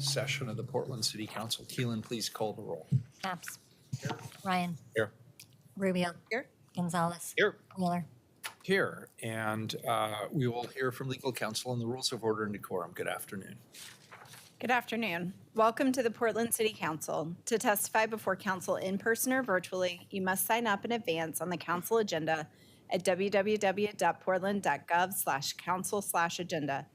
Session of the Portland City Council. Keelan, please call the roll. Capps. Ryan. Here. Rubio. Here. Gonzalez. Here. Wheeler. Here. And we will hear from legal counsel on the rules of order and decorum. Good afternoon. Good afternoon. Welcome to the Portland City Council. To testify before council in person or virtually, you must sign up in advance on the council agenda at www.portland.gov/council/agenda.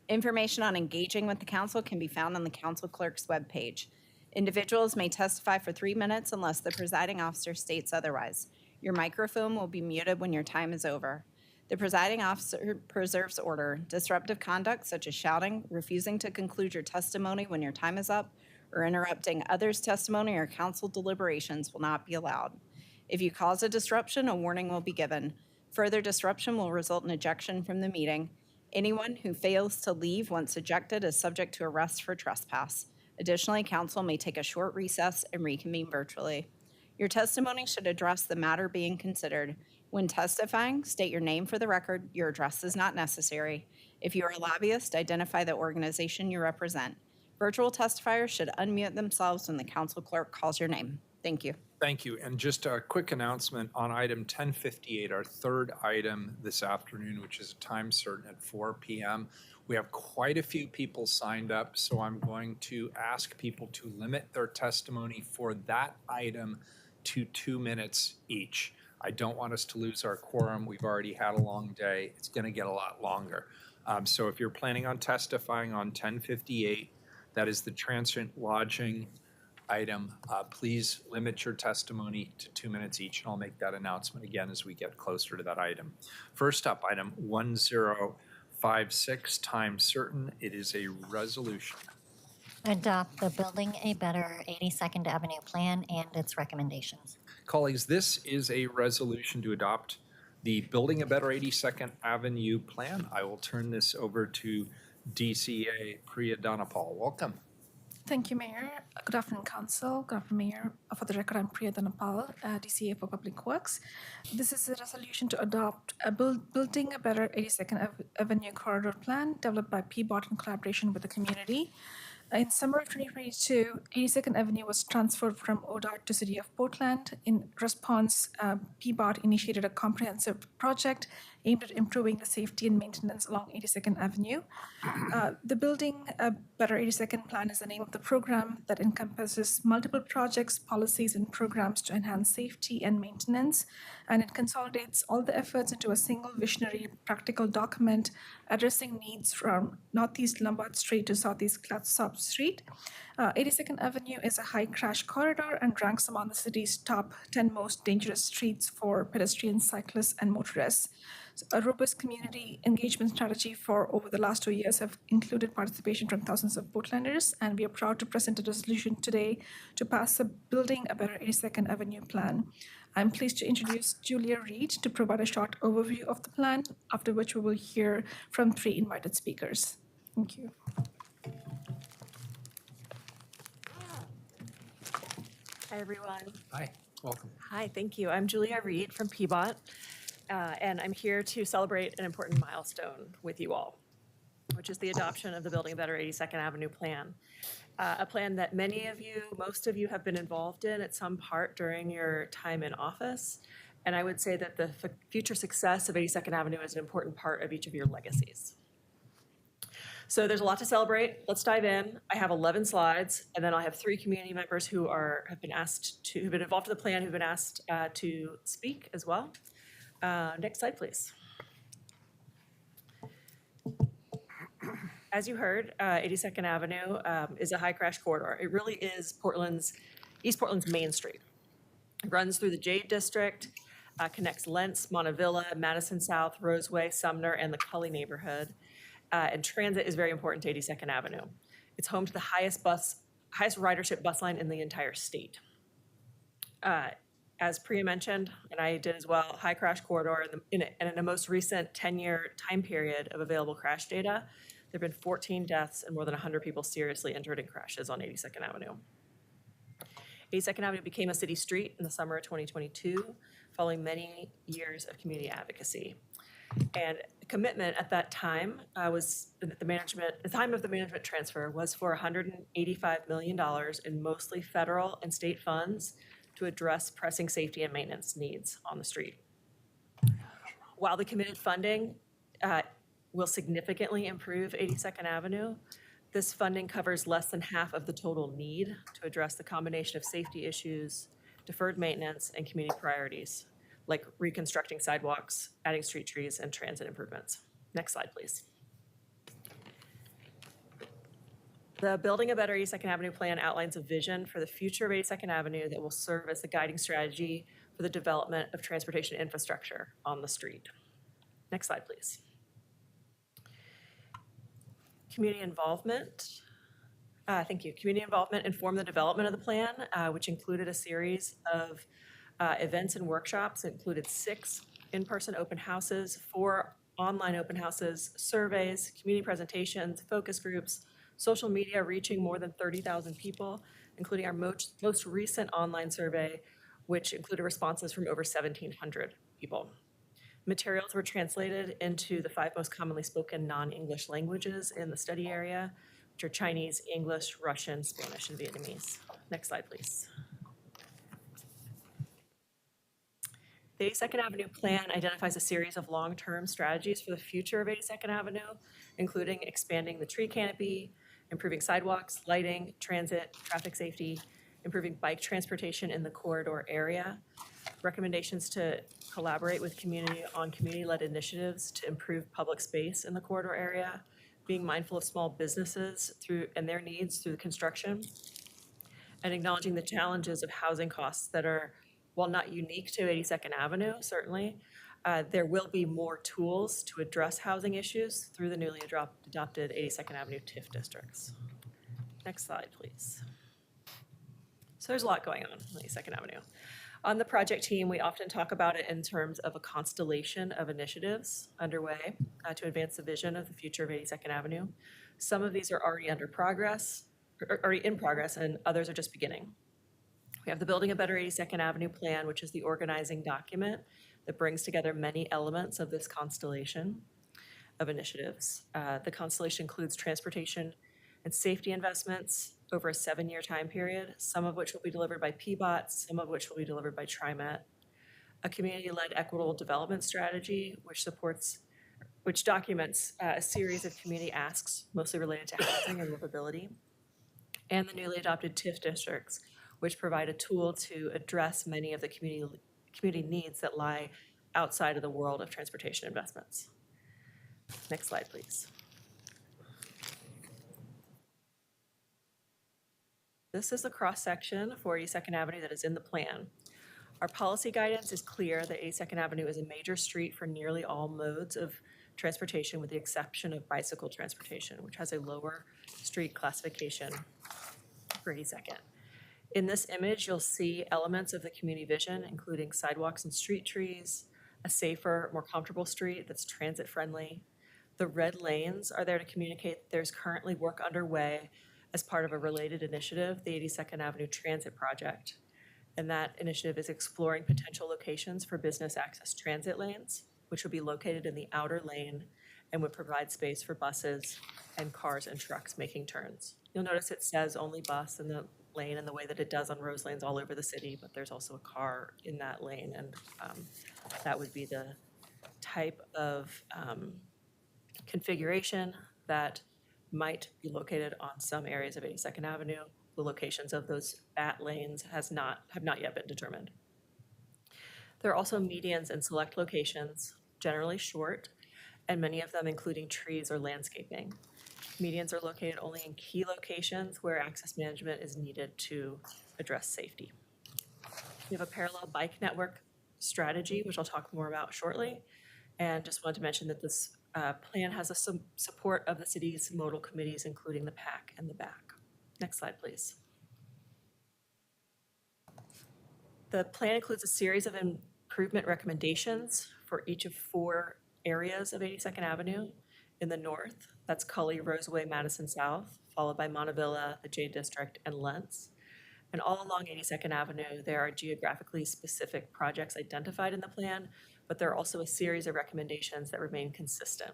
Information on engaging with the council can be found on the council clerk's webpage. Individuals may testify for 3 minutes unless the presiding officer states otherwise. Your microphone will be muted when your time is over. The presiding officer preserves order. Disruptive conduct such as shouting, refusing to conclude your testimony when your time is up, or interrupting others' testimony or council deliberations will not be allowed. If you cause a disruption, a warning will be given. Further disruption will result in ejection from the meeting. Anyone who fails to leave once ejected is subject to arrest for trespass. Additionally, council may take a short recess and reconvene virtually. Your testimony should address the matter being considered. When testifying, state your name for the record. Your address is not necessary. If you are a lobbyist, identify the organization you represent. Virtual testifiers should unmute themselves when the council clerk calls your name. Thank you. Thank you. And just a quick announcement on item 1058, our third item this afternoon, which is a time certain at 4 p.m. We have quite a few people signed up, so I'm going to ask people to limit their testimony for that item to 2 minutes each. I don't want us to lose our quorum. We've already had a long day. It's going to get a lot longer. So if you're planning on testifying on 1058, that is the transient lodging item, please limit your testimony to 2 minutes each, and I'll make that announcement again as we get closer to that item. First up, item 1056, time certain. It is a resolution. Adopt the Building a Better 82nd Avenue Plan and its recommendations. Colleagues, this is a resolution to adopt the Building a Better 82nd Avenue Plan. I will turn this over to DCA Priya Dhanapal. Welcome. Thank you, Mayor. Good afternoon, Council. Good afternoon, Mayor. For the record, I'm Priya Dhanapal, DCA for Public Works. This is a resolution to adopt a Building a Better 82nd Avenue Corridor Plan developed by PBOT in collaboration with the community. In summer of 2022, 82nd Avenue was transferred from ODOT to City of Portland. In response, PBOT initiated a comprehensive project aimed at improving the safety and maintenance along 82nd Avenue. The Building a Better 82nd Plan is the name of the program that encompasses multiple projects, policies, and programs to enhance safety and maintenance, and it consolidates all the efforts into a single visionary, practical document addressing needs from Northeast Lombard Street to Southeast Clatsop Street. 82nd Avenue is a high crash corridor and ranks among the city's top 10 most dangerous streets for pedestrians, cyclists, and motorists. So a robust community engagement strategy for over the last 2 years have included participation from thousands of Portlanders, and we are proud to present a resolution today to pass the Building a Better 82nd Avenue plan. I'm pleased to introduce Julia Reed to provide a short overview of the plan, after which we will hear from 3 invited speakers. Thank you. Hi, everyone. Hi, welcome. Hi, thank you. I'm Julia Reed from PBOT, and I'm here to celebrate an important milestone with you all, which is the adoption of the Building a Better 82nd Avenue plan, a plan that many of you, most of you have been involved in at some part during your time in office. And I would say that the future success of 82nd Avenue is an important part of each of your legacies. So there's a lot to celebrate. Let's dive in. I have 11 slides, and then I'll have 3 community members who've been involved in the plan, who've been asked to speak as well. Next slide, please. As you heard, 82nd Avenue is a high crash corridor. It really is East Portland's main street. It runs through the Jade District, connects Lentz, Montevilla, Madison South, Roseway, Sumner, and the Cully neighborhood. And transit is very important to 82nd Avenue. It's home to the highest ridership bus line in the entire state. As Priya mentioned, and I did as well, high crash corridor, and in the most recent 10-year time period of available crash data, there have been 14 deaths and more than 100 people seriously injured in crashes on 82nd Avenue. 82nd Avenue became a city street in the summer of 2022, following many years of community advocacy. And the commitment at that time was that the time of the management transfer was for $185 million in mostly federal and state funds to address pressing safety and maintenance needs on the street. While the committed funding will significantly improve 82nd Avenue, this funding covers less than half of the total need to address the combination of safety issues, deferred maintenance, and community priorities, like reconstructing sidewalks, adding street trees, and transit improvements. Next slide, please. The Building a Better 82nd Avenue plan outlines a vision for the future of 82nd Avenue that will serve as the guiding strategy for the development of transportation infrastructure on the street. Next slide, please. Community involvement. Thank you. Community involvement informed the development of the plan, which included a series of events and workshops. It included 6 in-person open houses, 4 online open houses, surveys, community presentations, focus groups, social media reaching more than 30,000 people, including our most recent online survey, which included responses from over 1,700 people. Materials were translated into the 5 most commonly spoken non-English languages in the study area, which are Chinese, English, Russian, Spanish, and Vietnamese. Next slide, please. The 82nd Avenue plan identifies a series of long-term strategies for the future of 82nd Avenue, including expanding the tree canopy, improving sidewalks, lighting, transit, traffic safety, improving bike transportation in the corridor area, recommendations to collaborate with community on community-led initiatives to improve public space in the corridor area, being mindful of small businesses and their needs through the construction, and acknowledging the challenges of housing costs that are, while not unique to 82nd Avenue, certainly, there will be more tools to address housing issues through the newly adopted 82nd Avenue TIF districts. Next slide, please. So there's a lot going on 82nd Avenue. On the project team, we often talk about it in terms of a constellation of initiatives underway to advance the vision of the future of 82nd Avenue. Some of these are already under progress. are already in progress, and others are just beginning. We have the Building a Better 82nd Avenue Plan, which is the organizing document that brings together many elements of this constellation of initiatives. The constellation includes transportation and safety investments over a 7-year time period, some of which will be delivered by PBOT, some of which will be delivered by TriMet. A community-led equitable development strategy, which documents a series of community asks, mostly related to housing and livability, and the newly adopted TIF districts, which provide a tool to address many of the community needs that lie outside of the world of transportation investments. Next slide, please. This is the cross-section for 82nd Avenue that is in the plan. Our policy guidance is clear that 82nd Avenue is a major street for nearly all modes of transportation, with the exception of bicycle transportation, which has a lower street classification for 82nd. In this image, you'll see elements of the community vision, including sidewalks and street trees, a safer, more comfortable street that's transit-friendly. The red lanes are there to communicate that there's currently work underway as part of a related initiative, the 82nd Avenue Transit Project. And that initiative is exploring potential locations for business access transit lanes, which would be located in the outer lane and would provide space for buses and cars and trucks making turns. You'll notice it says only bus in the lane in the way that it does on Rose lanes all over the city, but there's also a car in that lane, and that would be the type of configuration that might be located on some areas of 82nd Avenue. The locations of those bat lanes have not yet been determined. There are also medians in select locations, generally short, and many of them including trees or landscaping. Medians are located only in key locations where access management is needed to address safety. We have a parallel bike network strategy, which I'll talk more about shortly. And just wanted to mention that this plan has some support of the city's modal committees, including the PAC and the BAC. Next slide, please. The plan includes a series of improvement recommendations for each of 4 areas of 82nd Avenue. In the north, that's Cully, Roseway, Madison South, followed by Montevilla, the J District, and Lentz. And all along 82nd Avenue, there are geographically specific projects identified in the plan, but there are also a series of recommendations that remain consistent.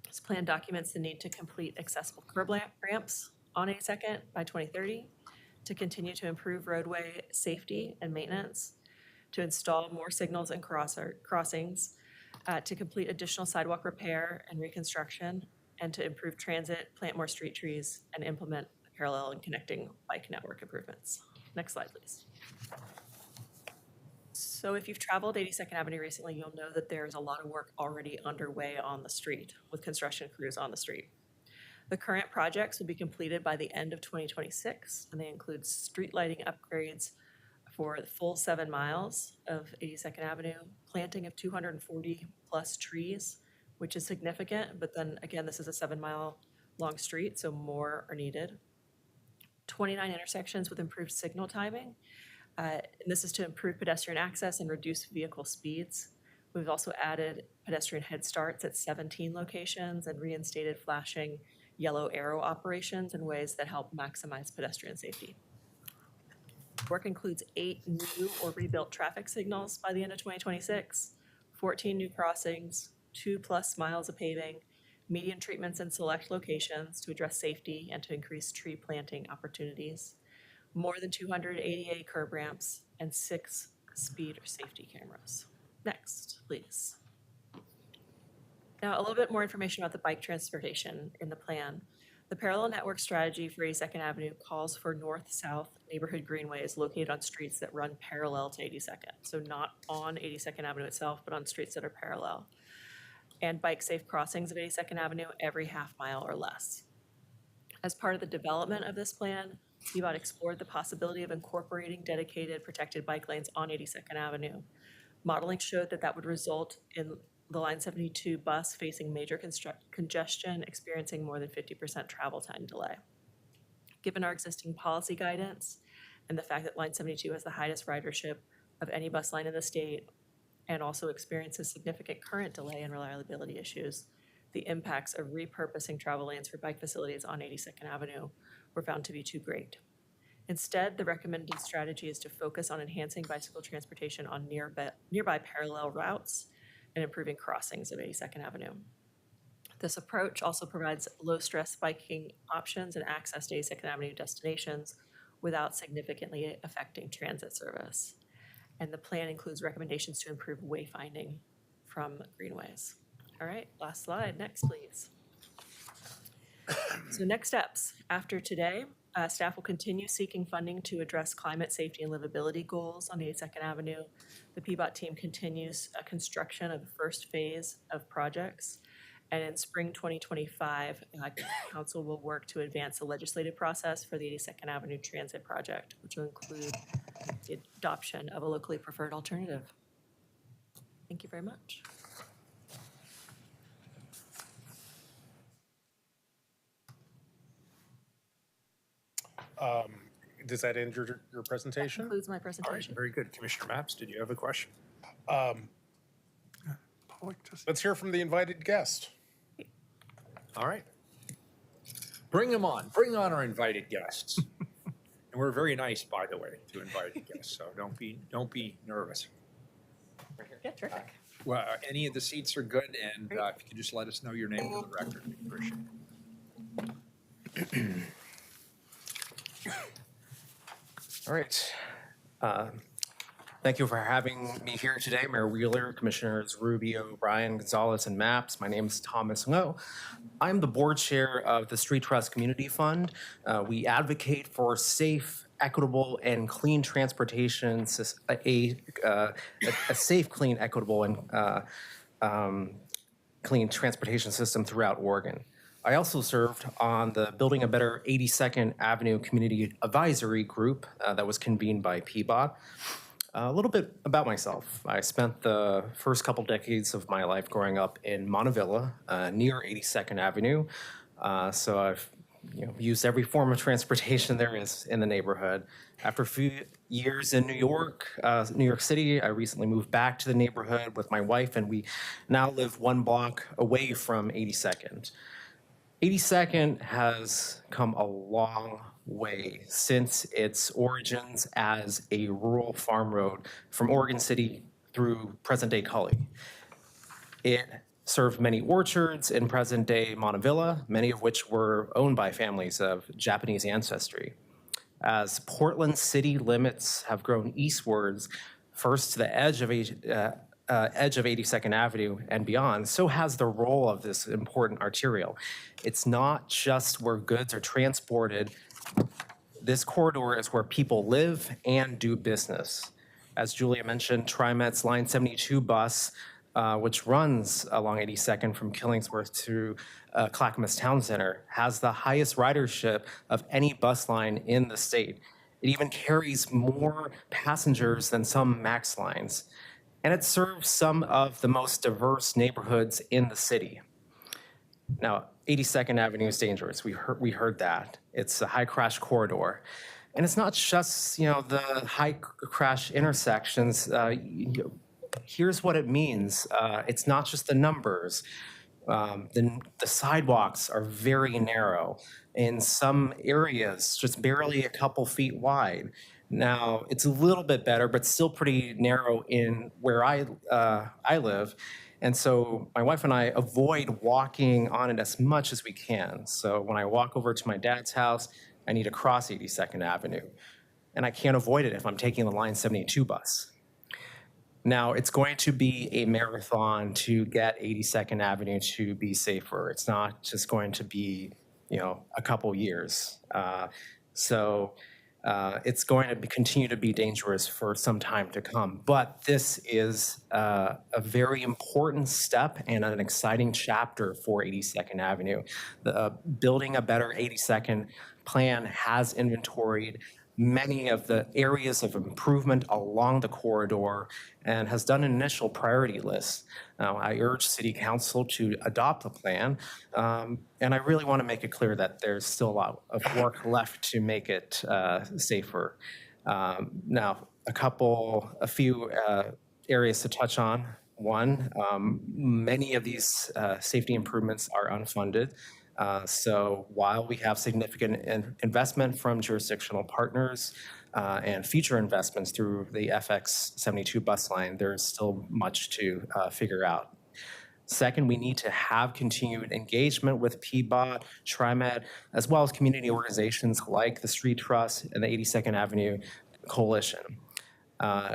This plan documents the need to complete accessible curb ramps on 82nd by 2030, to continue to improve roadway safety and maintenance, to install more signals and crossings, to complete additional sidewalk repair and reconstruction, and to improve transit, plant more street trees, and implement parallel and connecting bike network improvements. Next slide, please. So if you've traveled 82nd Avenue recently, you'll know that there's a lot of work already underway on the street, with construction crews on the street. The current projects will be completed by the end of 2026, and they include street lighting upgrades for the full 7 miles of 82nd Avenue, planting of 240 plus trees, which is significant, but then again, this is a 7-mile long street, so more are needed. 29 intersections with improved signal timing, and this is to improve pedestrian access and reduce vehicle speeds. We've also added pedestrian head starts at 17 locations and reinstated flashing yellow arrow operations in ways that help maximize pedestrian safety. Work includes 8 new or rebuilt traffic signals by the end of 2026, 14 new crossings, 2+ miles of paving, median treatments in select locations to address safety and to increase tree planting opportunities, more than 200 ADA curb ramps, and 6 speed or safety cameras. Next, please. Now, a little bit more information about the bike transportation in the plan. The parallel network strategy for 82nd Avenue calls for north-south neighborhood greenways located on streets that run parallel to 82nd. So not on 82nd Avenue itself, but on streets that are parallel. And bike-safe crossings of 82nd Avenue every half mile or less. As part of the development of this plan, PBOT explored the possibility of incorporating dedicated protected bike lanes on 82nd Avenue. Modeling showed that that would result in the Line 72 bus facing major congestion, experiencing more than 50% travel time delay. Given our existing policy guidance and the fact that Line 72 has the highest ridership of any bus line in the state and also experiences significant current delay and reliability issues, the impacts of repurposing travel lanes for bike facilities on 82nd Avenue were found to be too great. Instead, the recommended strategy is to focus on enhancing bicycle transportation on nearby parallel routes and improving crossings of 82nd Avenue. This approach also provides low-stress biking options and access to 82nd Avenue destinations without significantly affecting transit service. And the plan includes recommendations to improve wayfinding from greenways. All right, last slide. Next, please. So next steps. After today, staff will continue seeking funding to address climate safety and livability goals on 82nd Avenue. The PBOT team continues construction of the first phase of projects. And in spring 2025, council will work to advance the legislative process for the 82nd Avenue Transit project, which will include the adoption of a locally preferred alternative. Thank you very much. Does that end your presentation? Concludes my All right, presentation. very good. Commissioner Mapps, did you have a question? Let's hear from the invited guest. All right. Bring them on. Bring on our invited guests. And we're very nice, by the way, to invited guests, so don't be nervous. Yeah, terrific. Well, any of the seats are good, and if you could just let us know your name for the record, we appreciate it. All right. Thank you for having me here today, Mayor Wheeler, Commissioners Rubio, Bryan, Gonzalez, and Mapps. My name is Thomas Ngo. I'm the board chair of the Street Trust Community Fund. We advocate for safe, equitable, and clean transportation, a safe, clean, equitable, and clean transportation system throughout Oregon. I also served on the Building a Better 82nd Avenue Community Advisory Group that was convened by PBOT. A little bit about myself. I spent the first couple decades of my life growing up in Montevilla, near 82nd Avenue. So I've used every form of transportation there is in the neighborhood. After a few years in New York City, I recently moved back to the neighborhood with my wife, and we now live one block away from 82nd. 82nd has come a long way since its origins as a rural farm road from Oregon City through present-day Cully. It served many orchards in present-day Montevilla, many of which were owned by families of Japanese ancestry. As Portland city limits have grown eastwards, first to the edge of 82nd Avenue and beyond, so has the role of this important arterial. It's not just where goods are transported. This corridor is where people live and do business. As Julia mentioned, TriMet's Line 72 bus, which runs along 82nd from Killingsworth to Clackamas Town Center, has the highest ridership of any bus line in the state. It even carries more passengers than some MAX lines. And it serves some of the most diverse neighborhoods in the city. Now, 82nd Avenue is dangerous. We heard that. It's a high crash corridor. And it's not just, the high crash intersections. Here's what it means. It's not just the numbers. The sidewalks are very narrow. In some areas, just barely a couple feet wide. Now, it's a little bit better, but still pretty narrow in where I live. And so my wife and I avoid walking on it as much as we can. So when I walk over to my dad's house, I need to cross 82nd Avenue. And I can't avoid it if I'm taking the Line 72 bus. Now, it's going to be a marathon to get 82nd Avenue to be safer. It's not just going to be, a couple years. It's going to continue to be dangerous for some time to come. But this is a very important step and an exciting chapter for 82nd Avenue. The Building a Better 82nd plan has inventoried many of the areas of improvement along the corridor and has done an initial priority list. Now, I urge City Council to adopt the plan, and I really want to make it clear that there's still a lot of work left to make it safer. Now, a few areas to touch on. One, many of these safety improvements are unfunded. So while we have significant investment from jurisdictional partners and future investments through the FX 72 bus line, there's still much to figure out. Second, we need to have continued engagement with PBOT, TriMet, as well as community organizations like the Street Trust and the 82nd Avenue Coalition.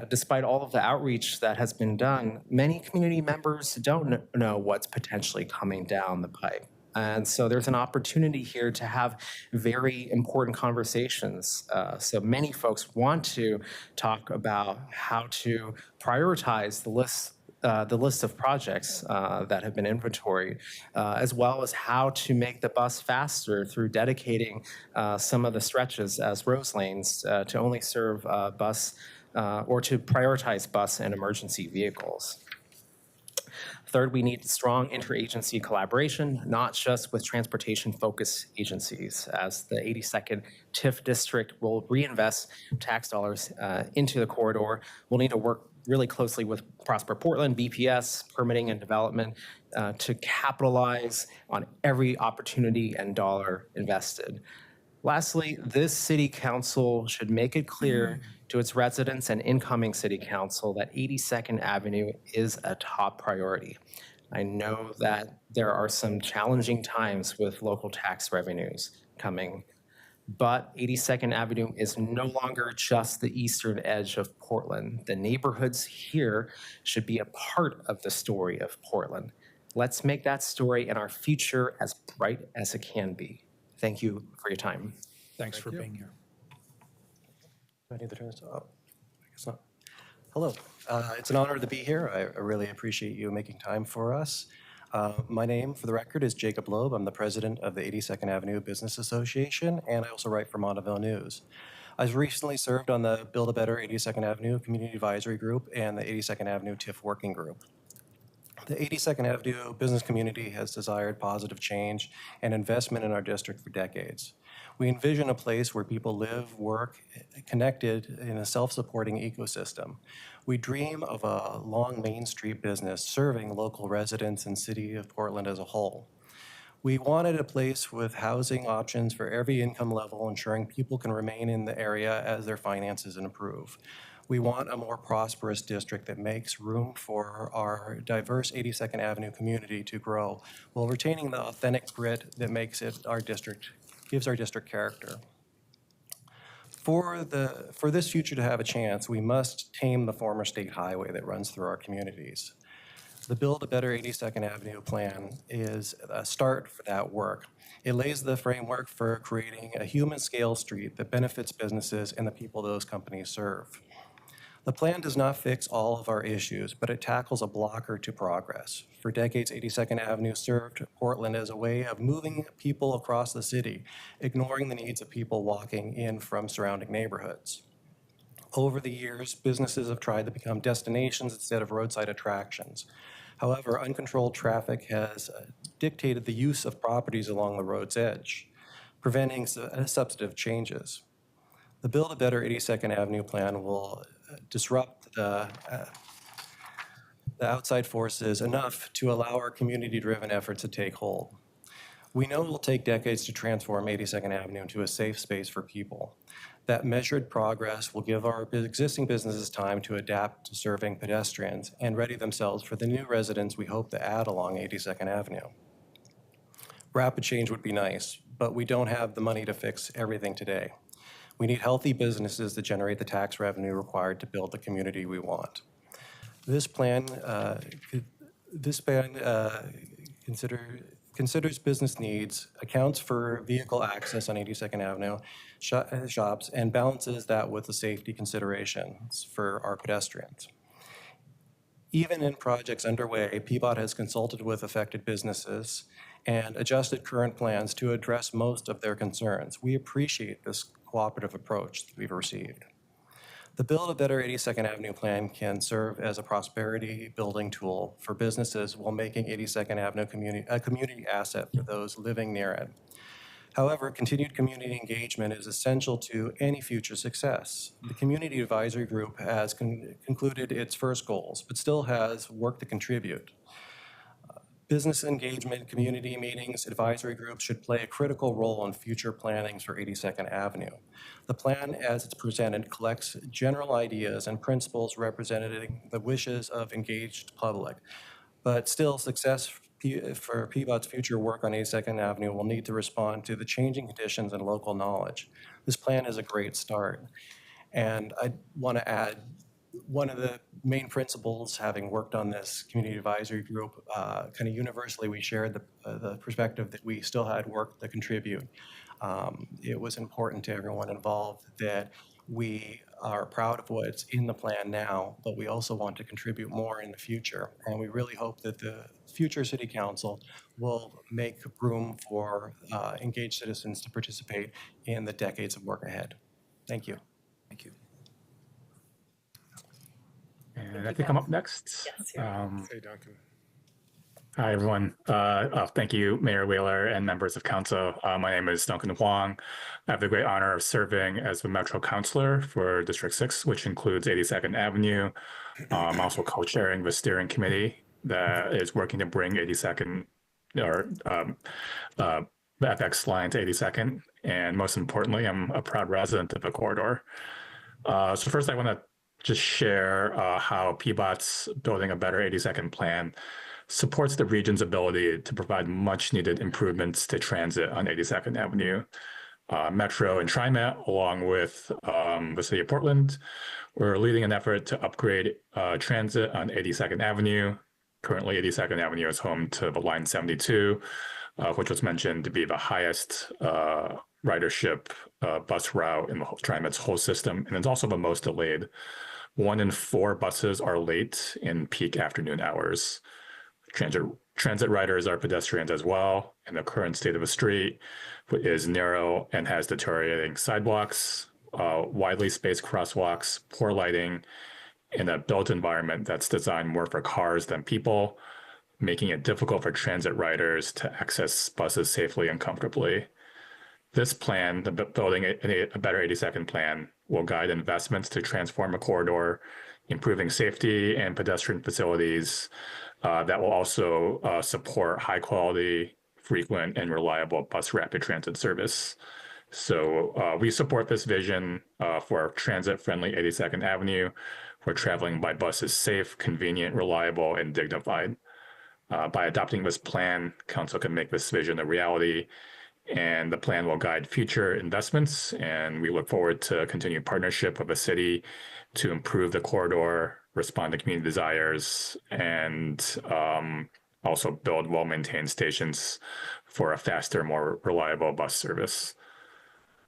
Despite all of the outreach that has been done, many community members don't know what's potentially coming down the pipe. And so there's an opportunity here to have very important conversations. So many folks want to talk about how to prioritize the list of projects that have been inventoried, as well as how to make the bus faster through dedicating some of the stretches as Rose lanes to only serve bus or to prioritize bus and emergency vehicles. Third, we need strong interagency collaboration, not just with transportation-focused agencies. As the 82nd TIF district will reinvest tax dollars into the corridor, we'll need to work really closely with Prosper Portland, BPS, permitting and development to capitalize on every opportunity and dollar invested. Lastly, this city council should make it clear to its residents and incoming city council that 82nd Avenue is a top priority. I know that there are some challenging times with local tax revenues coming, but 82nd Avenue is no longer just the eastern edge of Portland. The neighborhoods here should be a part of the story of Portland. Let's make that story and our future as bright as it can be. Thank you for your time. Thanks for being here. Do I need the turn? Oh, I guess not. Hello. It's an honor to be here. I really appreciate you making time for us. My name, for the record, is Jacob Loeb. I'm the president of the 82nd Avenue Business Association, and I also write for Monteville News. I've recently served on the Build a Better 82nd Avenue Community Advisory Group and the 82nd Avenue TIF Working Group. The 82nd Avenue business community has desired positive change and investment in our district for decades. We envision a place where people live, work, connected in a self-supporting ecosystem. We dream of a long Main Street business serving local residents and city of Portland as a whole. We wanted a place with housing options for every income level, ensuring people can remain in the area as their finances improve. We want a more prosperous district that makes room for our diverse 82nd Avenue community to grow while retaining the authentic grit that makes it our district, gives our district character. For this future to have a chance, we must tame the former state highway that runs through our communities. The Build a Better 82nd Avenue plan is a start for that work. It lays the framework for creating a human scale street that benefits businesses and the people those companies serve. The plan does not fix all of our issues, but it tackles a blocker to progress. For decades, 82nd Avenue served Portland as a way of moving people across the city, ignoring the needs of people walking in from surrounding neighborhoods. Over the years, businesses have tried to become destinations instead of roadside attractions. However, uncontrolled traffic has dictated the use of properties along the road's edge, preventing substantive changes. The Build a Better 82nd Avenue plan will disrupt the outside forces enough to allow our community-driven efforts to take hold. We know it will take decades to transform 82nd Avenue into a safe space for people. That measured progress will give our existing businesses time to adapt to serving pedestrians and ready themselves for the new residents we hope to add along 82nd Avenue. Rapid change would be nice, but we don't have the money to fix everything today. We need healthy businesses that generate the tax revenue required to build the community we want. This plan considers business needs, accounts for vehicle access on 82nd Avenue, shops, and balances that with the safety considerations for our pedestrians. Even in projects underway, PBOT has consulted with affected businesses and adjusted current plans to address most of their concerns. We appreciate this cooperative approach that we've received. The Build a Better 82nd Avenue plan can serve as a prosperity building tool for businesses while making 82nd Avenue a community asset for those living near it. However, continued community engagement is essential to any future success. The Community Advisory Group has concluded its first goals, but still has work to contribute. Business engagement, community meetings, advisory groups should play a critical role in future plannings for 82nd Avenue. The plan, as it's presented, collects general ideas and principles representing the wishes of engaged public. But still, success for PBOT's future work on 82nd Avenue will need to respond to the changing conditions and local knowledge. This plan is a great start. And I want to add, one of the main principles, having worked on this community advisory group, kind of universally, we shared the perspective that we still had work to contribute. It was important to everyone involved that we are proud of what's in the plan now, but we also want to contribute more in the future. And we really hope that the future city council will make room for engaged citizens to participate in the decades of work ahead. Thank you. Thank you. And I think I'm up next. Yes, you're Hey, Duncan. Hi, everyone. Thank you, Mayor Wheeler and members of council. My name is Duncan Huang. I have the great honor of serving as the Metro Councilor for District 6, which includes 82nd Avenue. I'm also co-chairing the steering committee that is working to bring 82nd or the FX line to 82nd. And most importantly, I'm a proud resident of the corridor. So first, I want to just share how PBOT's Building a Better 82nd plan supports the region's ability to provide much needed improvements to transit on 82nd Avenue. Metro and TriMet, along with the City of Portland, we're leading an effort to upgrade transit on 82nd Avenue. Currently, 82nd Avenue is home to the Line 72, which was mentioned to be the highest ridership bus route in the TriMet's whole system, and it's also the most delayed. 1 in 4 buses are late in peak afternoon hours. Transit riders are pedestrians as well, and the current state of the street is narrow and has deteriorating sidewalks, widely spaced crosswalks, poor lighting, and a built environment that's designed more for cars than people, making it difficult for transit riders to access buses safely and comfortably. This plan, the Building a Better 82nd plan, will guide investments to transform a corridor, improving safety and pedestrian facilities that will also support high quality, frequent, and reliable bus rapid transit service. So we support this vision for transit-friendly 82nd Avenue, where traveling by bus is safe, convenient, reliable, and dignified. By adopting this plan, council can make this vision a reality, and the plan will guide future investments. And we look forward to continued partnership with the city to improve the corridor, respond to community desires, and also build well-maintained stations for a faster, more reliable bus service.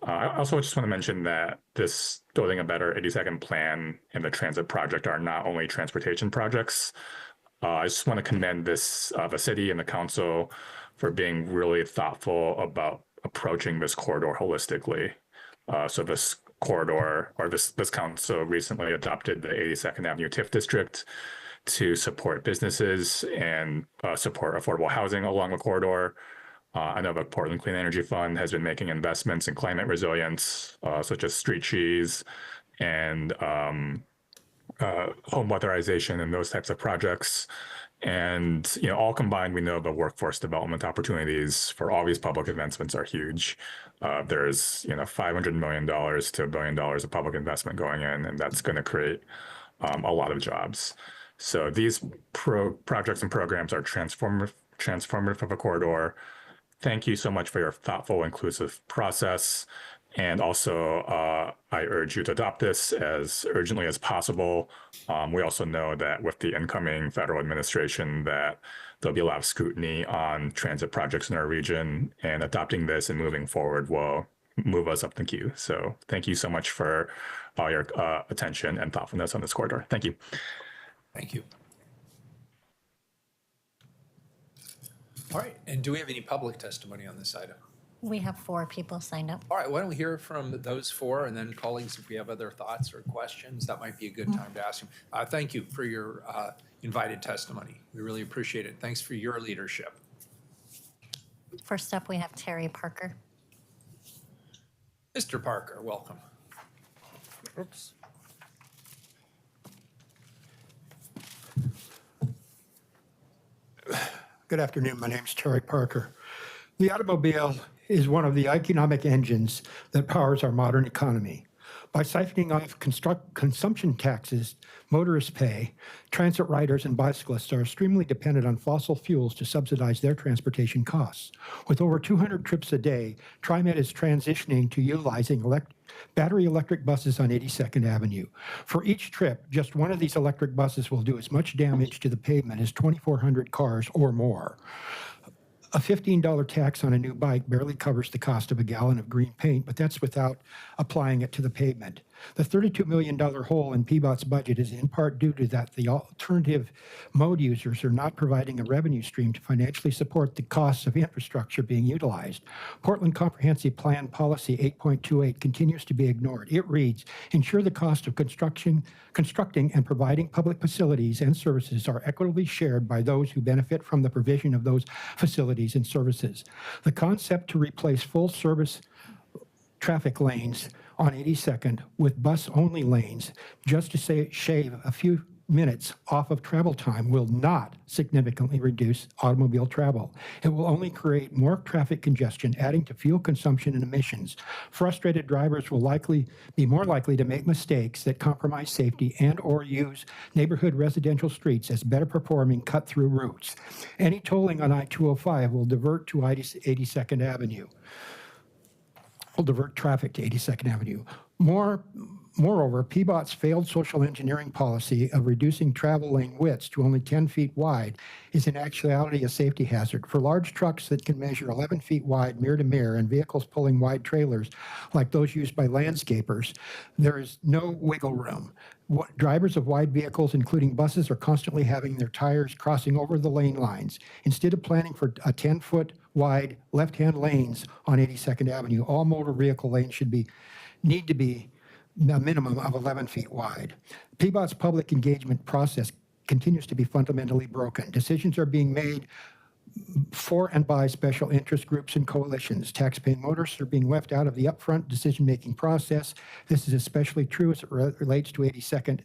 I also just want to mention that this Building a Better 82nd plan and the transit project are not only transportation projects. I just want to commend the city and the council for being really thoughtful about approaching this corridor holistically. So this corridor, or this council recently adopted the 82nd Avenue TIF district to support businesses and support affordable housing along the corridor. I know the Portland Clean Energy Fund has been making investments in climate resilience, such as street trees and home weatherization and those types of projects. And all combined, we know the workforce development opportunities for all these public investments are huge. There's $500 million to $1 billion of public investment going in, and that's going to create a lot of jobs. So these projects and programs are transformative for the corridor. Thank you so much for your thoughtful, inclusive process. And also, I urge you to adopt this as urgently as possible. We also know that with the incoming federal administration that there'll be a lot of scrutiny on transit projects in our region, and adopting this and moving forward will move us up the queue. So thank you so much for all your attention and thoughtfulness on this corridor. Thank you. Thank you. All right, and do we have any public testimony on this item? We have 4 people signed up. All right, why don't we hear from those 4, and then colleagues, if we have other thoughts or questions, that might be a good time to ask them. Thank you for your invited testimony. We really appreciate it. Thanks for your leadership. First up, we have Terry Parker. Mr. Parker, welcome. Oops. Good afternoon. My name is Terry Parker. The automobile is one of the economic engines that powers our modern economy. By siphoning off consumption taxes motorists pay, transit riders and bicyclists are extremely dependent on fossil fuels to subsidize their transportation costs. With over 200 trips a day, TriMet is transitioning to utilizing battery electric buses on 82nd Avenue. For each trip, just one of these electric buses will do as much damage to the pavement as 2,400 cars or more. A $15 tax on a new bike barely covers the cost of a gallon of green paint, but that's without applying it to the pavement. The $32 million hole in PBOT's budget is in part due to that the alternative mode users are not providing a revenue stream to financially support the costs of infrastructure being utilized. Portland Comprehensive Plan Policy 8.28 continues to be ignored. It reads, ensure the cost of constructing and providing public facilities and services are equitably shared by those who benefit from the provision of those facilities and services. The concept to replace full service traffic lanes on 82nd with bus-only lanes just to shave a few minutes off of travel time will not significantly reduce automobile travel. It will only create more traffic congestion, adding to fuel consumption and emissions. Frustrated drivers will be more likely to make mistakes that compromise safety and or use neighborhood residential streets as better performing cut-through routes. Any tolling on I-205 will divert to 82nd Avenue. Will divert traffic to 82nd Avenue. Moreover, PBOT's failed social engineering policy of reducing travel lane widths to only 10 feet wide is in actuality a safety hazard. For large trucks that can measure 11 feet wide mirror to mirror and vehicles pulling wide trailers like those used by landscapers, there is no wiggle room. Drivers of wide vehicles, including buses, are constantly having their tires crossing over the lane lines. Instead of planning for a 10-foot wide left-hand lanes on 82nd Avenue, all motor vehicle lanes need to be a minimum of 11 feet wide. PBOT's public engagement process continues to be fundamentally broken. Decisions are being made for and by special interest groups and coalitions. Taxpaying motorists are being left out of the upfront decision-making process. This is especially true as it relates to 82nd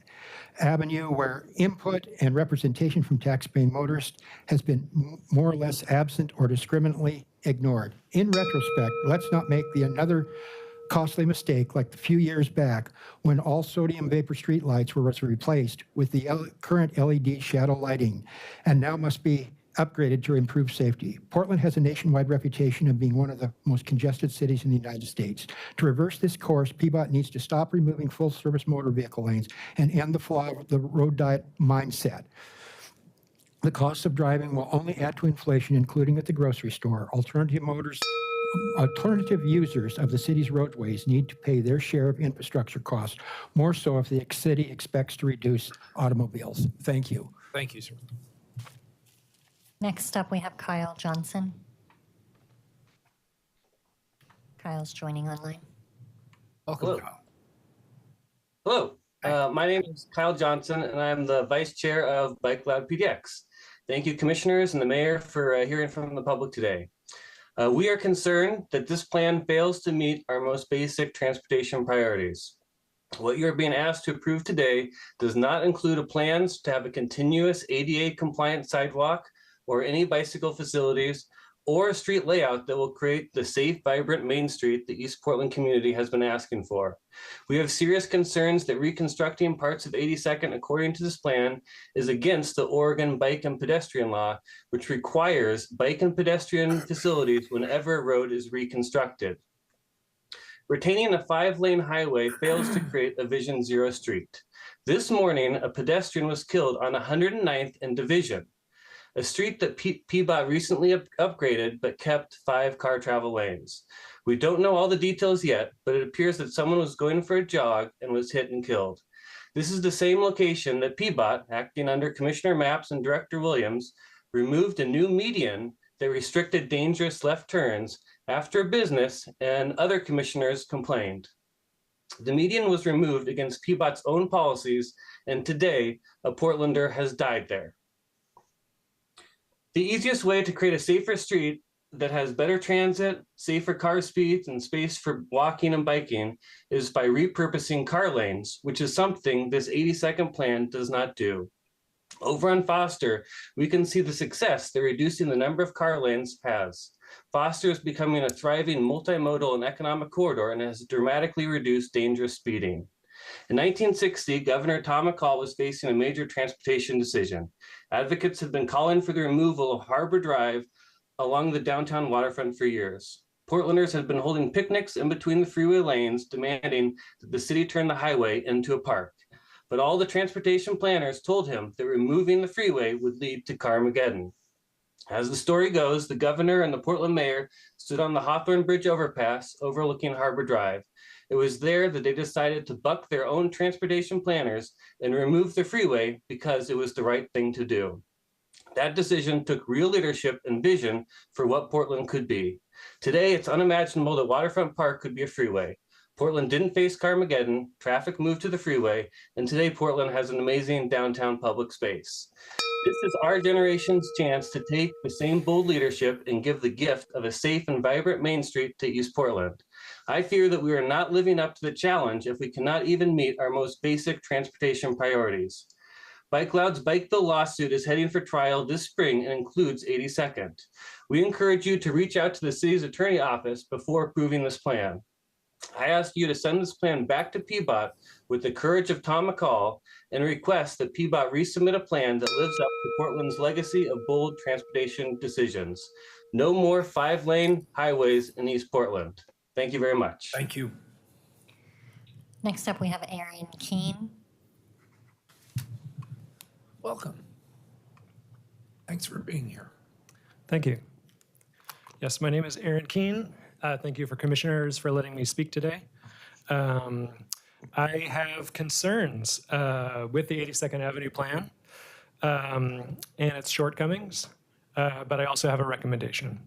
Avenue, where input and representation from taxpaying motorists has been more or less absent or discriminately ignored. In retrospect, let's not make another costly mistake like the few years back when all sodium vapor street lights were replaced with the current LED shadow lighting and now must be upgraded to improve safety. Portland has a nationwide reputation of being one of the most congested cities in the United States. To reverse this course, PBOT needs to stop removing full-service motor vehicle lanes and end the flaw of the road diet mindset. The cost of driving will only add to inflation, including at the grocery store. Alternative users of the city's roadways need to pay their share of infrastructure costs, more so if the city expects to reduce automobiles. Thank you. Thank you, sir. Next up, we have Kyle Johnson. Kyle's joining online. Welcome, Hello. Kyle. Hello, my name is Kyle Johnson, and I'm the Vice Chair of Bike Lab PDX. Thank you, Commissioners and the Mayor, for hearing from the public today. We are concerned that this plan fails to meet our most basic transportation priorities. What you are being asked to approve today does not include plans to have a continuous ADA-compliant sidewalk or any bicycle facilities, or a street layout that will create the safe, vibrant Main Street the East Portland community has been asking for. We have serious concerns that reconstructing parts of 82nd according to this plan is against the Oregon Bike and Pedestrian Law, which requires bike and pedestrian facilities whenever a road is reconstructed. Retaining a 5-lane highway fails to create a Vision Zero street. This morning, a pedestrian was killed on 109th and Division, a street that PBOT recently upgraded but kept 5 car travel lanes. We don't know all the details yet, but it appears that someone was going for a jog and was hit and killed. This is the same location that PBOT, acting under Commissioner Mapps and Director Williams, removed a new median that restricted dangerous left turns after a business and other commissioners complained. The median was removed against PBOT's own policies, and today a Portlander has died there. The easiest way to create a safer street that has better transit, safer car speeds, and space for walking and biking is by repurposing car lanes, which is something this 82nd plan does not do. Over on Foster, we can see the success that reducing the number of car lanes has. Foster is becoming a thriving multimodal and economic corridor and has dramatically reduced dangerous speeding. In 1960, Governor Tom McCall was facing a major transportation decision. Advocates had been calling for the removal of Harbor Drive along the downtown waterfront for years. Portlanders had been holding picnics in between the freeway lanes, demanding that the city turn the highway into a park. But all the transportation planners told him that removing the freeway would lead to Carmageddon. As the story goes, the governor and the Portland mayor stood on the Hawthorne Bridge overpass overlooking Harbor Drive. It was there that they decided to buck their own transportation planners and remove the freeway because it was the right thing to do. That decision took real leadership and vision for what Portland could be. Today, it's unimaginable that Waterfront Park could be a freeway. Portland didn't face Carmageddon, traffic moved to the freeway, and today Portland has an amazing downtown public space. This is our generation's chance to take the same bold leadership and give the gift of a safe and vibrant Main Street to East Portland. I fear that we are not living up to the challenge if we cannot even meet our most basic transportation priorities. Bike Loud's Bike Bill lawsuit is heading for trial this spring and includes 82nd. We encourage you to reach out to the city's attorney office before approving this plan. I ask you to send this plan back to PBOT with the courage of Tom McCall and request that PBOT resubmit a plan that lives up to Portland's legacy of bold transportation decisions. No more 5-lane highways in East Portland. Thank you very much. Thank you. Next up, we have Aaron Keene. Welcome. Thanks for being here. Thank you. Yes, my name is Aaron Keene. Thank you for commissioners for letting me speak today. I have concerns with the 82nd Avenue plan and its shortcomings, but I also have a recommendation.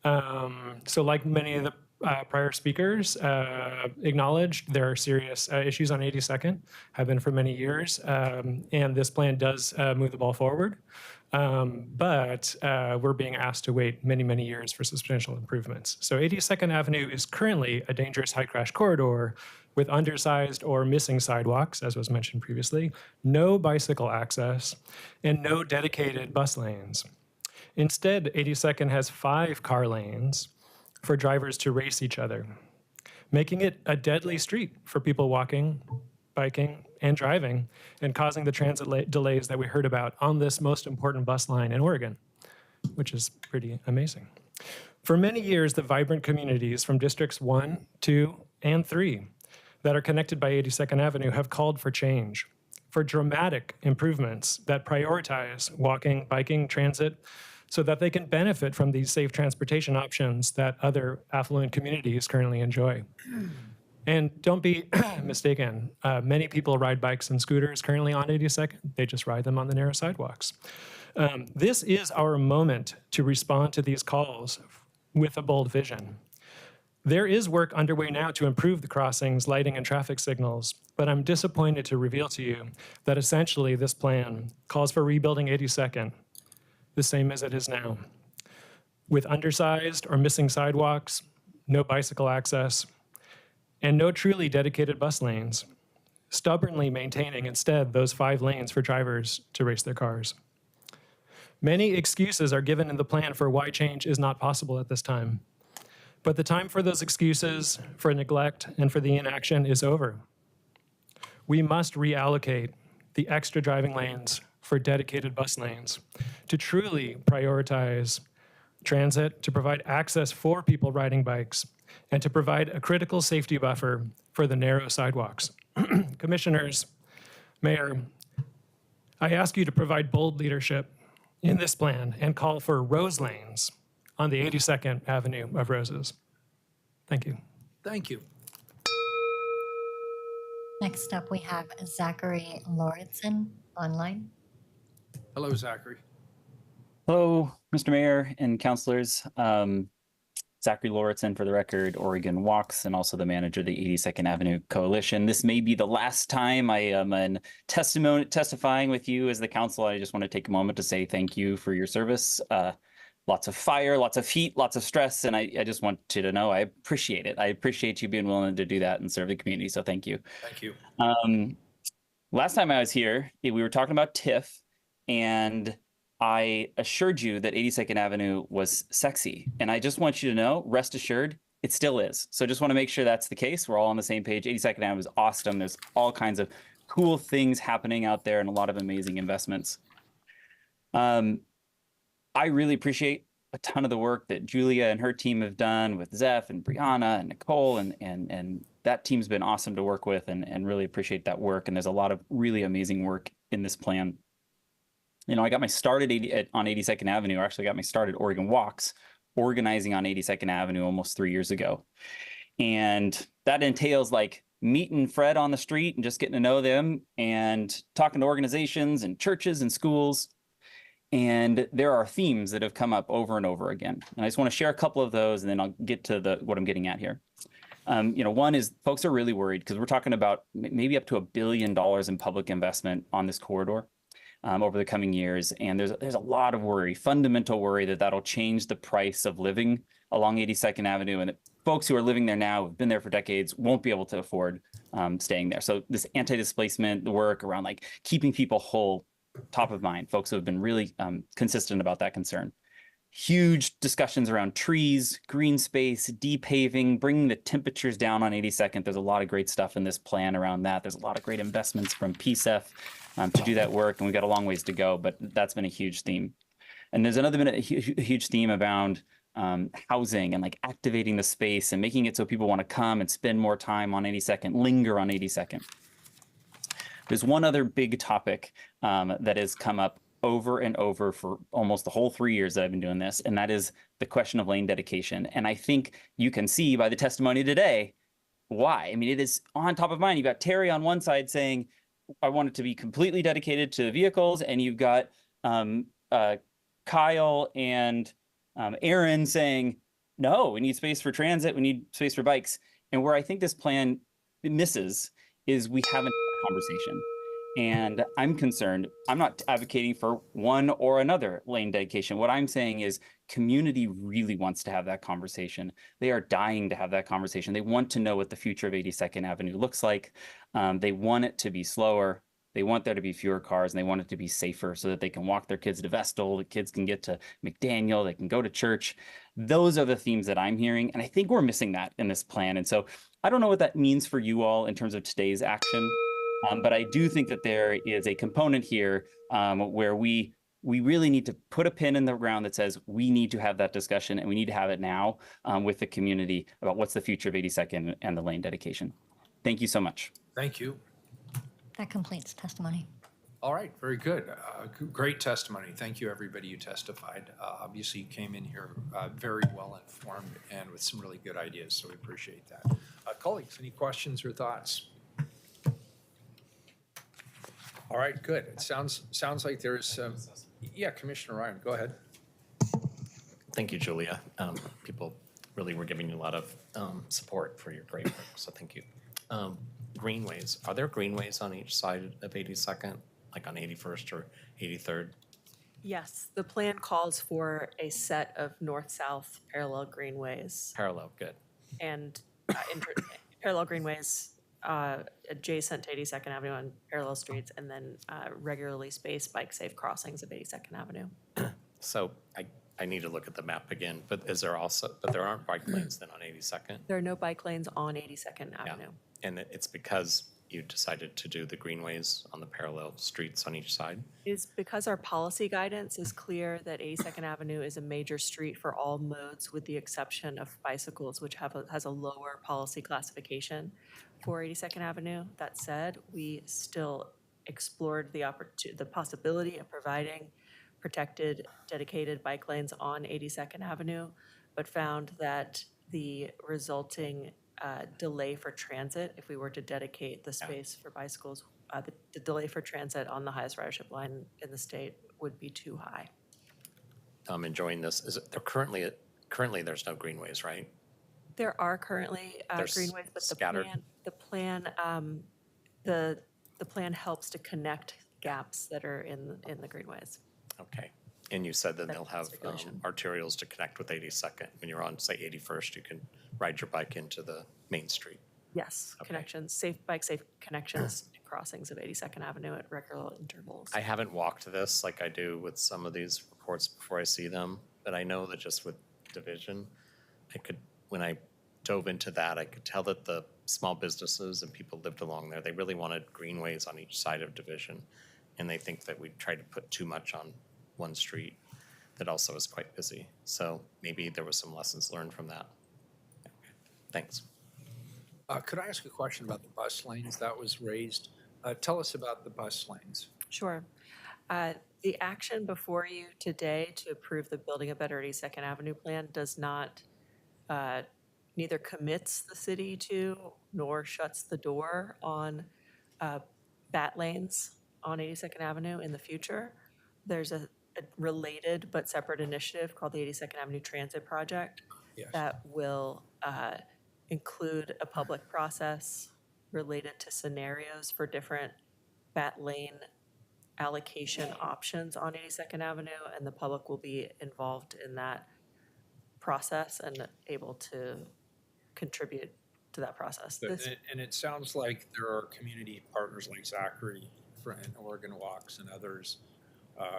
So like many of the prior speakers acknowledged, there are serious issues on 82nd, have been for many years, and this plan does move the ball forward. But we're being asked to wait many, many years for substantial improvements. So 82nd Avenue is currently a dangerous high crash corridor with undersized or missing sidewalks, as was mentioned previously, no bicycle access, and no dedicated bus lanes. Instead, 82nd has 5 car lanes for drivers to race each other, making it a deadly street for people walking, biking, and driving, and causing the transit delays that we heard about on this most important bus line in Oregon, which is pretty amazing. For many years, the vibrant communities from districts 1, 2, and 3 that are connected by 82nd Avenue have called for change, for dramatic improvements that prioritize walking, biking, transit, so that they can benefit from these safe transportation options that other affluent communities currently enjoy. And don't be mistaken, many people ride bikes and scooters currently on 82nd. They just ride them on the narrow sidewalks. This is our moment to respond to these calls with a bold vision. There is work underway now to improve the crossings, lighting, and traffic signals, but I'm disappointed to reveal to you that essentially this plan calls for rebuilding 82nd, the same as it is now, with undersized or missing sidewalks, no bicycle access, and no truly dedicated bus lanes, stubbornly maintaining instead those 5 lanes for drivers to race their cars. Many excuses are given in the plan for why change is not possible at this time. But the time for those excuses, for neglect, and for the inaction is over. We must reallocate the extra driving lanes for dedicated bus lanes to truly prioritize transit, to provide access for people riding bikes, and to provide a critical safety buffer for the narrow sidewalks. Commissioners, Mayor, I ask you to provide bold leadership in this plan and call for rose lanes on the 82nd Avenue of Roses. Thank you. Thank you. Next up, we have Zachary Lauritsen online. Hello, Zachary. Hello, Mr. Mayor and councilors. Zachary Lauritsen, for the record, Oregon Walks, and also the manager of the 82nd Avenue Coalition. This may be the last time I am testifying with you as the council. I just want to take a moment to say thank you for your service. Lots of fire, lots of heat, lots of stress, and I just want you to know I appreciate it. I appreciate you being willing to do that and serve the community, so thank you. Thank you. Last time I was here, we were talking about TIF, and I assured you that 82nd Avenue was sexy. And I just want you to know, rest assured, it still is. So just want to make sure that's the case. We're all on the same page. 82nd Avenue is awesome. There's all kinds of cool things happening out there and a lot of amazing investments. I really appreciate a ton of the work that Julia and her team have done with Zeph and Brianna and Nicole, and that team's been awesome to work with, and really appreciate that work. And there's a lot of really amazing work in this plan. You know, I got my start on 82nd Avenue, or actually got my start at Oregon Walks, organizing on 82nd Avenue almost 3 years ago. And that entails like meeting Fred on the street and just getting to know them and talking to organizations and churches and schools. And there are themes that have come up over and over again. And I just want to share a couple of those, and then I'll get to what I'm getting at here. You know, one is folks are really worried because we're talking about maybe up to $1 billion in public investment on this corridor over the coming years. And there's a lot of worry, fundamental worry, that that'll change the price of living along 82nd Avenue, and that folks who are living there now, have been there for decades, won't be able to afford staying there. So this anti-displacement, the work around like keeping people whole, top of mind. Folks who have been really consistent about that concern. Huge discussions around trees, green space, depaving, bringing the temperatures down on 82nd. There's a lot of great stuff in this plan around that. There's a lot of great investments from PSEF to do that work, and we've got a long ways to go, but that's been a huge theme. And there's been a huge theme around housing and like activating the space and making it so people want to come and spend more time on 82nd, linger on 82nd. There's one other big topic that has come up over and over for almost the whole 3 years that I've been doing this, and that is the question of lane dedication. And I think you can see by the testimony today why. I mean, it is on top of mind. You've got Terry on one side saying, I want it to be completely dedicated to vehicles, and you've got Kyle and Aaron saying, no, we need space for transit, we need space for bikes. And where I think this plan misses is we haven't had a conversation. And I'm concerned. I'm not advocating for one or another lane dedication. What I'm saying is community really wants to have that conversation. They are dying to have that conversation. They want to know what the future of 82nd Avenue looks like. They want it to be slower. They want there to be fewer cars, and they want it to be safer so that they can walk their kids to Vestal, the kids can get to McDaniel, they can go to church. Those are the themes that I'm hearing, and I think we're missing that in this plan. And so I don't know what that means for you all in terms of today's action. But I do think that there is a component here where we really need to put a pin in the ground that says we need to have that discussion, and we need to have it now with the community about what's the future of 82nd and the lane dedication. Thank you so much. Thank you. That completes testimony. All right, very good. Great testimony. Thank you, everybody who testified. Obviously, you came in here very well informed and with some really good ideas, so we appreciate that. Colleagues, any questions or thoughts? All right, good. It sounds like there's yeah, Commissioner Ryan, go ahead. Thank you, Julia. People really were giving you a lot of support for your great work, so thank you. Greenways, are there greenways on each side of 82nd, like on 81st or 83rd? Yes, the plan calls for a set of north-south parallel greenways. Parallel, good. And parallel greenways adjacent to 82nd Avenue on parallel streets, and then regularly spaced bike-safe crossings of 82nd Avenue. So I need to look at the map again, but there aren't bike lanes then on 82nd? There are no bike lanes on 82nd Avenue. Yeah. And it's because you decided to do the greenways on the parallel streets on each side? Is because our policy guidance is clear that 82nd Avenue is a major street for all modes with the exception of bicycles, which has a lower policy classification for 82nd Avenue. That said, we still explored the possibility of providing protected, dedicated bike lanes on 82nd Avenue, but found that the resulting delay for transit, if we were to dedicate the space for bicycles, the delay for transit on the highest ridership line in the state would be too high. I'm enjoying this. Currently there's no greenways, right? There are currently greenways, but the plan helps to connect gaps that are in the greenways. Okay. And you said that they'll have arterials to connect with 82nd. When you're on, say, 81st, you can ride your bike into the main street. Yes, Okay. connections, safe connections, crossings of 82nd Avenue at regular intervals. I haven't walked this like I do with some of these reports before I see them, but I know that just with Division, when I dove into that, I could tell that the small businesses and people lived along there, they really wanted greenways on each side of Division. And they think that we tried to put too much on one street that also is quite busy. So maybe there was some lessons learned from that. Thanks. Could I ask a question about the bus lanes that was raised? Tell us about the bus lanes. Sure. The action before you today to approve the Building a Better 82nd Avenue plan does not, neither commits the city to nor shuts the door on bat lanes on 82nd Avenue in the future. There's a related but separate initiative called the 82nd Avenue Transit Project that will include a public process related to scenarios for different bat lane allocation options on 82nd Avenue, and the public will be involved in that process and able to contribute to that process. And it sounds like there are community partners like Zachary and Oregon Walks and others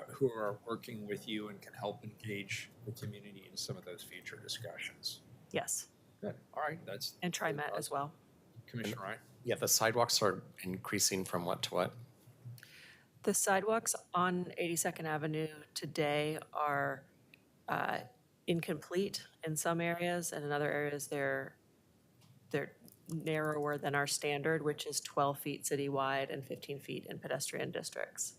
who are working with you and can help engage the community in some of those future discussions. Yes. Good. All right. And TriMet as well. Commissioner Ryan? Yeah, the sidewalks are increasing from what to what? The sidewalks on 82nd Avenue today are incomplete in some areas, and in other areas they're narrower than our standard, which is 12 feet citywide and 15 feet in pedestrian districts.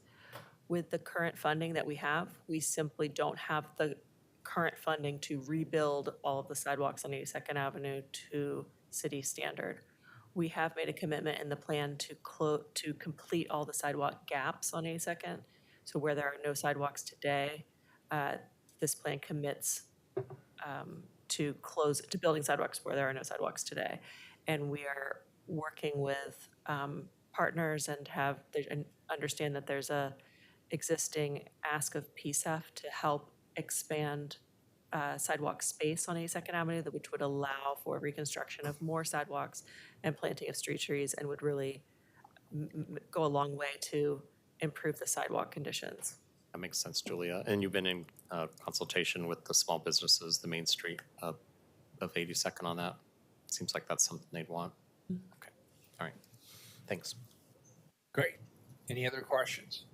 With the current funding that we have, we simply don't have the current funding to rebuild all of the sidewalks on 82nd Avenue to city standard. We have made a commitment in the plan to complete all the sidewalk gaps on 82nd. So where there are no sidewalks today, this plan commits to building sidewalks where there are no sidewalks today. And we are working with partners and understand that there's a existing ask of PSEF to help expand sidewalk space on 82nd Avenue, which would allow for reconstruction of more sidewalks and planting of street trees, and would really go a long way to improve the sidewalk conditions. That makes sense, Julia. And you've been in consultation with the small businesses, the Main Street of 82nd on that? It seems like that's something they'd want. Okay. All right. Thanks. Great. Any other questions?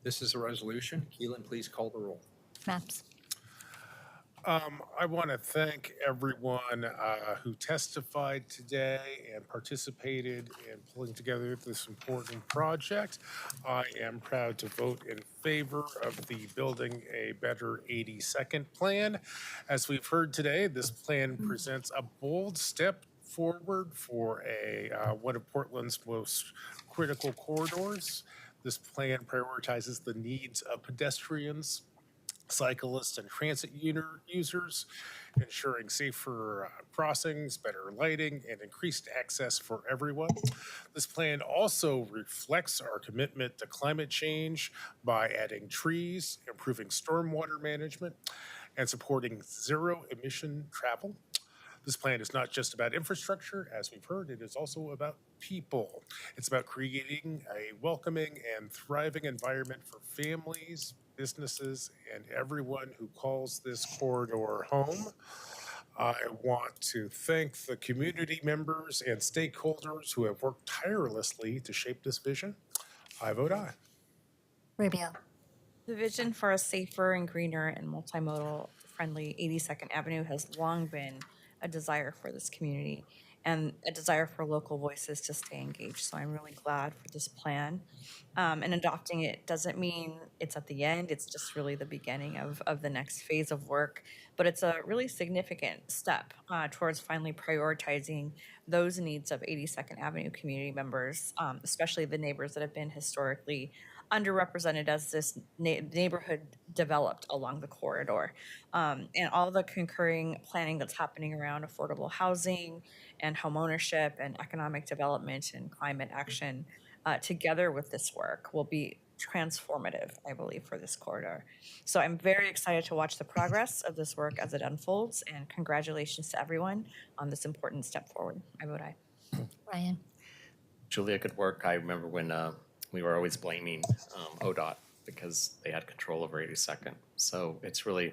This is a resolution. Keelan, please call the roll. Maps. I want to thank everyone who testified today and participated in pulling together this important project. I am proud to vote in favor of the Building a Better 82nd plan. As we've heard today, this plan presents a bold step forward for one of Portland's most critical corridors. This plan prioritizes the needs of pedestrians, cyclists, and transit users, ensuring safer crossings, better lighting, and increased access for everyone. This plan also reflects our commitment to climate change by adding trees, improving stormwater management, and supporting zero-emission travel. This plan is not just about infrastructure, as we've heard, it is also about people. It's about creating a welcoming and thriving environment for families, businesses, and everyone who calls this corridor home. I want to thank the community members and stakeholders who have worked tirelessly to shape this vision. I vote aye. Rubio. The vision for a safer and greener and multimodal friendly 82nd Avenue has long been a desire for this community and a desire for local voices to stay engaged. So I'm really glad for this plan. And adopting it doesn't mean it's at the end. It's just really the beginning of the next phase of work. But it's a really significant step towards finally prioritizing those needs of 82nd Avenue community members, especially the neighbors that have been historically underrepresented as this neighborhood developed along the corridor. And all the concurring planning that's happening around affordable housing and homeownership and economic development and climate action together with this work will be transformative, I believe, for this corridor. So I'm very excited to watch the progress of this work as it unfolds, and congratulations to everyone on this important step forward. I vote aye. Ryan. Julia, good work. I remember when we were always blaming ODOT because they had control over 82nd. So it's really,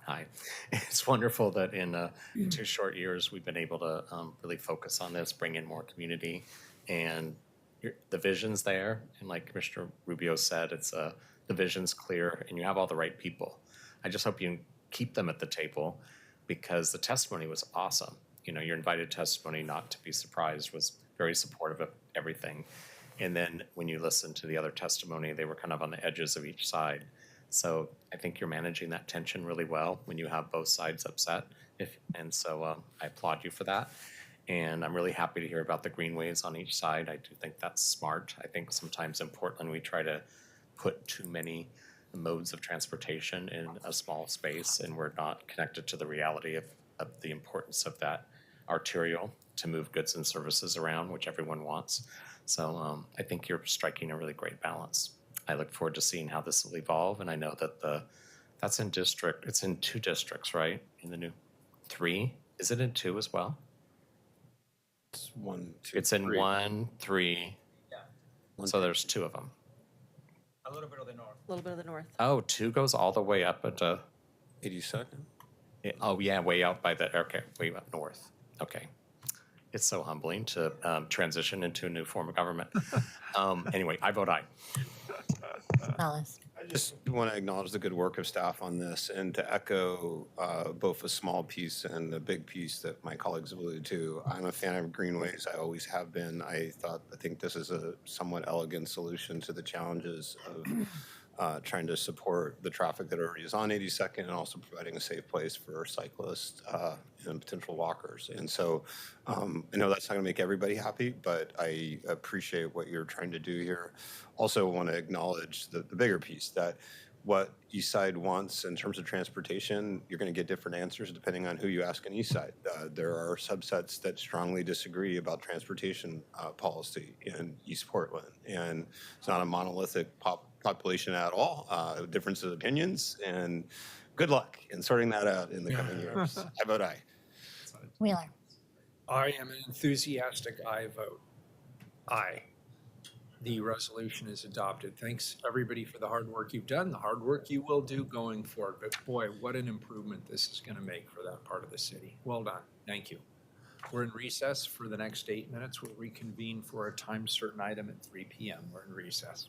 hi, it's wonderful that in 2 short years, we've been able to really focus on this, bring in more community, and the vision's there. And like Commissioner Rubio said, it's the vision's clear and you have all the right people. I just hope you keep them at the table because the testimony was awesome. You know, your invited testimony, not to be surprised, was very supportive of everything. And then when you listen to the other testimony, they were kind of on the edges of each side. So I think you're managing that tension really well when you have both sides upset. So I applaud you for that. And I'm really happy to hear about the greenways on each side. I do think that's smart. I think sometimes in Portland, we try to put too many modes of transportation in a small space, and we're not connected to the reality of the importance of that arterial to move goods and services around, which everyone wants. So I think you're striking a really great balance. I look forward to seeing how this will evolve, and I know that it's in 2 districts, right? In the new 3? Is it in 2 as well? It's 1, 2, It's in 3. 1, 3. Yeah. So there's 2 of them. A little bit of the north. Oh, 2 goes all the way up at 82nd? oh yeah, way out by way up north. Okay. It's so humbling to transition into a new form of government. Anyway, I vote aye. Alice. I just want to acknowledge the good work of staff on this and to echo both a small piece and a big piece that my colleagues alluded to. I'm a fan of greenways. I always have been. I think this is a somewhat elegant solution to the challenges of trying to support the traffic that already is on 82nd and also providing a safe place for cyclists and potential walkers. And so I know that's not going to make everybody happy, but I appreciate what you're trying to do here. Also want to acknowledge the bigger piece that what East Side wants in terms of transportation, you're going to get different answers depending on who you ask on East Side. There are subsets that strongly disagree about transportation policy in East Portland, and it's not a monolithic population at all. Differences of opinions, and good luck in sorting that out in the coming years. I vote aye. Wheeler. I am an enthusiastic aye vote. Aye. The resolution is adopted. Thanks, everybody, for the hard work you've done, the hard work you will do going forward. But boy, what an improvement this is going to make for that part of the city. Well done. Thank you. We're in recess for the next 8 minutes. We'll reconvene for a time certain item at 3 p.m. We're in recess.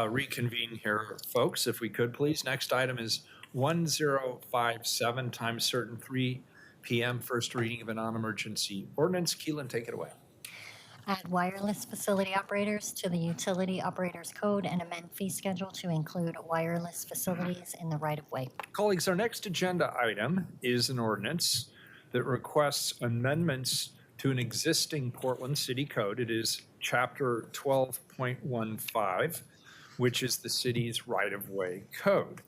Reconvene here, folks, if we could, please. Next item is 1057, time certain, 3 p.m., first reading of a non-emergency ordinance. Keelan, take it away. Add wireless facility operators to the Utility Operators Code and amend fee schedule to include wireless facilities in the right-of-way. Colleagues, our next agenda item is an ordinance that requests amendments to an existing Portland City Code. It is Chapter 12.15, which is the city's right-of-way code.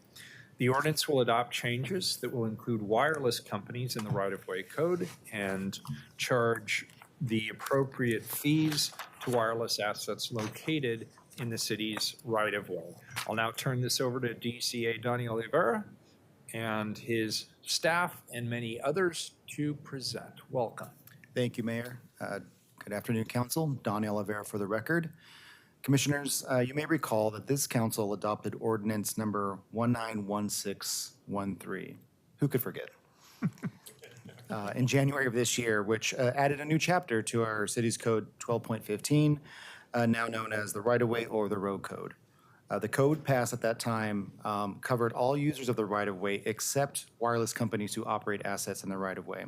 The ordinance will adopt changes that will include wireless companies in the right-of-way code and charge the appropriate fees to wireless assets located in the city's right-of-way. I'll now turn this over to DCA Donnie Oliveira and his staff and many others to present. Welcome. Thank you, Mayor. Good afternoon, Council. Donnie Oliveira for the record. Commissioners, you may recall that this council adopted ordinance number 191613. Who could forget? In January of this year, which added a new chapter to our city's code 12.15, now known as the right-of-way or the road code. The code passed at that time covered all users of the right-of-way except wireless companies who operate assets in the right-of-way.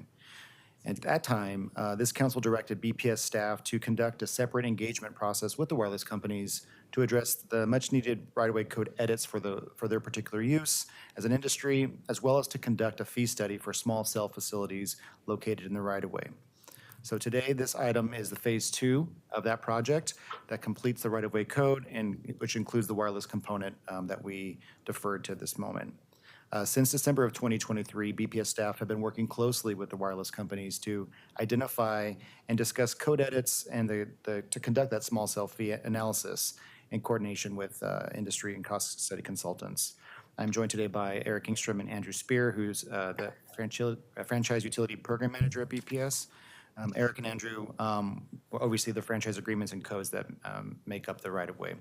At that time, this council directed BPS staff to conduct a separate engagement process with the wireless companies to address the much-needed right-of-way code edits for their particular use as an industry, as well as to conduct a fee study for small cell facilities located in the right-of-way. So today, this item is the phase 2 of that project that completes the right-of-way code, and which includes the wireless component that we deferred to this moment. Since December of 2023, BPS staff have been working closely with the wireless companies to identify and discuss code edits and to conduct that small cell fee analysis in coordination with industry and cost study consultants. I'm joined today by Eric Engstrom and Andrew Spear, who's the Franchise Utility Program Manager at BPS. Eric and Andrew oversee the franchise agreements and codes that make up the right-of-way.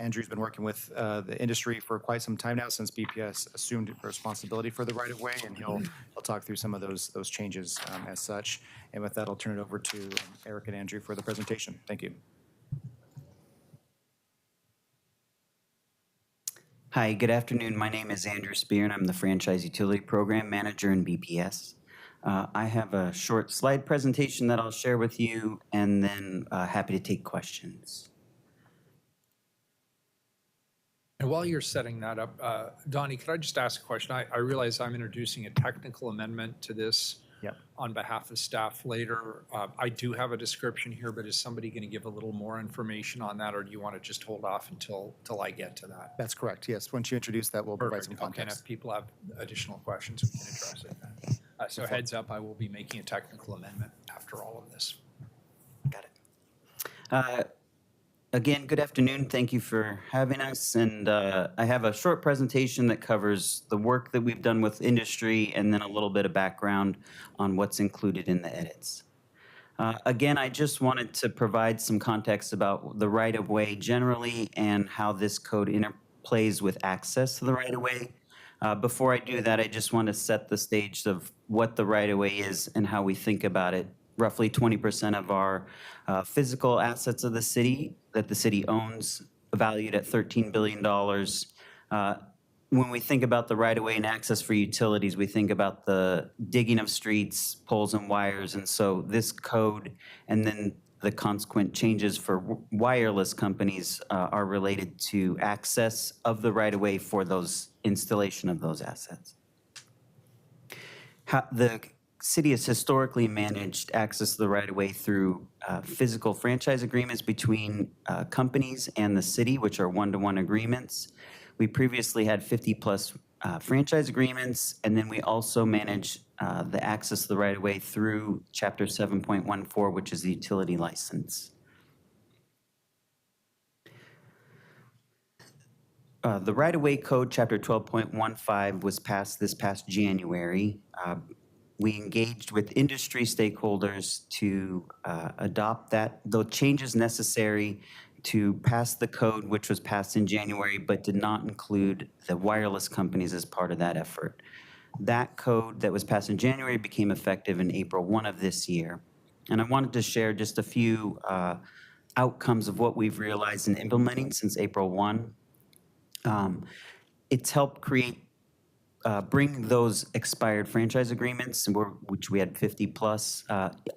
Andrew's been working with the industry for quite some time now since BPS assumed responsibility for the right-of-way, and he'll talk through some of those changes as such. And with that, I'll turn it over to Eric and Andrew for the presentation. Thank you. Hi, good afternoon. My name is Andrew Spear, and I'm the Franchise Utility Program Manager in BPS. I have a short slide presentation that I'll share with you, and then happy to take questions. And while you're setting that up, Donnie, could I just ask a question? I realize I'm introducing a technical amendment to this on behalf of staff later. I do have a description here, but is somebody going to give a little more information on that, or do you want to just hold off until I get to that? That's correct, yes. Once you introduce that, we'll provide some Perfect. Okay, and context. if people have additional questions, we can address it then. So heads up, I will be making a technical amendment after all of this. Got it. Again, good afternoon. Thank you for having us. And I have a short presentation that covers the work that we've done with industry and then a little bit of background on what's included in the edits. Again, I just wanted to provide some context about the right-of-way generally and how this code interplays with access to the right-of-way. Before I do that, I just want to set the stage of what the right-of-way is and how we think about it. Roughly 20% of our physical assets of the city that the city owns, valued at $13 billion. When we think about the right-of-way and access for utilities, we think about the digging of streets, poles and wires. And so this code and then the consequent changes for wireless companies are related to access of the right-of-way for those installation of those assets. The city has historically managed access to the right-of-way through physical franchise agreements between companies and the city, which are one-to-one agreements. We previously had 50-plus franchise agreements, and then we also manage the access to the right-of-way through Chapter 7.14, which is the utility license. The right-of-way code, Chapter 12.15, was passed this past January. We engaged with industry stakeholders to adopt the changes necessary to pass the code, which was passed in January, but did not include the wireless companies as part of that effort. That code that was passed in January became effective in April 1 of this year. And I wanted to share just a few outcomes of what we've realized in implementing since April 1. It's helped bring those expired franchise agreements, which we had 50 plus,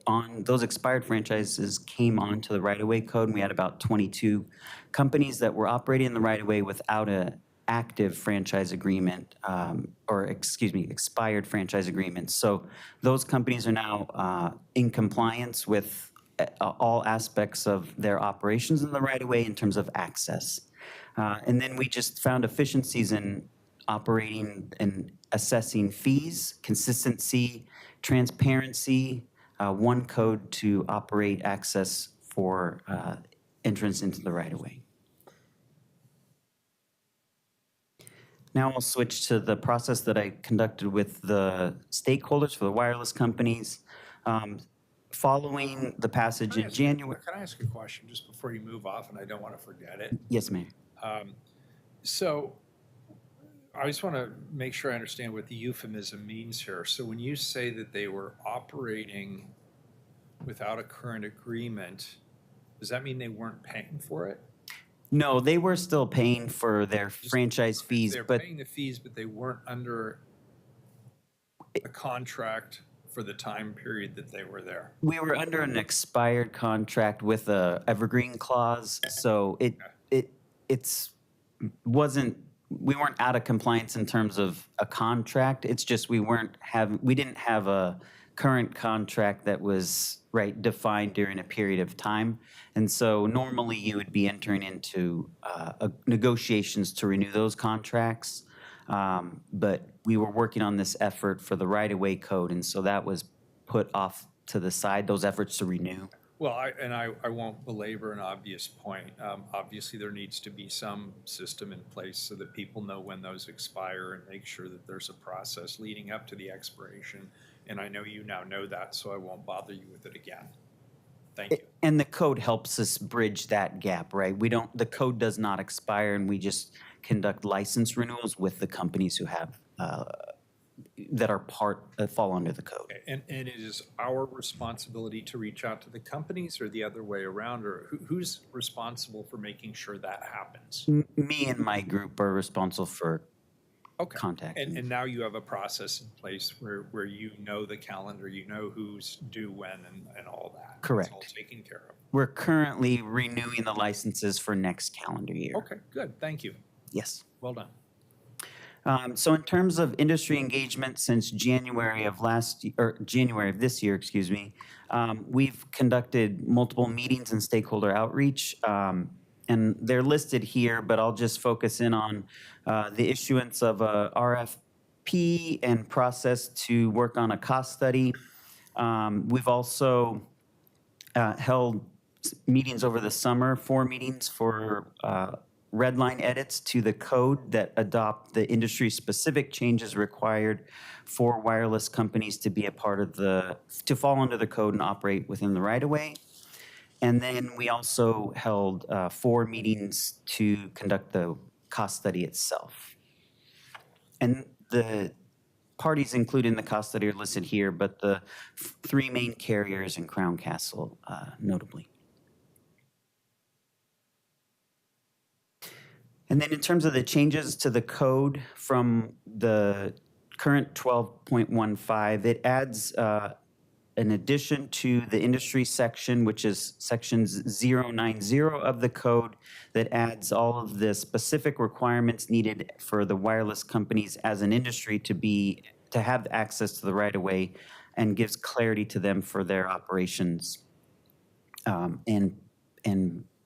on those expired franchises came onto the right-of-way code, and we had about 22 companies that were operating in the right-of-way without an active franchise agreement, expired franchise agreements. So those companies are now in compliance with all aspects of their operations in the right-of-way in terms of access. And then we just found efficiencies in operating and assessing fees, consistency, transparency, one code to operate access for entrance into the right-of-way. Now I'll switch to the process that I conducted with the stakeholders for the wireless companies. Following the passage in January. Can I ask a question just before you move off, and I don't want to forget it? Yes, Mayor. So I just want to make sure I understand what the euphemism means here. So when you say that they were operating without a current agreement, does that mean they weren't paying for it? No, they were still paying for their franchise fees, They're but paying the fees, but they weren't under a contract for the time period that they were there. we were under an expired contract with a evergreen clause, so we weren't out of compliance in terms of a contract. It's just we didn't have a current contract that was defined during a period of time. And so normally you would be entering into negotiations to renew those contracts. But we were working on this effort for the right-of-way code, and so that was put off to the side, those efforts to renew. Well, I won't belabor an obvious point. Obviously, there needs to be some system in place so that people know when those expire and make sure that there's a process leading up to the expiration. And I know you now know that, so I won't bother you with it again. Thank you. And the code helps us bridge that gap, right? The code does not expire, and we just conduct license renewals with the companies who have that fall under the code. Okay. And it is our responsibility to reach out to the companies, or the other way around, or who's responsible for making sure that happens? Me and my group are responsible for contact. And now you have a process in place where you know the calendar, you know who's due when and all that. Correct. It's all taken care of. We're currently renewing the licenses for next calendar year. Okay, good. Thank you. Yes. Well done. So in terms of industry engagement since January of this year, excuse me, we've conducted multiple meetings and stakeholder outreach, and they're listed here, but I'll just focus in on the issuance of a RFP and process to work on a cost study. We've also held meetings over the summer, 4 meetings for red line edits to the code that adopt the industry-specific changes required for wireless companies to be a part of to fall under the code and operate within the right-of-way. And then we also held 4 meetings to conduct the cost study itself. And the parties included in the cost study are listed here, but the 3 main carriers and Crown Castle notably. And then in terms of the changes to the code from the current 12.15, it adds an addition to the industry section, which is sections 090 of the code, that adds all of the specific requirements needed for the wireless companies as an industry to have access to the right-of-way, and gives clarity to them for their operations and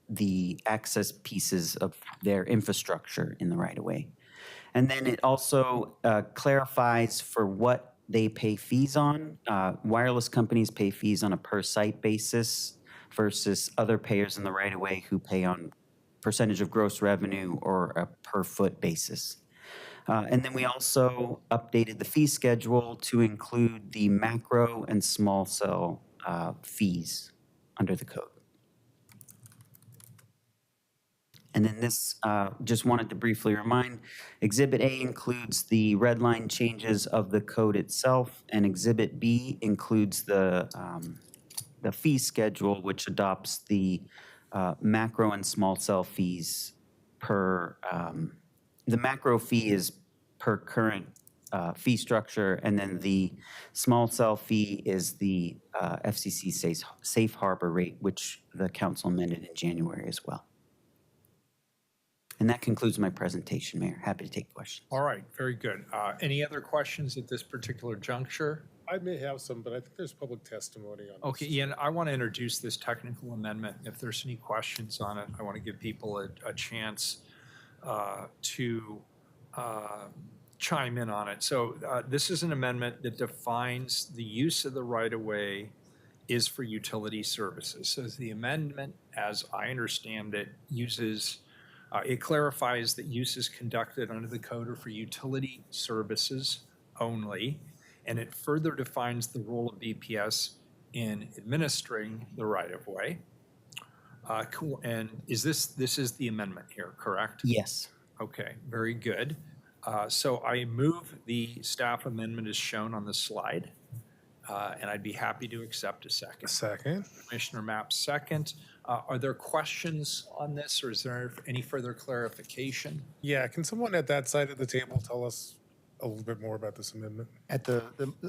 the access pieces of their infrastructure in the right-of-way. And then it also clarifies for what they pay fees on. Wireless companies pay fees on a per-site basis versus other payers in the right-of-way who pay on percentage of gross revenue or a per-foot basis. And then we also updated the fee schedule to include the macro and small cell fees under the code. And then this, just wanted to briefly remind, Exhibit A includes the red line changes of the code itself, and Exhibit B includes the fee schedule, which adopts the macro and small cell fees per, the macro fee is per current fee structure, and then the small cell fee is the FCC safe harbor rate, which the council amended in January as well. And that concludes my presentation, Mayor. Happy to take questions. All right, very good. Any other questions at this particular juncture? I may have some, but I think there's public testimony on this. Okay, Ian, I want to introduce this technical amendment. If there's any questions on it, I want to give people a chance to chime in on it. So this is an amendment that defines the use of the right-of-way is for utility services. So the amendment, as I understand it, it clarifies that uses conducted under the code are for utility services only, and it further defines the role of BPS in administering the right-of-way. Cool. And this is the amendment here, correct? Yes. Okay, very good. So I move the staff amendment as shown on the slide, and I'd be happy to accept a second. Second. Commissioner Mapp, second. Are there questions on this, or is there any further clarification? Yeah, can someone at that side of the table tell us a little bit more about this amendment? At the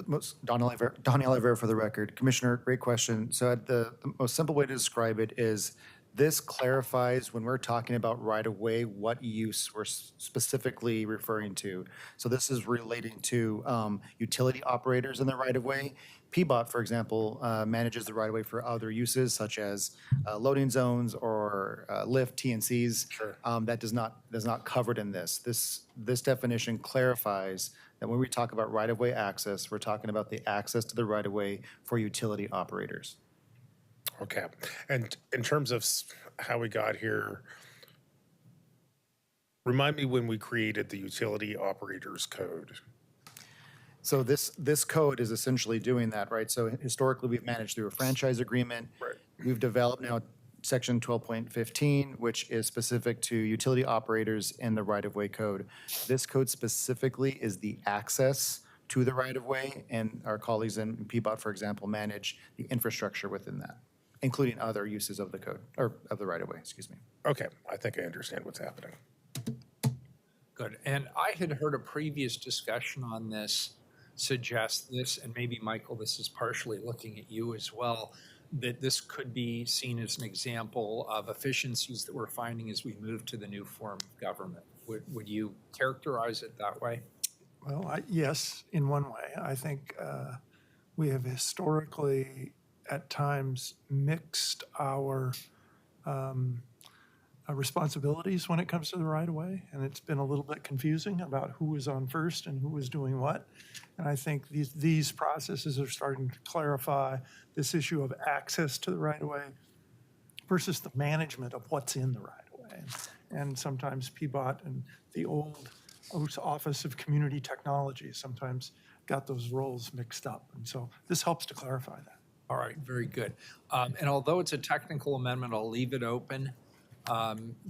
most, Don Oliver for the record. Commissioner, great question. So at the most simple way to describe it is this clarifies when we're talking about right-of-way, what use we're specifically referring to. So this is relating to utility operators in the right-of-way. PBOT, for example, manages the right-of-way for other uses such as loading zones or lift TNCs. Sure. That is not covered in this. This definition clarifies that when we talk about right-of-way access, we're talking about the access to the right-of-way for utility operators. Okay. And in terms of how we got here, remind me when we created the utility operators code. So this code is essentially doing that, right? So historically, we've managed through a franchise agreement. Right. We've developed now section 12.15, which is specific to utility operators in the right-of-way code. This code specifically is the access to the right-of-way, and our colleagues in PBOT, for example, manage the infrastructure within that, including other uses of the code, or of the right-of-way, excuse me. Okay, I think I understand what's happening. Good. And I had heard a previous discussion on this suggest this, and maybe Michael, this is partially looking at you as well, that this could be seen as an example of efficiencies that we're finding as we move to the new form of government. Would you characterize it that way? Well, yes, in one way. I think we have historically at times mixed our responsibilities when it comes to the right-of-way, and it's been a little bit confusing about who was on first and who was doing what. And I think these processes are starting to clarify this issue of access to the right-of-way versus the management of what's in the right-of-way. And sometimes PBOT and the old Office of Community Technology sometimes got those roles mixed up. And so this helps to clarify that. All right, very good. And although it's a technical amendment, I'll leave it open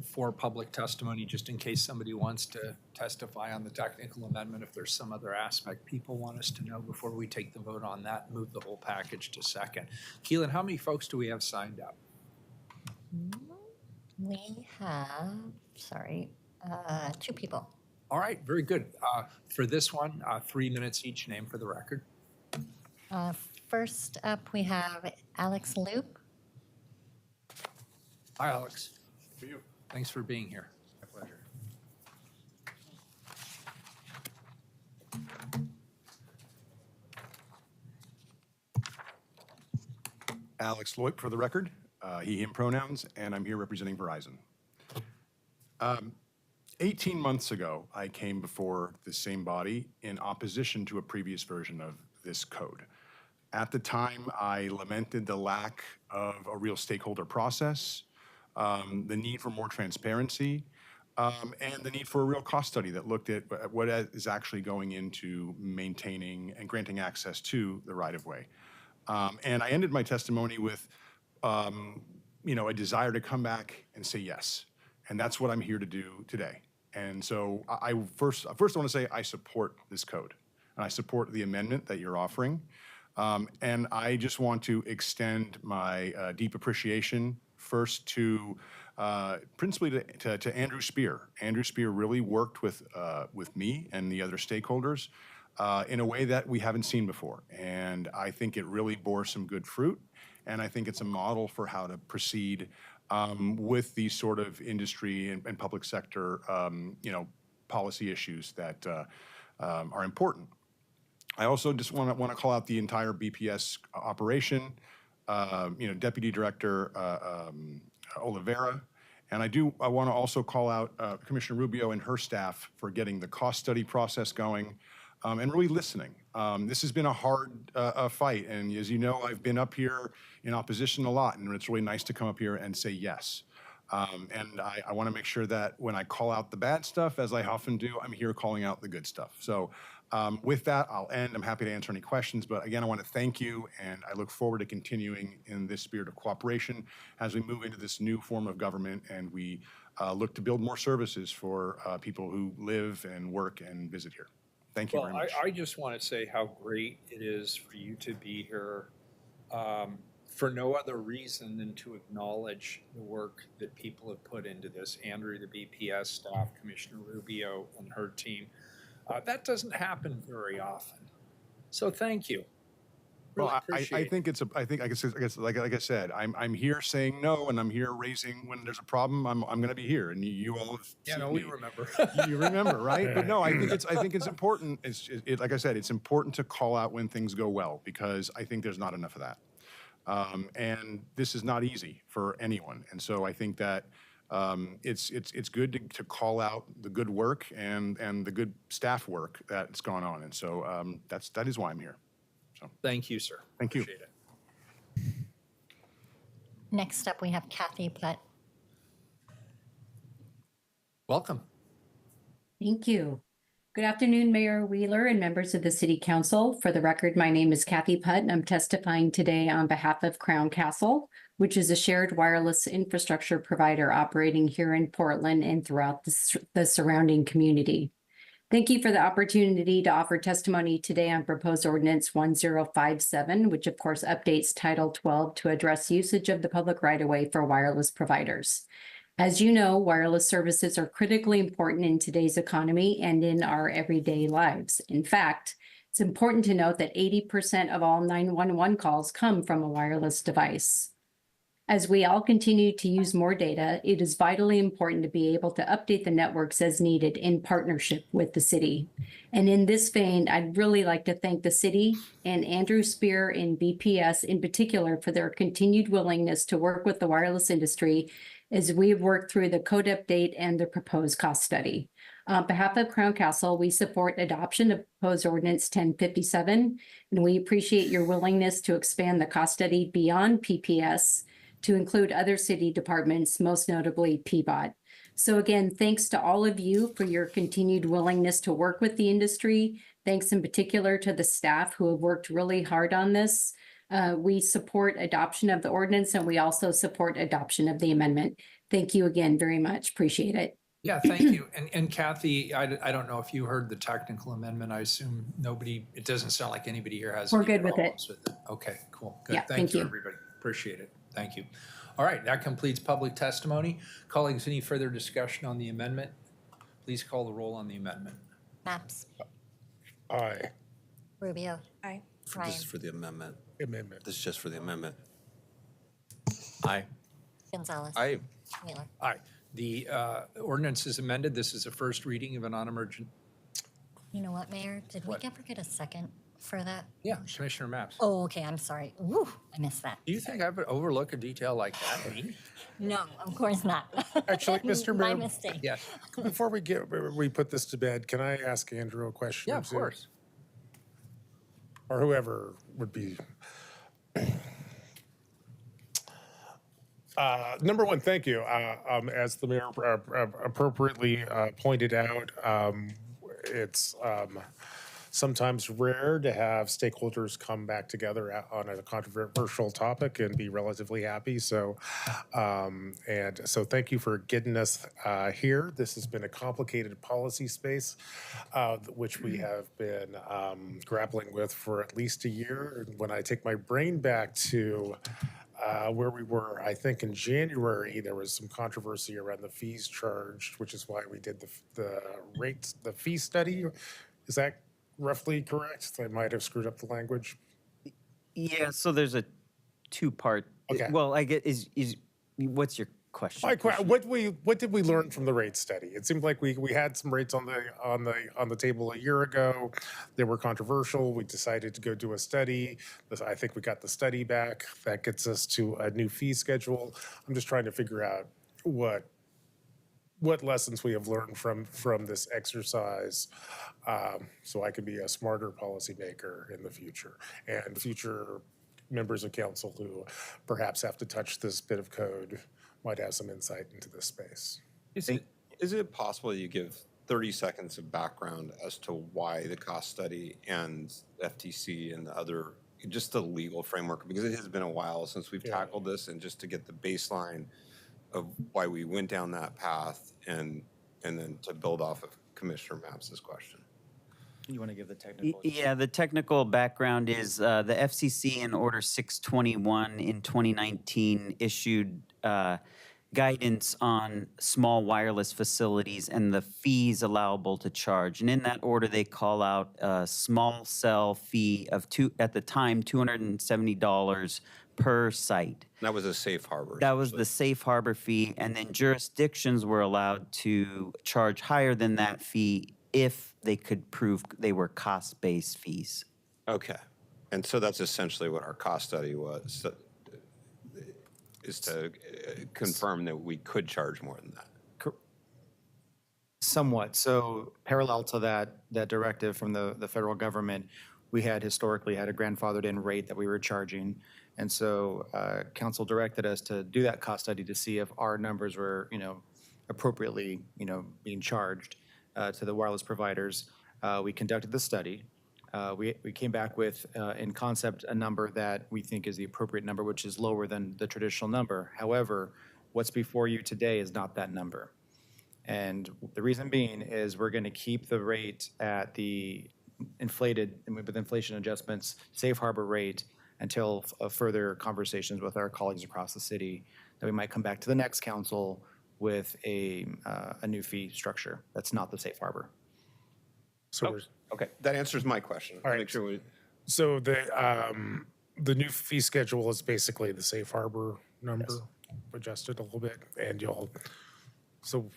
for public testimony, just in case somebody wants to testify on the technical amendment. If there's some other aspect people want us to know before we take the vote on that, move the whole package to second. Keelan, how many folks do we have signed up? We have, 2 people. All right, very good. For this one, 3 minutes each, name for the record. First up, we have Alex Loop. Hi, Alex. For you. Thanks for being here. My pleasure. Alex Loip for the record, he, him pronouns, and I'm here representing Verizon. 18 months ago, I came before the same body in opposition to a previous version of this code. At the time, I lamented the lack of a real stakeholder process, the need for more transparency, and the need for a real cost study that looked at what is actually going into maintaining and granting access to the right-of-way. And I ended my testimony with, a desire to come back and say yes. And that's what I'm here to do today. And so I first want to say I support this code, and I support the amendment that you're offering. And I just want to extend my deep appreciation first to principally to Andrew Spear. Andrew Spear really worked with me and the other stakeholders in a way that we haven't seen before. And I think it really bore some good fruit. And I think it's a model for how to proceed with these sort of industry and public sector, policy issues that are important. I also just want to call out the entire BPS operation, Deputy Director Oliveira. And I want to also call out Commissioner Rubio and her staff for getting the cost study process going and really listening. This has been a hard fight. And as you know, I've been up here in opposition a lot, and it's really nice to come up here and say yes. And I want to make sure that when I call out the bad stuff, as I often do, I'm here calling out the good stuff. So with that, I'll end. I'm happy to answer any questions. But again, I want to thank you, and I look forward to continuing in this spirit of cooperation as we move into this new form of government and we look to build more services for people who live and work and visit here. Thank you very much. I just want to say how great it is for you to be here for no other reason than to acknowledge the work that people have put into this. Andrew, the BPS staff, Commissioner Rubio and her team. That doesn't happen very often. So thank you. Really Well, I think like I said, I'm here saying no, and I'm here raising when there's a problem. I'm going to be here, and you all have seen we me. remember. You remember, right? But no, I think it's important. Like I said, it's important to call out when things go well, because I think there's not enough of that. And this is not easy for anyone. And so I think that it's good to call out the good work and the good staff work that's gone on. And so that is why I'm here. So thank you, sir. Thank you. Appreciate it. Next up, we have Kathy Putt. Welcome. Thank you. Good afternoon, Mayor Wheeler and members of the City Council. For the record, my name is Kathy Putt, and I'm testifying today on behalf of Crown Castle, which is a shared wireless infrastructure provider operating here in Portland and throughout the surrounding community. Thank you for the opportunity to offer testimony today on proposed ordinance 1057, which of course updates Title 12 to address usage of the public right-of-way for wireless providers. As you know, wireless services are critically important in today's economy and in our everyday lives. In fact, it's important to note that 80% of all 911 calls come from a wireless device. As we all continue to use more data, it is vitally important to be able to update the networks as needed in partnership with the city. And in this vein, I'd really like to thank the city and Andrew Spear in BPS in particular for their continued willingness to work with the wireless industry as we have worked through the code update and the proposed cost study. On behalf of Crown Castle, we support adoption of proposed ordinance 1057, and we appreciate your willingness to expand the cost study beyond PPS to include other city departments, most notably PBOT. So again, thanks to all of you for your continued willingness to work with the industry. Thanks in particular to the staff who have worked really hard on this. We support adoption of the ordinance, and we also support adoption of the amendment. Thank you again very much. Appreciate it. Yeah, thank you. And Kathy, I don't know if you heard the technical amendment. I assume nobody, it doesn't sound like anybody here has We're any good with it. problems with it. Okay, cool. Good. Yeah, thank you. Everybody. Appreciate it. Thank you. All right, that completes public testimony. Colleagues, any further discussion on the amendment? Please call the roll on the amendment. Maps. Aye. Rubio. Aye. Ryan. This is for the amendment. Amendment. This is just for the amendment. Aye. Gonzalez. Aye. Wheeler. Aye. The ordinance is amended. This is a first reading of a non-emergent. You know what, Mayor? Did What? we ever get a second for that? Yeah, Commissioner Maps. Oh, okay. I'm sorry. Ooh, I missed that. Do you think I would overlook a detail like that? Me? No, of course not. Actually, Mr. My Mayor, mistake. Yeah. before we put this to bed, can I ask Andrew a question? Yeah, or of two? course. Or whoever would be. Number one, thank you. As the mayor appropriately pointed out, it's sometimes rare to have stakeholders come back together on a controversial topic and be relatively happy. So, and so thank you for getting us here. This has been a complicated policy space, which we have been grappling with for at least a year. When I take my brain back to where we were, I think in January, there was some controversy around the fees charged, which is why we did the fee study. Is that roughly correct? I might have screwed up the language. Yeah, so there's a two-part. Okay. Well, I get what's your question? What did we learn from the rate study? It seemed like we had some rates on the table a year ago. They were controversial. We decided to go do a study. I think we got the study back. That gets us to a new fee schedule. I'm just trying to figure out what lessons we have learned from this exercise, so I can be a smarter policymaker in the future, and future members of council who perhaps have to touch this bit of code might have some insight into this space. Is it possible you give 30 seconds of background as to why the cost study and FTC and the other, just the legal framework, because it has been a while since we've tackled this, and just to get the baseline of why we went down that path, and then to build off of Commissioner Maps's question. You want to give the technical? Yeah, the technical background is the FCC in Order 621 in 2019 issued guidance on small wireless facilities and the fees allowable to charge. And in that order, they call out a small cell fee of at the time, $270 per site. That was a safe harbor. That was the safe harbor fee, and then jurisdictions were allowed to charge higher than that fee if they could prove they were cost-based fees. Okay. And so that's essentially what our cost study was, is to confirm that we could charge more than that. Somewhat. So parallel to that directive from the federal government, we had historically had a grandfathered in rate that we were charging. And so council directed us to do that cost study to see if our numbers were, appropriately, being charged to the wireless providers. We conducted the study. We came back with, in concept, a number that we think is the appropriate number, which is lower than the traditional number. However, what's before you today is not that number. And the reason being is we're going to keep the rate at the inflated, with inflation adjustments, safe harbor rate until further conversations with our colleagues across the city, that we might come back to the next council with a new fee structure. That's not the safe harbor. So we're, Okay, that answers my question. All right. Make sure we, so the new fee schedule is basically the safe harbor number adjusted a little bit, and so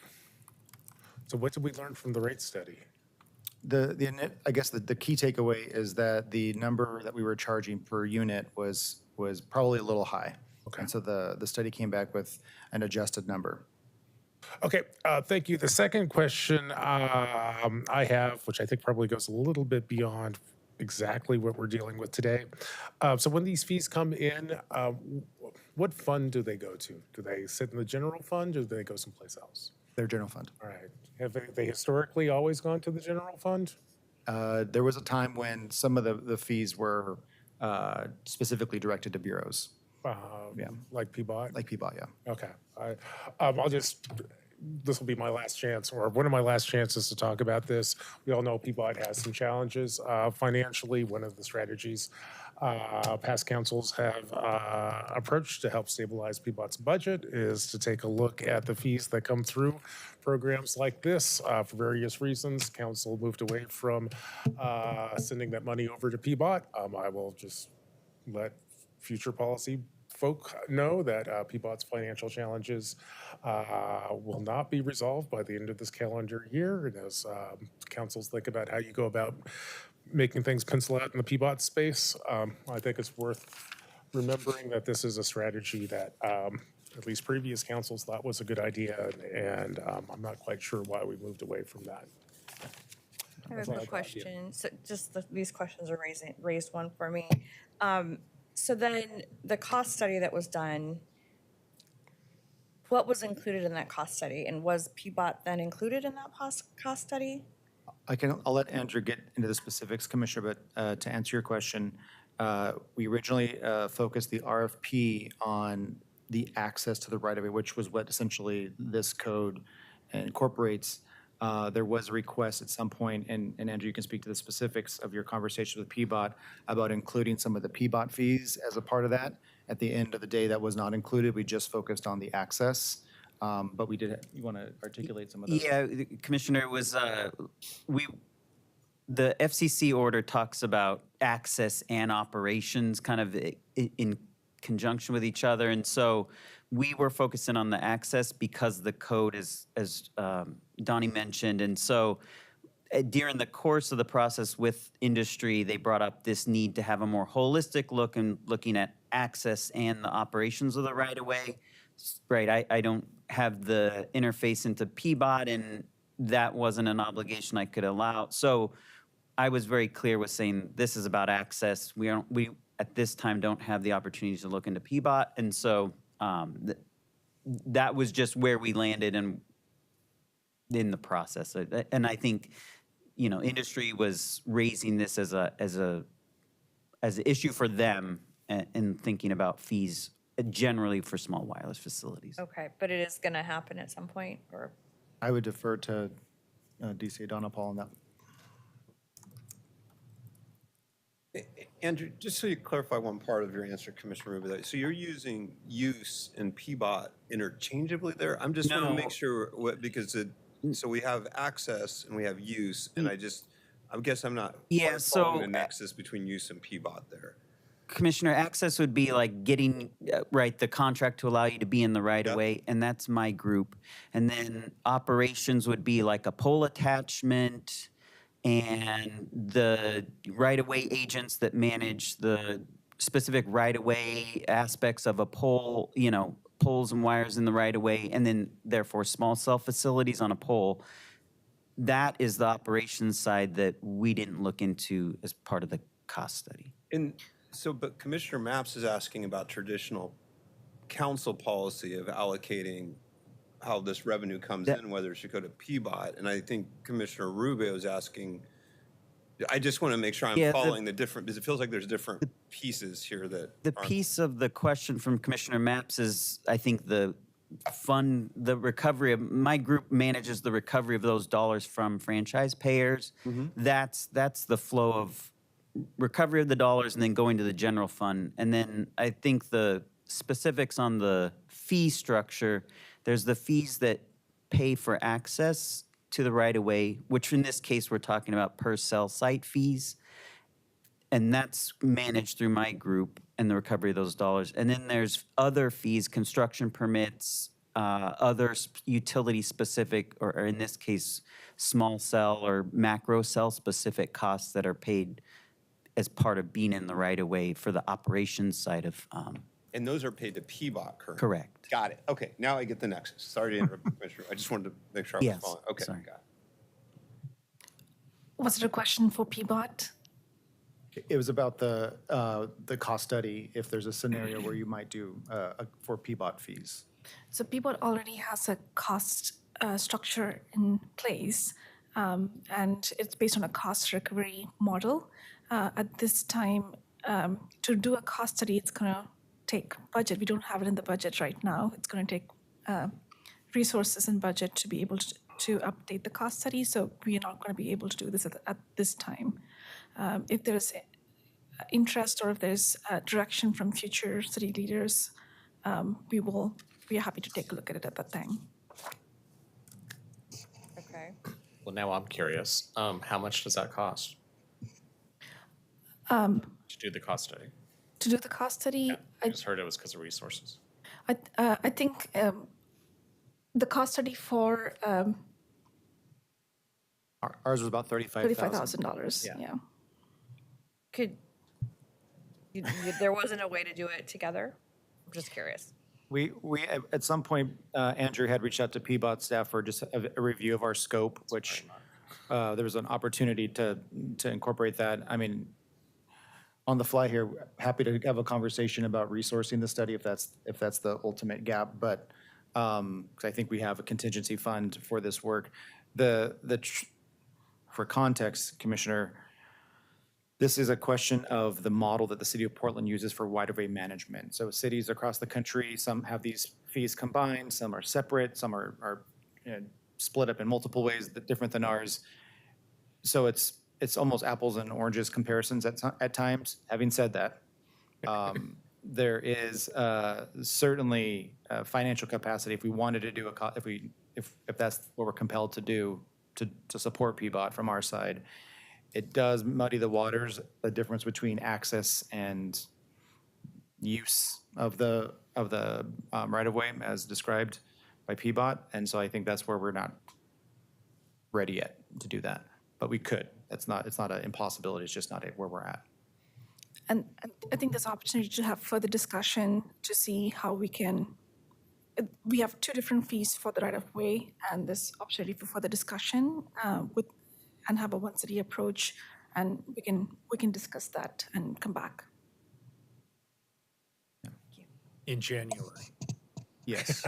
what did we learn from the rate study? I guess the key takeaway is that the number that we were charging per unit was probably a little high. Okay. And so the study came back with an adjusted number. Okay, thank you. The second question I have, which I think probably goes a little bit beyond exactly what we're dealing with today. So when these fees come in, what fund do they go to? Do they sit in the general fund, or do they go someplace else? Their general fund. All right. Have they historically always gone to the general fund? There was a time when some of the fees were specifically directed to bureaus. Yeah. Like PBOT? Like PBOT, yeah. Okay. This will be my last chance, or one of my last chances to talk about this. We all know PBOT has some challenges financially. One of the strategies past councils have approached to help stabilize PBOT's budget is to take a look at the fees that come through programs like this. For various reasons, council moved away from sending that money over to PBOT. I will just let future policy folk know that PBOT's financial challenges will not be resolved by the end of this calendar year. And as councils think about how you go about making things pencil out in the PBOT space, I think it's worth remembering that this is a strategy that at least previous councils thought was a good idea, and I'm not quite sure why we moved away from that. I have a quick question. So just these questions are raised one for me. So then the cost study that was done, what was included in that cost study? And was PBOT then included in that cost study? I'll let Andrew get into the specifics, Commissioner, but to answer your question, we originally focused the RFP on the access to the right-of-way, which was what essentially this code incorporates. There was a request at some point, and Andrew, you can speak to the specifics of your conversation with PBOT about including some of the PBOT fees as a part of that. At the end of the day, that was not included. We just focused on the access. But we did, you want to articulate some of those? Yeah, Commissioner, the FCC order talks about access and operations kind of in conjunction with each other. And so we were focusing on the access because the code is, as Donnie mentioned. And so during the course of the process with industry, they brought up this need to have a more holistic look and looking at access and the operations of the right-of-way. Right, I don't have the interface into PBOT, and that wasn't an obligation I could allow. So I was very clear with saying this is about access. We at this time don't have the opportunity to look into PBOT, and so that was just where we landed in the process. And I think, industry was raising this as an issue for them and thinking about fees generally for small wireless facilities. Okay, but it is going to happen at some point, or? I would defer to DC Donna Paul on that. Andrew, just so you clarify one part of your answer, Commissioner Rubio. So you're using use and PBOT interchangeably there? I'm just want to make sure, so we have access and we have use, and I guess I'm not following the nexus between use and PBOT there. Commissioner, access would be like getting, the contract to allow you to be in the right-of-way, and that's my group. And then operations would be like a pole attachment and the right-of-way agents that manage the specific right-of-way aspects of a pole, poles and wires in the right-of-way, and then therefore small cell facilities on a pole. That is the operations side that we didn't look into as part of the cost study. But Commissioner Mapps is asking about traditional council policy of allocating how this revenue comes in, whether it should go to PBOT. And I think Commissioner Rubio is asking, I just want to make sure I'm following the different, because it feels like there's different pieces here that The piece of the question from Commissioner Mapps is, I think, the recovery of, my group manages the recovery of those dollars from franchise payers. That's the flow of recovery of the dollars and then going to the general fund. And then I think the specifics on the fee structure, There's the fees that pay for access to the right-of-way, which in this case, we're talking about per cell site fees. And that's managed through my group and the recovery of those dollars. And then there's other fees, construction permits, other utility-specific, or in this case, small cell or macro cell-specific costs that are paid as part of being in the right-of-way for the operations side of. And those are paid to PBOT currently? Correct. Got it. Okay, now I get the nexus. Sorry to interrupt, Commissioner. I just wanted to make sure I was Yes, following. Okay, sorry. got it. Was it a question for PBOT? It was about the cost study, if there's a scenario where you might do for PBOT fees. So PBOT already has a cost structure in place, and it's based on a cost recovery model. At this time, to do a cost study, it's going to take budget. We don't have it in the budget right now. It's going to take resources and budget to be able to update the cost study. So we are not going to be able to do this at this time. If there's interest or if there's direction from future city leaders, we are happy to take a look at it at that time. Okay. Well, now I'm curious. How much does that cost To to do the cost study? do the cost study, I just heard it was because of resources. I think the cost study for Ours was about $35,000. $35,000. Yeah. Could there wasn't a way to do it together? I'm just curious. We at some point, Andrew had reached out to PBOT staff for just a review of our scope, which there was an opportunity to incorporate that. I mean, on the fly here, happy to have a conversation about resourcing the study if that's the ultimate gap. But 'cause I think we have a contingency fund for this work. For context, Commissioner, this is a question of the model that the city of Portland uses for right-of-way management. So cities across the country, some have these fees combined, some are separate, some are split up in multiple ways that different than ours. So it's almost apples and oranges comparisons at times. Having said that, there is certainly financial capacity if we wanted to do if that's what we're compelled to do to support PBOT from our side. It does muddy the waters, the difference between access and use of the right-of-way as described by PBOT. And so I think that's where we're not ready yet to do that. But we could. It's not an impossibility. It's just not where we're at. And I think there's opportunity to have further discussion to see how we can. We have two different fees for the right-of-way, and this opportunity for further discussion and have a one city approach, and we can discuss that and come back. In January. Yes.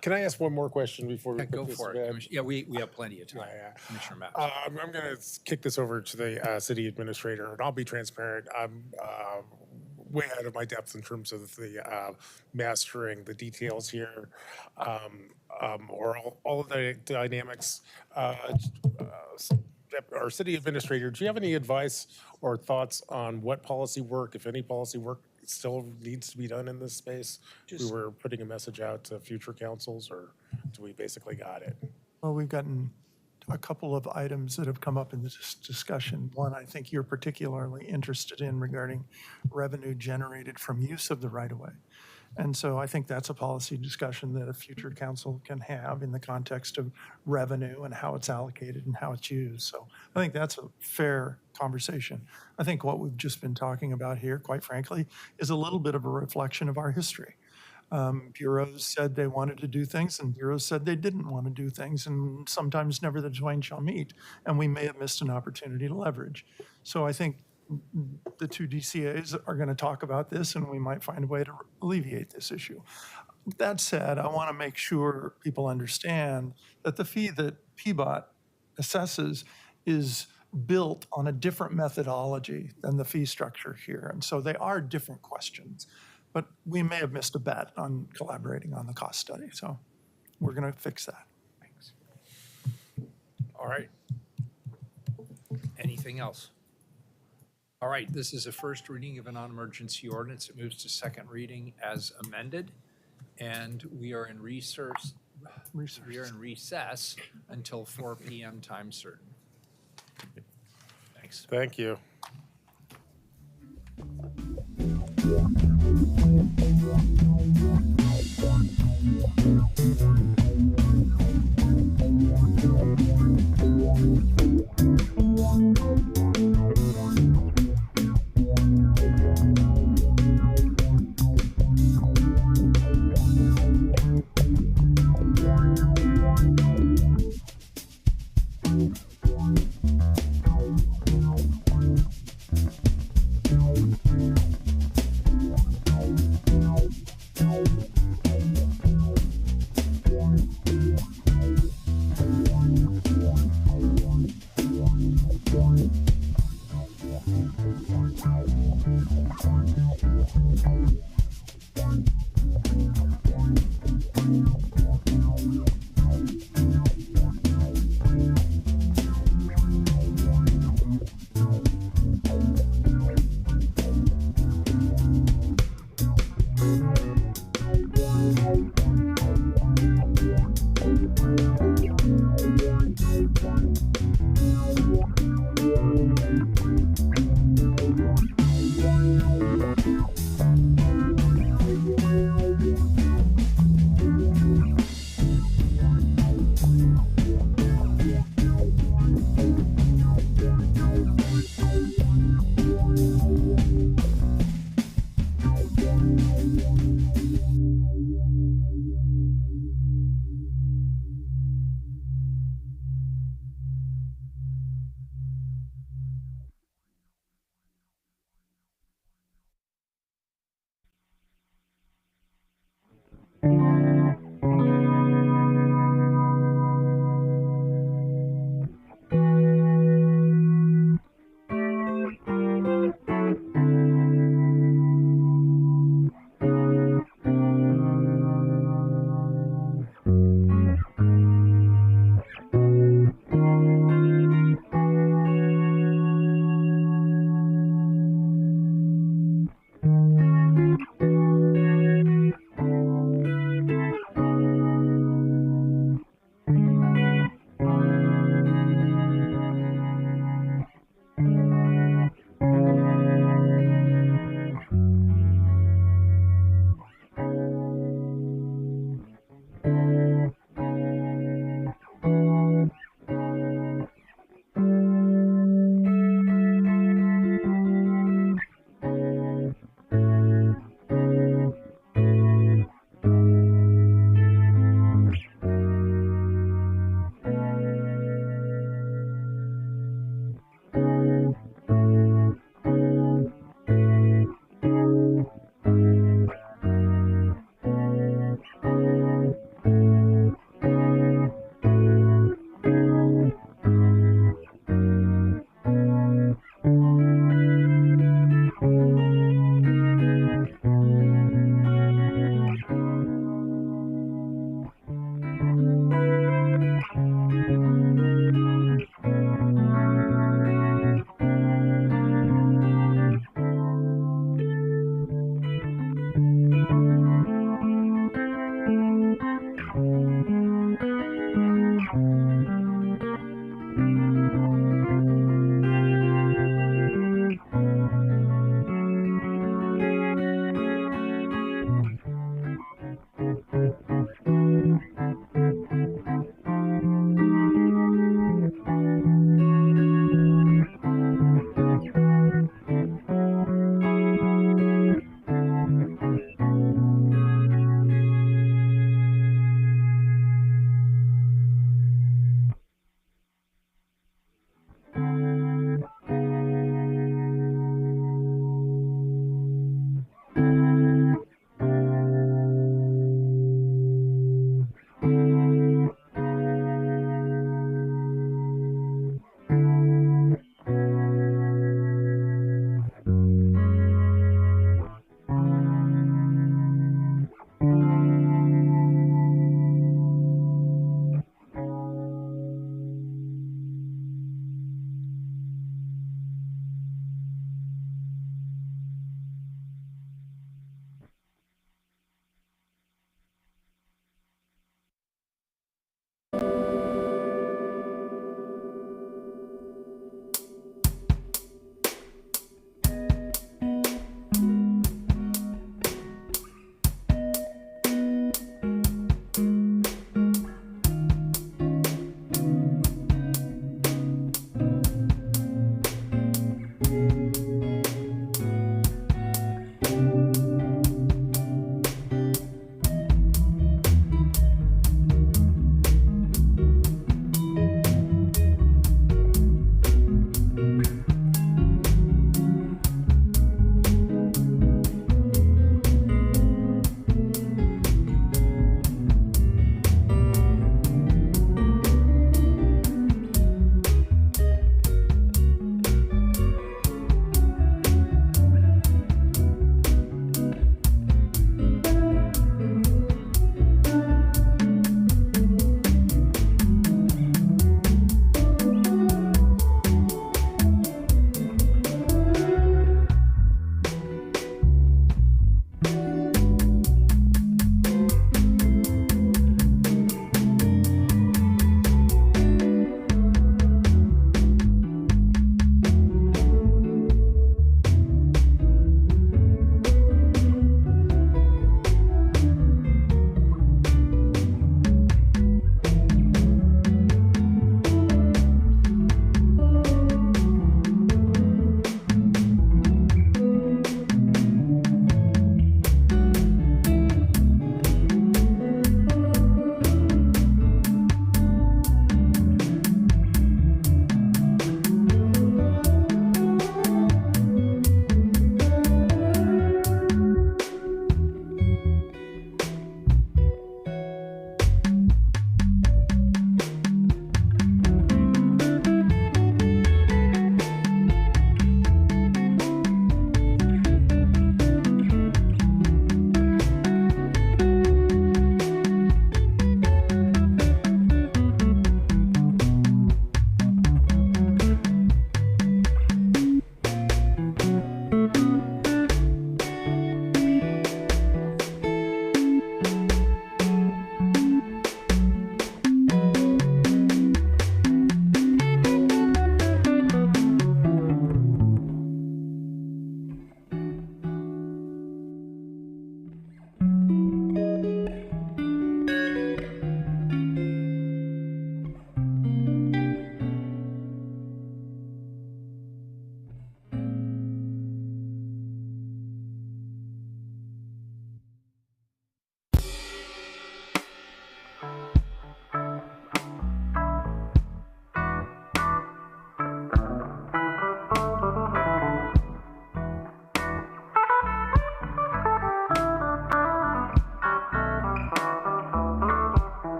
Can I ask one more question before we Yeah, put go this for to it. bed? Yeah, we have plenty of time. Commissioner Maps. I'm going to kick this over to the city administrator, and I'll be transparent. I'm way out of my depth in terms of the mastering the details here, or all of the dynamics. Our city administrator, do you have any advice or thoughts on what policy work, if any policy work, still needs to be done in this space? We were putting a message out to future councils, or do we basically got it? Well, we've gotten a couple of items that have come up in this discussion. One, I think you're particularly interested in regarding revenue generated from use of the right-of-way. And so I think that's a policy discussion that a future council can have in the context of revenue and how it's allocated and how it's used. So I think that's a fair conversation. I think what we've just been talking about here, quite frankly, is a little bit of a reflection of our history. Bureaus said they wanted to do things, and bureaus said they didn't want to do things, and sometimes never the twain shall meet, and we may have missed an opportunity to leverage. So I think the two DCAs are going to talk about this, and we might find a way to alleviate this issue. That said, I want to make sure people understand that the fee that PBOT assesses is built on a different methodology than the fee structure here, and so they are different questions. But we may have missed a bet on collaborating on the cost study, so we're going to fix that. Thanks. All right. Anything else? All right, this is a first reading of a non-emergency ordinance. It moves to second reading as amended. and we are in we are in recess until 4 p.m. time certain. Thanks. Thank you.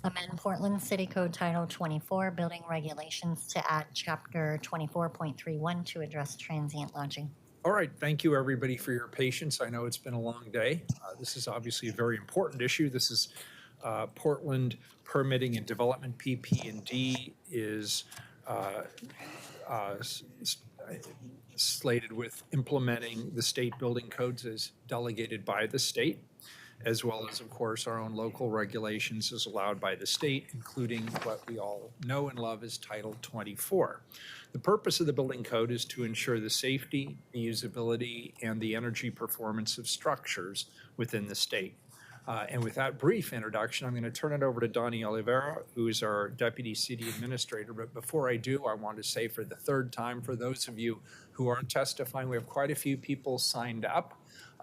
Amend Portland City Code Title 24, Building Regulations to add Chapter 24.31 to address transient lodging. All right, thank you, everybody, for your patience. I know it's been a long day. This is obviously a very important issue. This is Portland Permitting and Development. PP&D is slated with implementing the state building codes as delegated by the state, as well as, of course, our own local regulations as allowed by the state, including what we all know and love as Title 24. The purpose of the building code is to ensure the safety, the usability, and the energy performance of structures within the state. And with that brief introduction, I'm going to turn it over to Donnie Oliveira, who is our Deputy City Administrator. But before I do, I want to say for the third time, for those of you who aren't testifying, we have quite a few people signed up.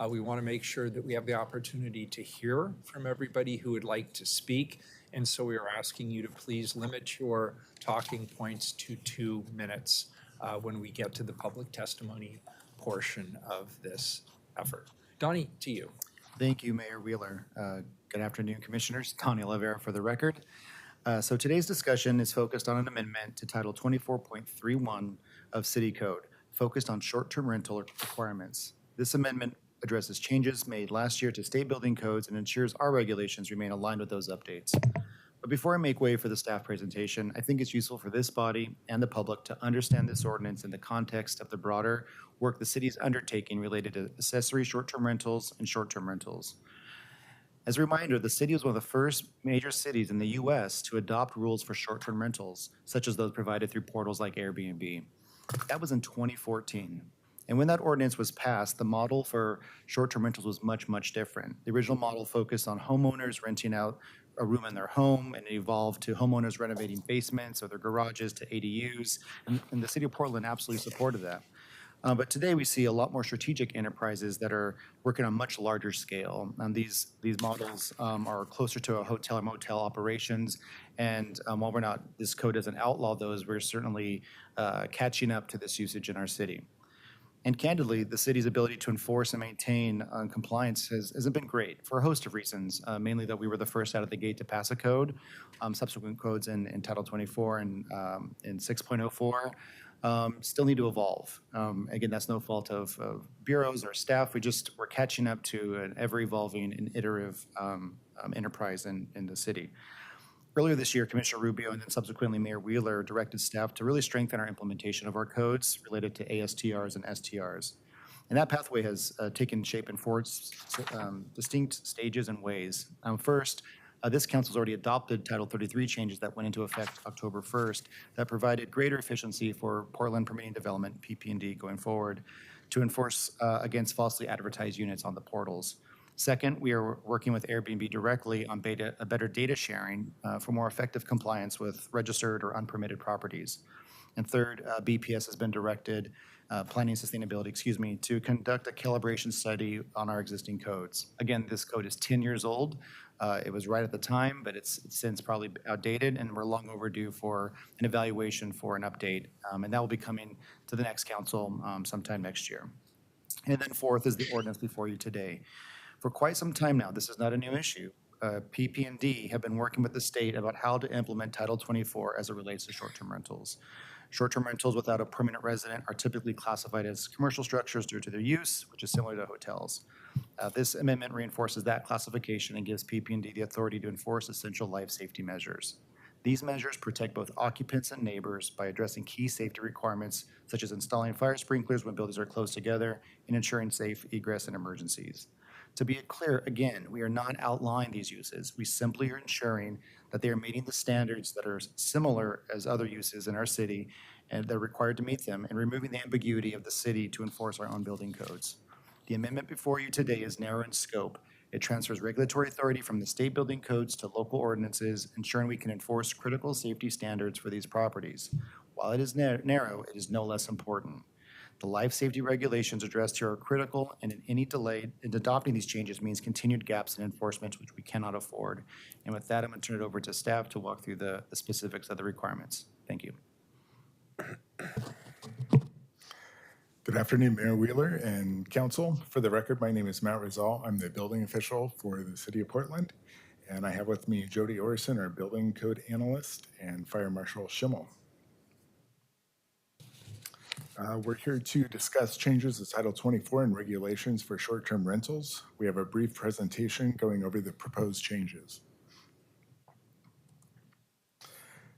We want to make sure that we have the opportunity to hear from everybody who would like to speak. And so we are asking you to please limit your talking points to 2 minutes when we get to the public testimony portion of this effort. Donnie, to you. Thank you, Mayor Wheeler. Good afternoon, Commissioners. Donnie Oliveira for the record. So today's discussion is focused on an amendment to Title 24.31 of City Code, focused on short-term rental requirements. This amendment addresses changes made last year to state building codes and ensures our regulations remain aligned with those updates. But before I make way for the staff presentation, I think it's useful for this body and the public to understand this ordinance in the context of the broader work the city is undertaking related to accessory short-term rentals and short-term rentals. As a reminder, the city was one of the first major cities in the U.S. to adopt rules for short-term rentals, such as those provided through portals like Airbnb. That was in 2014. And when that ordinance was passed, the model for short-term rentals was much, much different. The original model focused on homeowners renting out a room in their home, and it evolved to homeowners renovating basements or their garages to ADUs, and the city of Portland absolutely supported that. But today we see a lot more strategic enterprises that are working on much larger scale. These models are closer to a hotel or motel operations, and while this code doesn't outlaw those, we're certainly catching up to this usage in our city. And candidly, the city's ability to enforce and maintain compliance hasn't been great for a host of reasons, mainly that we were the first out of the gate to pass a code. Subsequent codes in Title 24 and in 6.04 still need to evolve. Again, that's no fault of bureaus or staff. We're catching up to an ever-evolving and iterative enterprise in the city. Earlier this year, Commissioner Rubio and then subsequently Mayor Wheeler directed staff to really strengthen our implementation of our codes related to ASTRs and STRs. And that pathway has taken shape in four distinct stages and ways. First, This council's already adopted Title 33 changes that went into effect October 1st that provided greater efficiency for Portland permitting development, PP&D going forward, to enforce against falsely advertised units on the portals. Second, we are working with Airbnb directly on better data sharing for more effective compliance with registered or unpermitted properties. And third, BPS has been directed, Planning and Sustainability, to conduct a calibration study on our existing codes. Again, this code is 10 years old. It was right at the time, but it's since probably outdated, and we're long overdue for an evaluation for an update. And that will be coming to the next council sometime next year. And then fourth is the ordinance before you today. For quite some time now, this is not a new issue. PP&D have been working with the state about how to implement Title 24 as it relates to short-term rentals. Short-term rentals without a permanent resident are typically classified as commercial structures due to their use, which is similar to hotels. This amendment reinforces that classification and gives PP&D the authority to enforce essential life safety measures. These measures protect both occupants and neighbors by addressing key safety requirements, such as installing fire sprinklers when buildings are close together and ensuring safe egress in emergencies. To be clear, again, we are not outlining these uses. We simply are ensuring that they are meeting the standards that are similar as other uses in our city, and they're required to meet them, and removing the ambiguity of the city to enforce our own building codes. The amendment before you today is narrow in scope. It transfers regulatory authority from the state building codes to local ordinances, ensuring we can enforce critical safety standards for these properties. While it is narrow, it is no less important. The life safety regulations addressed here are critical, and any delay in adopting these changes means continued gaps in enforcement, which we cannot afford. And with that, I'm going to turn it over to staff to walk through the specifics of the requirements. Thank you. Good afternoon, Mayor Wheeler and Council. For the record, my name is Matt Rizal. I'm the building official for the City of Portland, and I have with me Jody Orson, our building code analyst, and Fire Marshal Schimmel. We're here to discuss changes to Title 24 and regulations for short-term rentals. We have a brief presentation going over the proposed changes.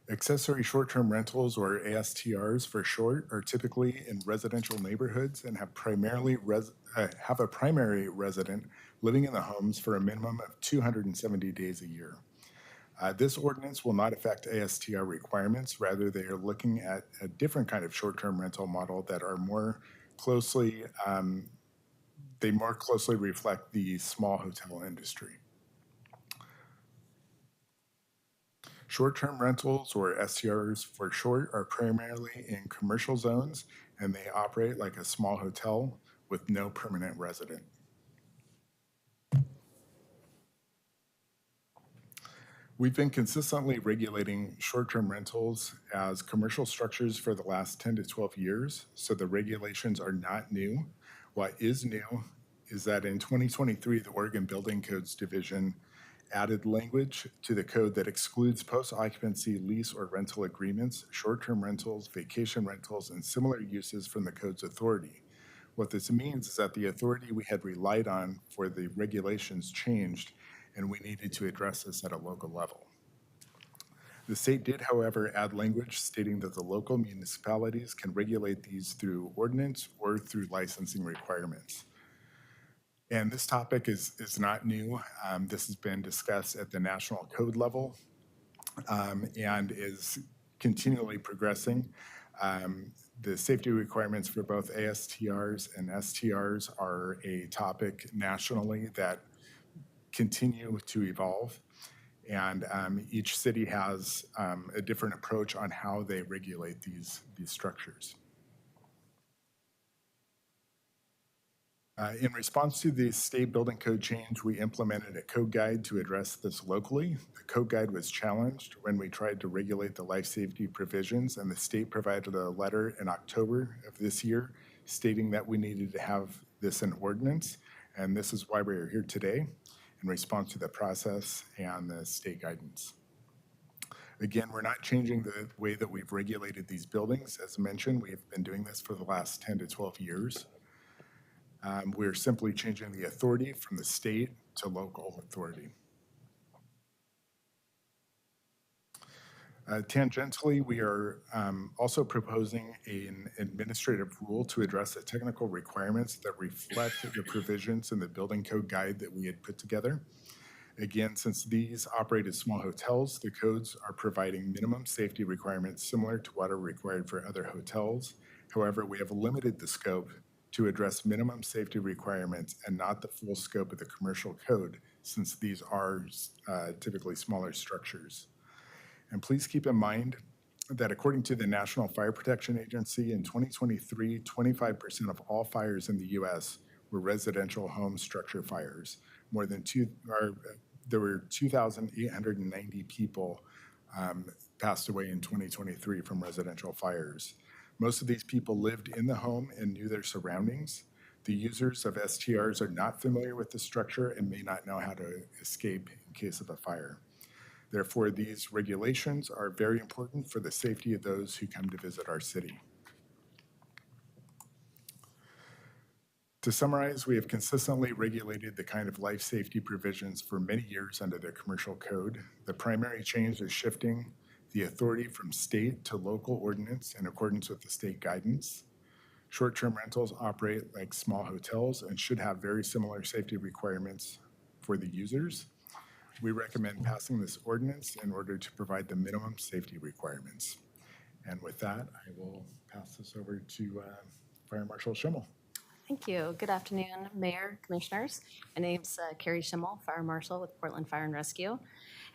Accessory short-term rentals, or ASTRs for short, are typically in residential neighborhoods and have a primary resident living in the homes for a minimum of 270 days a year. This ordinance will not affect ASTR requirements. Rather, they are looking at a different kind of short-term rental model that are more closely reflect the small hotel industry. Short-term rentals, or STRs for short, are primarily in commercial zones, and they operate like a small hotel with no permanent resident. We've been consistently regulating short-term rentals as commercial structures for the last 10 to 12 years, so the regulations are not new. What is new is that in 2023, the Oregon Building Codes Division added language to the code that excludes post-occupancy lease or rental agreements, short-term rentals, vacation rentals, and similar uses from the code's authority. What this means is that the authority we had relied on for the regulations changed, and we needed to address this at a local level. The state did, however, add language stating that the local municipalities can regulate these through ordinance or through licensing requirements. And this topic is not new. This has been discussed at the national code level and is continually progressing. The safety requirements for both ASTRs and STRs are a topic nationally that continue to evolve, and each city has a different approach on how they regulate these structures. In response to the state building code change, we implemented a code guide to address this locally. The code guide was challenged when we tried to regulate the life safety provisions, and the state provided a letter in October of this year stating that we needed to have this in ordinance, and this is why we're here today in response to the process and the state guidance. Again, we're not changing the way that we've regulated these buildings. As mentioned, we've been doing this for the last 10 to 12 years. We're simply changing the authority from the state to local authority. Tangentially, we are also proposing an administrative rule to address the technical requirements that reflect the provisions in the building code guide that we had put together. Again, since these operate as small hotels, the codes are providing minimum safety requirements similar to what are required for other hotels. However, we have limited the scope to address minimum safety requirements and not the full scope of the commercial code, since these are typically smaller structures. And please keep in mind that according to the National Fire Protection Agency, in 2023, 25% of all fires in the U.S. were residential home structure fires. There were 2,890 people passed away in 2023 from residential fires. Most of these people lived in the home and knew their surroundings. The users of STRs are not familiar with the structure and may not know how to escape in case of a fire. Therefore, these regulations are very important for the safety of those who come to visit our city. To summarize, we have consistently regulated the kind of life safety provisions for many years under the commercial code. The primary change is shifting the authority from state to local ordinance in accordance with the state guidance. Short-term rentals operate like small hotels and should have very similar safety requirements for the users. We recommend passing this ordinance in order to provide the minimum safety requirements. And with that, I will pass this over to Fire Marshal Schimmel. Thank you. Good afternoon, Mayor, Commissioners. My name's Carrie Schimmel, Fire Marshal with Portland Fire and Rescue.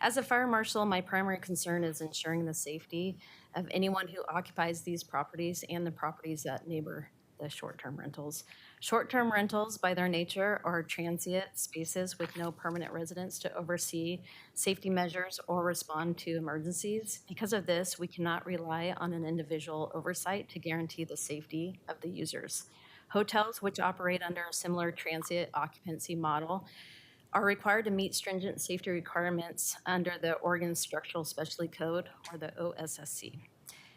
As a Fire Marshal, my primary concern is ensuring the safety of anyone who occupies these properties and the properties that neighbor the short-term rentals. Short-term rentals, by their nature, are transient spaces with no permanent residents to oversee safety measures or respond to emergencies. Because of this, we cannot rely on an individual oversight to guarantee the safety of the users. Hotels, which operate under a similar transient occupancy model, are required to meet stringent safety requirements under the Oregon Structural Specialty Code, or the OSSC.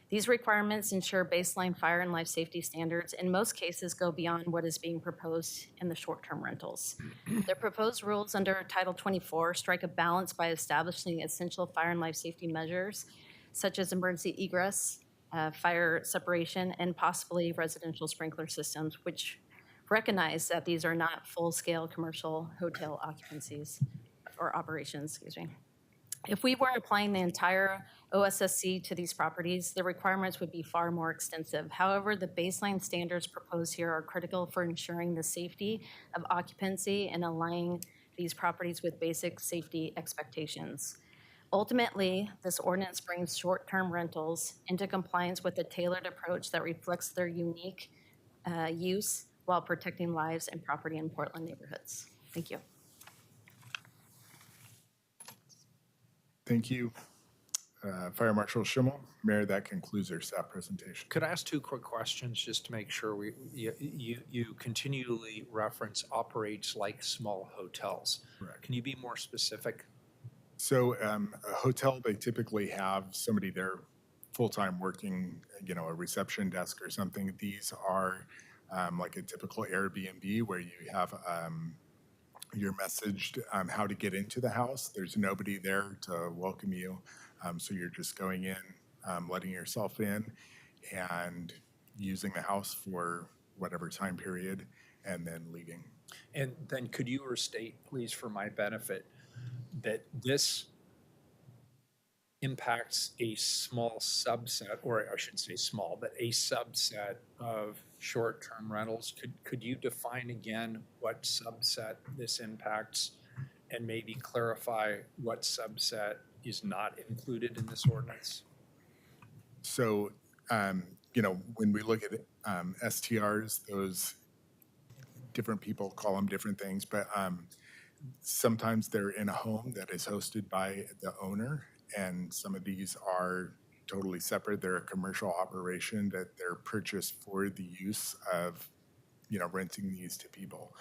These requirements ensure baseline fire and life safety standards, in most cases go beyond what is being proposed in the short-term rentals. The proposed rules under Title 24 strike a balance by establishing essential fire and life safety measures, such as emergency egress, fire separation, and possibly residential sprinkler systems, which recognize that these are not full-scale commercial hotel occupancies or operations, excuse me. If we were applying the entire OSSC to these properties, the requirements would be far more extensive. However, the baseline standards proposed here are critical for ensuring the safety of occupancy and aligning these properties with basic safety expectations. Ultimately, this ordinance brings short-term rentals into compliance with a tailored approach that reflects their unique use while protecting lives and property in Portland neighborhoods. Thank you. Thank you, Fire Marshal Schimmel. Mayor, that concludes our staff presentation. Could I ask two quick questions just to make sure you continually reference operates like small hotels? Correct. Can you be more specific? So a hotel, they typically have somebody there full-time working, a reception desk or something. These are like a typical Airbnb where you have you're messaged how to get into the house. There's nobody there to welcome you. So you're just going in, letting yourself in and using the house for whatever time period and then leaving. And then could you restate, please, for my benefit, that this impacts a small subset, or I shouldn't say small, but a subset of short-term rentals. Could you define again what subset this impacts and maybe clarify what subset is not included in this ordinance? So, when we look at STRs, those different people call them different things, but sometimes they're in a home that is hosted by the owner, and some of these are totally separate. They're a commercial operation that they're purchased for the use of, renting these to people.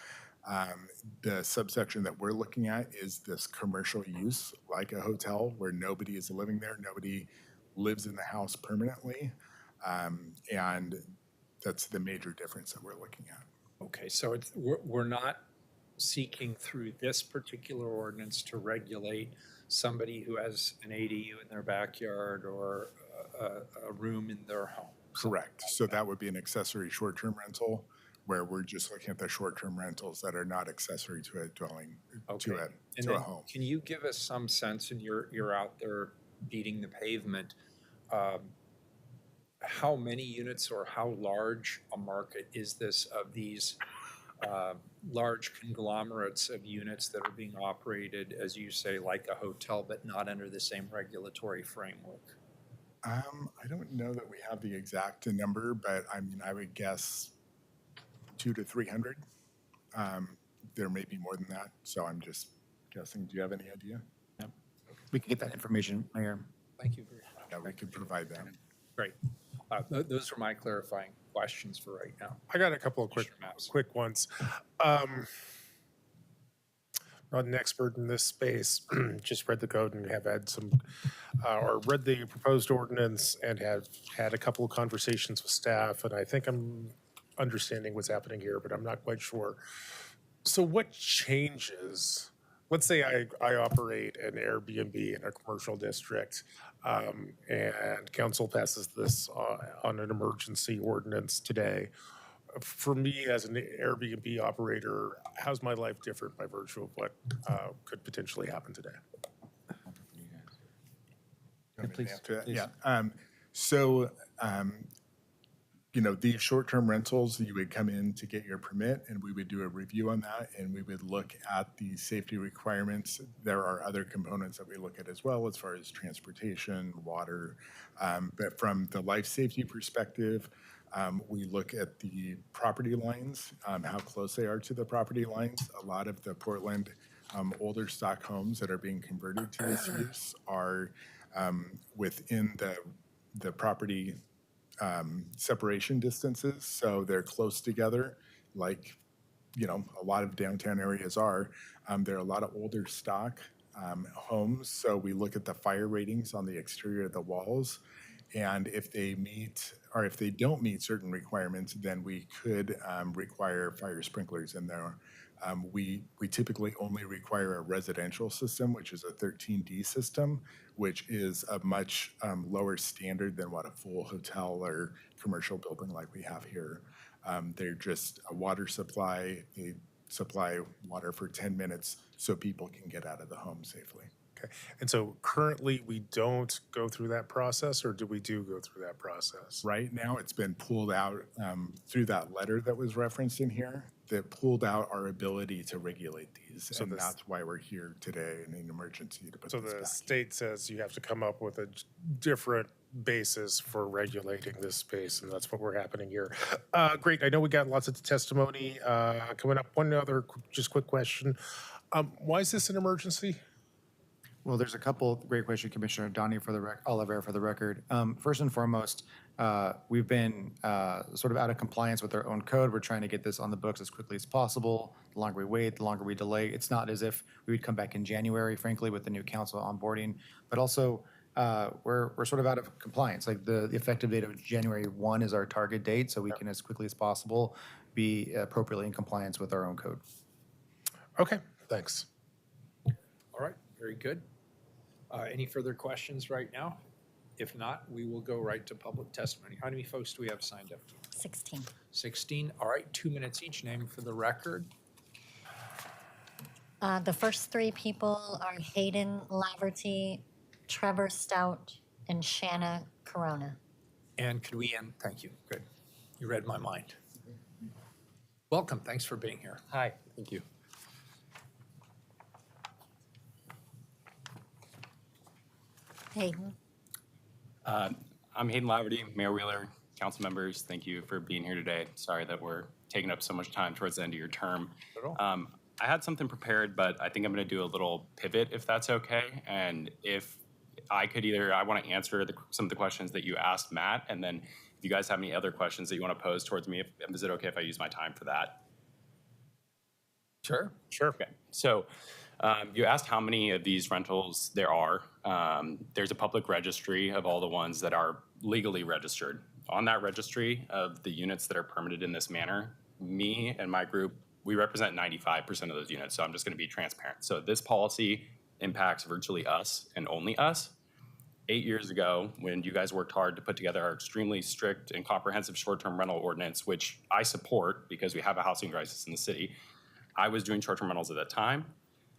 The subsection that we're looking at is this commercial use, like a hotel where nobody is living there, nobody lives in the house permanently, and that's the major difference that we're looking at. Okay, so we're not seeking through this particular ordinance to regulate somebody who has an ADU in their backyard or a room in their home. Correct. So that would be an accessory short-term rental where we're just looking at the short-term rentals that are not accessory to a dwelling, to Okay. a, And to a then home. can you give us some sense, and you're out there beating the pavement, how many units or how large a market is this of these large conglomerates of units that are being operated, as you say, like a hotel, but not under the same regulatory framework? I don't know that we have the exact number, but I mean, I would guess 200 to 300. There may be more than that, so I'm just guessing. Do you have any idea? We can get that information, Mayor. Thank you very much. Yeah, we could provide that. Great. Those are my clarifying questions for right now. I got a couple of quick ones. Not an expert in this space, just read the code and have had some, or read the proposed ordinance and have had a couple of conversations with staff, and I think I'm understanding what's happening here, but I'm not quite sure. So what changes? Let's say I operate an Airbnb in a commercial district, and council passes this on an emergency ordinance today. For me as an Airbnb operator, how's my life different by virtue of what could potentially happen today? Please. Yeah. These short-term rentals, you would come in to get your permit, and we would do a review on that, and we would look at the safety requirements. There are other components that we look at as well, as far as transportation, water. But from the life safety perspective, we look at the property lines, how close they are to the property lines. A lot of the Portland older stock homes that are being converted to this use are within the property separation distances, so they're close together, like a lot of downtown areas are. There are a lot of older stock homes, so we look at the fire ratings on the exterior of the walls, and if they meet or if they don't meet certain requirements, then we could require fire sprinklers in there. We typically only require a residential system, which is a 13D system, which is a much lower standard than what a full hotel or commercial building like we have here. They're just a water supply. They supply water for 10 minutes so people can get out of the home safely. Okay. And so currently we don't go through that process, or do we go through that process? Right now, it's been pulled out through that letter that was referenced in here, that pulled out our ability to regulate these. So and that's why we're here today in an emergency to put So this the back. state says you have to come up with a different basis for regulating this space, and that's what we're happening here. Great. I know we got lots of testimony coming up. One other just quick question. Why is this an emergency? Well, there's a couple great questions, Commissioner Donnie Oliver for the record. First and foremost, we've been sort of out of compliance with our own code. We're trying to get this on the books as quickly as possible. The longer we wait, the longer we delay. It's not as if we would come back in January, frankly, with the new council onboarding, but also we're sort of out of compliance. Like the effective date of January 1 is our target date, so we can as quickly as possible be appropriately in compliance with our own code. Okay, thanks. All right, very good. Any further questions right now? If not, we will go right to public testimony. How many folks do we have signed up? 16. 16. All right, 2 minutes each. Name for the record. The first three people are Hayden Laverty, Trevor Stout, and Shanna Corona. And could we end? Thank you. Good. You read my mind. Welcome. Thanks for being here. Hi. Thank you. Hayden. I'm Hayden Laverty, Mayor Wheeler, council members. Thank you for being here today. Sorry that we're taking up so much time towards the end of your term. I had something prepared, but I think I'm going to do a little pivot if that's okay. And if I could I want to answer some of the questions that you asked Matt, and then if you guys have any other questions that you want to pose towards me, is it okay if I use my time for that? Sure. Sure. Okay. So you asked how many of these rentals there are. There's a public registry of all the ones that are legally registered. On that registry of the units that are permitted in this manner, me and my group, we represent 95% of those units. So I'm just going to be transparent. So this policy impacts virtually us and only us. 8 years ago, when you guys worked hard to put together our extremely strict and comprehensive short-term rental ordinance, which I support because we have a housing crisis in the city, I was doing short-term rentals at that time.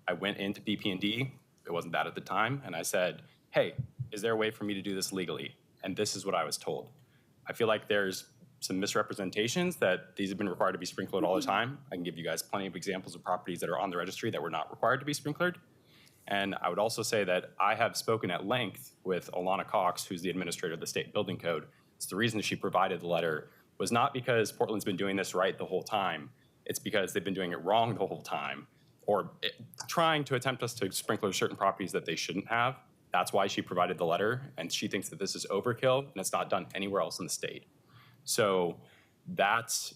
I went into PP&D, it wasn't that at the time, and I said, hey, is there a way for me to do this legally? And this is what I was told. I feel like there's some misrepresentations that these have been required to be sprinklered all the time. I can give you guys plenty of examples of properties that are on the registry that were not required to be sprinklered. And I would also say that I have spoken at length with Alana Cox, who's the administrator of the state building code. So the reason she provided the letter was not because Portland's been doing this right the whole time. It's because they've been doing it wrong the whole time, or trying to attempt us to sprinkle certain properties that they shouldn't have. That's why she provided the letter, and she thinks that this is overkill and it's not done anywhere else in the state. So that's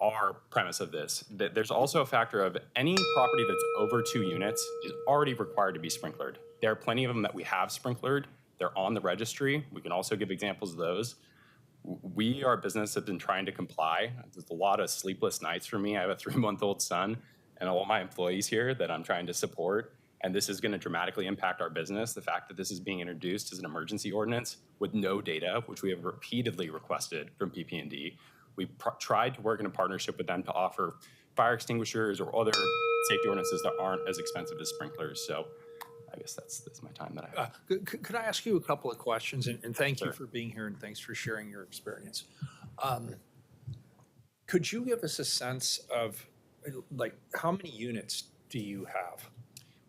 our premise of this. There's also a factor of any property that's over 2 units is already required to be sprinklered. There are plenty of them that we have sprinklered. They're on the registry. We can also give examples of those. We are a business that's been trying to comply. There's a lot of sleepless nights for me. I have a 3-month-old son and all my employees here that I'm trying to support. And this is going to dramatically impact our business. The fact that this is being introduced as an emergency ordinance with no data, which we have repeatedly requested from PP&D. We tried to work in a partnership with them to offer fire extinguishers or other safety ordinances that aren't as expensive as sprinklers. So I guess that's my time that I have. Could I ask you a couple of questions? And thank you for being here and thanks for sharing your experience. Could you give us a sense of like how many units do you have?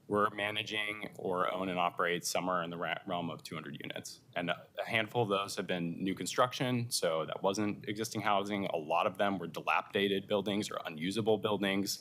We're managing or own and operate somewhere in the realm of 200 units. And a handful of those have been new construction, so that wasn't existing housing. A lot of them were dilapidated buildings or unusable buildings.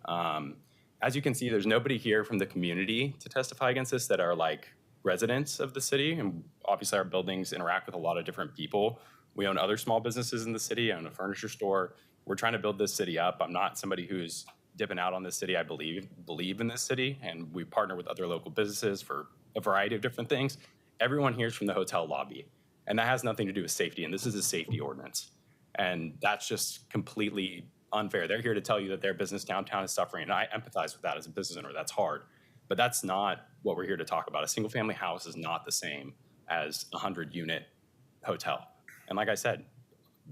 As you can see, there's nobody here from the community to testify against this that are like residents of the city. And obviously our buildings interact with a lot of different people. We own other small businesses in the city. I own a furniture store. We're trying to build this city up. I'm not somebody who's dipping out on this city. I believe in this city, and we partner with other local businesses for a variety of different things. Everyone here is from the hotel lobby, and that has nothing to do with safety, and this is a safety ordinance. And that's just completely unfair. They're here to tell you that their business downtown is suffering, and I empathize with that as a business owner. That's hard, but that's not what we're here to talk about. A single family house is not the same as a 100-unit hotel. And like I said,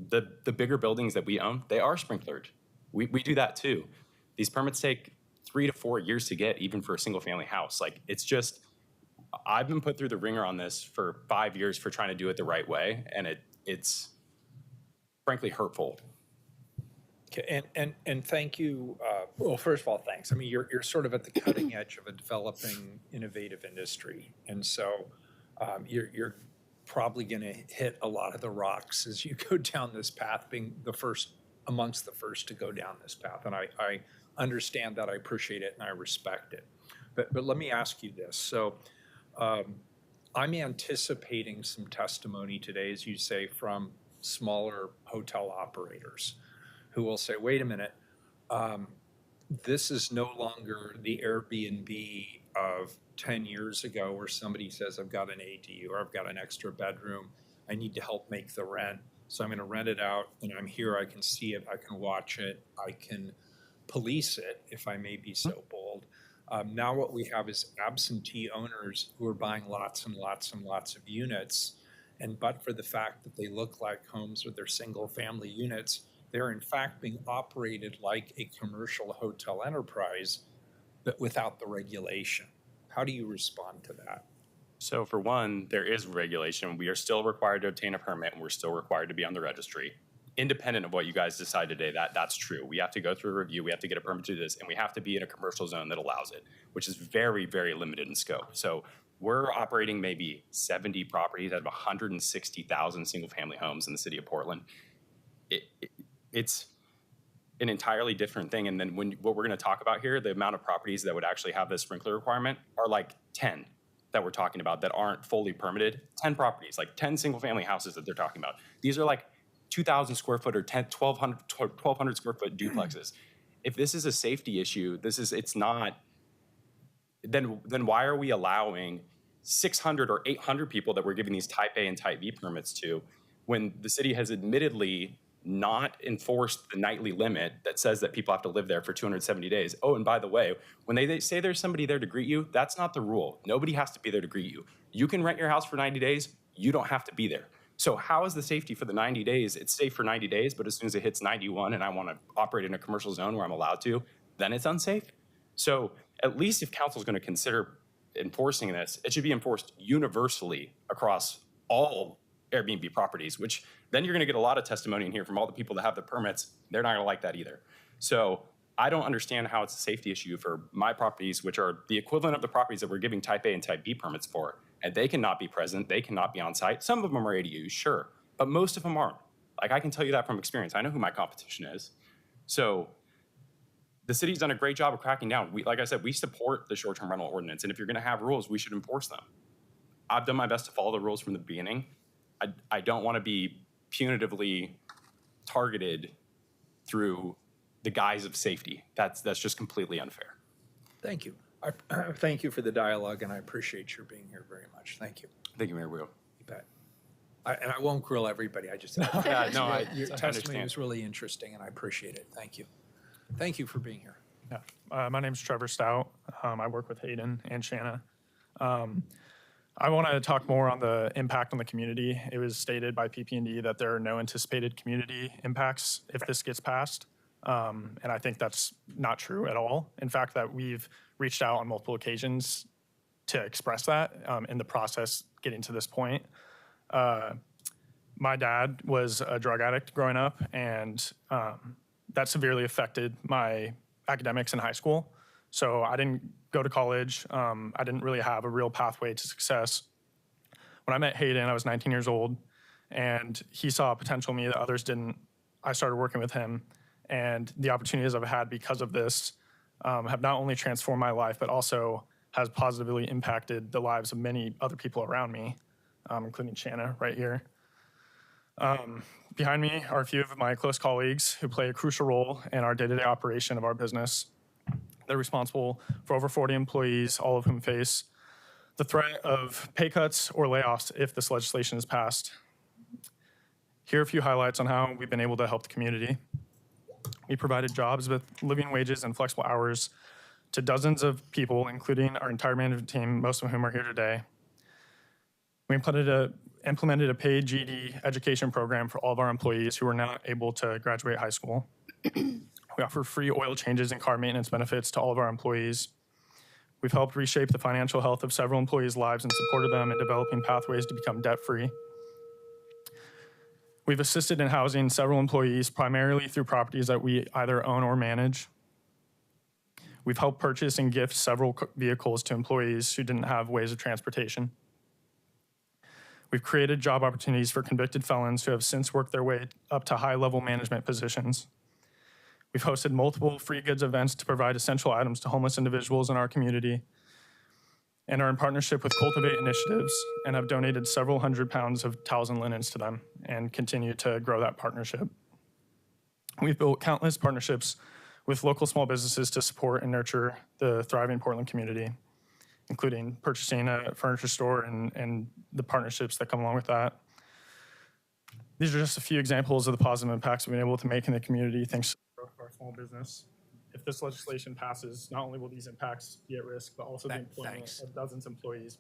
the bigger buildings that we own, they are sprinklered. We do that too. These permits take 3 to 4 years to get, even for a single family house. Like, it's just, I've been put through the ringer on this for 5 years for trying to do it the right way, and it's frankly hurtful. Okay, and thank you. Well, first of all, thanks. I mean, you're sort of at the cutting edge of a developing, innovative industry, and so you're probably going to hit a lot of the rocks as you go down this path, being the first amongst the first to go down this path. And I understand that, I appreciate it, and I respect it. But let me ask you this. So I'm anticipating some testimony today, as you say, from smaller hotel operators who will say, wait a minute, this is no longer the Airbnb of 10 years ago where somebody says, I've got an ADU or I've got an extra bedroom, I need to help make the rent. So I'm going to rent it out, and I'm here, I can see it, I can watch it, I can police it, if I may be so bold. Now what we have is absentee owners who are buying lots and lots and lots of units, and but for the fact that they look like homes or they're single family units, they're in fact being operated like a commercial hotel enterprise, but without the regulation. How do you respond to that? So for one, there is regulation. We are still required to obtain a permit, and we're still required to be on the registry. Independent of what you guys decide today, that's true. We have to go through a review, we have to get a permit to do this, and we have to be in a commercial zone that allows it, which is very, very limited in scope. So we're operating maybe 70 properties out of 160,000 single-family homes in the city of Portland. It's an entirely different thing. And then what we're going to talk about here, the amount of properties that would actually have this sprinkler requirement are like 10 that we're talking about that aren't fully permitted. 10 properties, like 10 single-family houses that they're talking about. These are like 2,000 square foot or 1,200 square foot duplexes. If this is a safety issue, it's not, then why are we allowing 600 or 800 people that we're giving these type A and type B permits to when the city has admittedly not enforced the nightly limit that says that people have to live there for 270 days. Oh, and by the way, when they say there's somebody there to greet you, that's not the rule. Nobody has to be there to greet you. You can rent your house for 90 days. You don't have to be there. So how is the safety for the 90 days? It's safe for 90 days, but as soon as it hits 91 and I want to operate in a commercial zone where I'm allowed to, then it's unsafe. So at least if council is going to consider enforcing this, it should be enforced universally across all Airbnb properties, which then you're going to get a lot of testimony in here from all the people that have the permits. They're not going to like that either. So I don't understand how it's a safety issue for my properties, which are the equivalent of the properties that we're giving type A and type B permits for. And they cannot be present. They cannot be on site. Some of them are ADUs, sure, but most of them aren't. Like, I can tell you that from experience. I know who my competition is. So the city's done a great job of cracking down. Like I said, we support the short-term rental ordinance. And if you're going to have rules, we should enforce them. I've done my best to follow the rules from the beginning. I don't want to be punitively targeted through the guise of safety. That's just completely unfair. Thank you. Thank you for the dialogue, and I appreciate your being here very much. Thank you. Thank you, Mayor Wheel. You bet. And I won't grill everybody. I just Yeah, no, your I testimony understand. was really interesting, and I appreciate it. Thank you. Thank you for being here. Yeah. My name's Trevor Stout. I work with Hayden and Shanna. I want to talk more on the impact on the community. It was stated by PP&D that there are no anticipated community impacts if this gets passed. And I think that's not true at all. In fact, that we've reached out on multiple occasions to express that in the process getting to this point. My dad was a drug addict growing up, and that severely affected my academics in high school. So I didn't go to college. I didn't really have a real pathway to success. When I met Hayden, I was 19 years old, and he saw potential in me that others didn't. I started working with him, and the opportunities I've had because of this have not only transformed my life, but also has positively impacted the lives of many other people around me, including Shanna right here. Behind me are a few of my close colleagues who play a crucial role in our day-to-day operation of our business. They're responsible for over 40 employees, all of whom face the threat of pay cuts or layoffs if this legislation is passed. Here are a few highlights on how we've been able to help the community. We provided jobs with living wages and flexible hours to dozens of people, including our entire management team, most of whom are here today. We implemented a paid GED education program for all of our employees who were not able to graduate high school. We offer free oil changes and car maintenance benefits to all of our employees. We've helped reshape the financial health of several employees' lives and supported them in developing pathways to become debt-free. We've assisted in housing several employees primarily through properties that we either own or manage. We've helped purchase and gift several vehicles to employees who didn't have ways of transportation. We've created job opportunities for convicted felons who have since worked their way up to high-level management positions. We've hosted multiple free goods events to provide essential items to homeless individuals in our community, and are in partnership with Cultivate Initiatives and have donated several hundred pounds of towels and linens to them and continue to grow that partnership. We've built countless partnerships with local small businesses to support and nurture the thriving Portland community, including purchasing a furniture store and the partnerships that come along with that. These are just a few examples of the positive impacts we've been able to make in the community thanks to the growth of our small business. If this legislation passes, not only will these impacts be at risk, but also the employment of dozens of employees,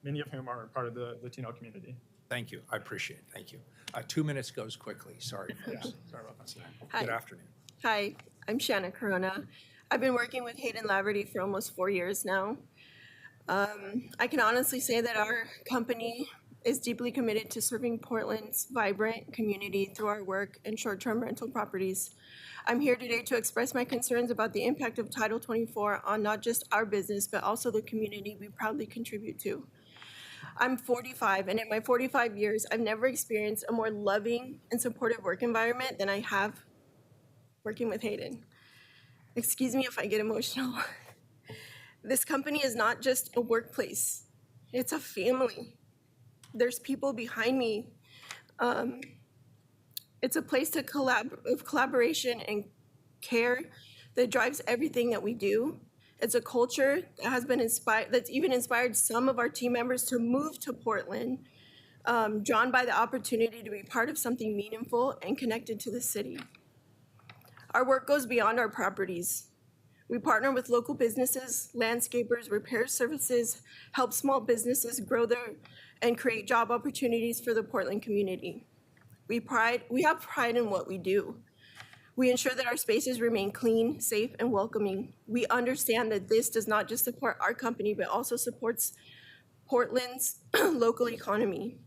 many of whom are part of the Latino community. Thank you. I appreciate it. Thank you. 2 minutes goes quickly. Sorry, folks. Sorry about that. Hi. Good afternoon. Hi, I'm Shanna Corona. I've been working with Hayden Laverty for almost 4 years now. I can honestly say that our company is deeply committed to serving Portland's vibrant community through our work in short-term rental properties. I'm here today to express my concerns about the impact of Title 24 on not just our business, but also the community we proudly contribute to. I'm 45, and in my 45 years, I've never experienced a more loving and supportive work environment than I have working with Hayden. Excuse me if I get emotional. This company is not just a workplace, it's a family. There's people behind me. It's a place of collaboration and care that drives everything that we do. It's a culture that has been inspired, that's even inspired some of our team members to move to Portland drawn by the opportunity to be part of something meaningful and connected to the city. Our work goes beyond our properties. We partner with local businesses, landscapers, repair services, help small businesses grow and create job opportunities for the Portland community. We have pride in what we do. We ensure that our spaces remain clean, safe, and welcoming. We understand that this does not just support our company, but also supports Portland's local economy.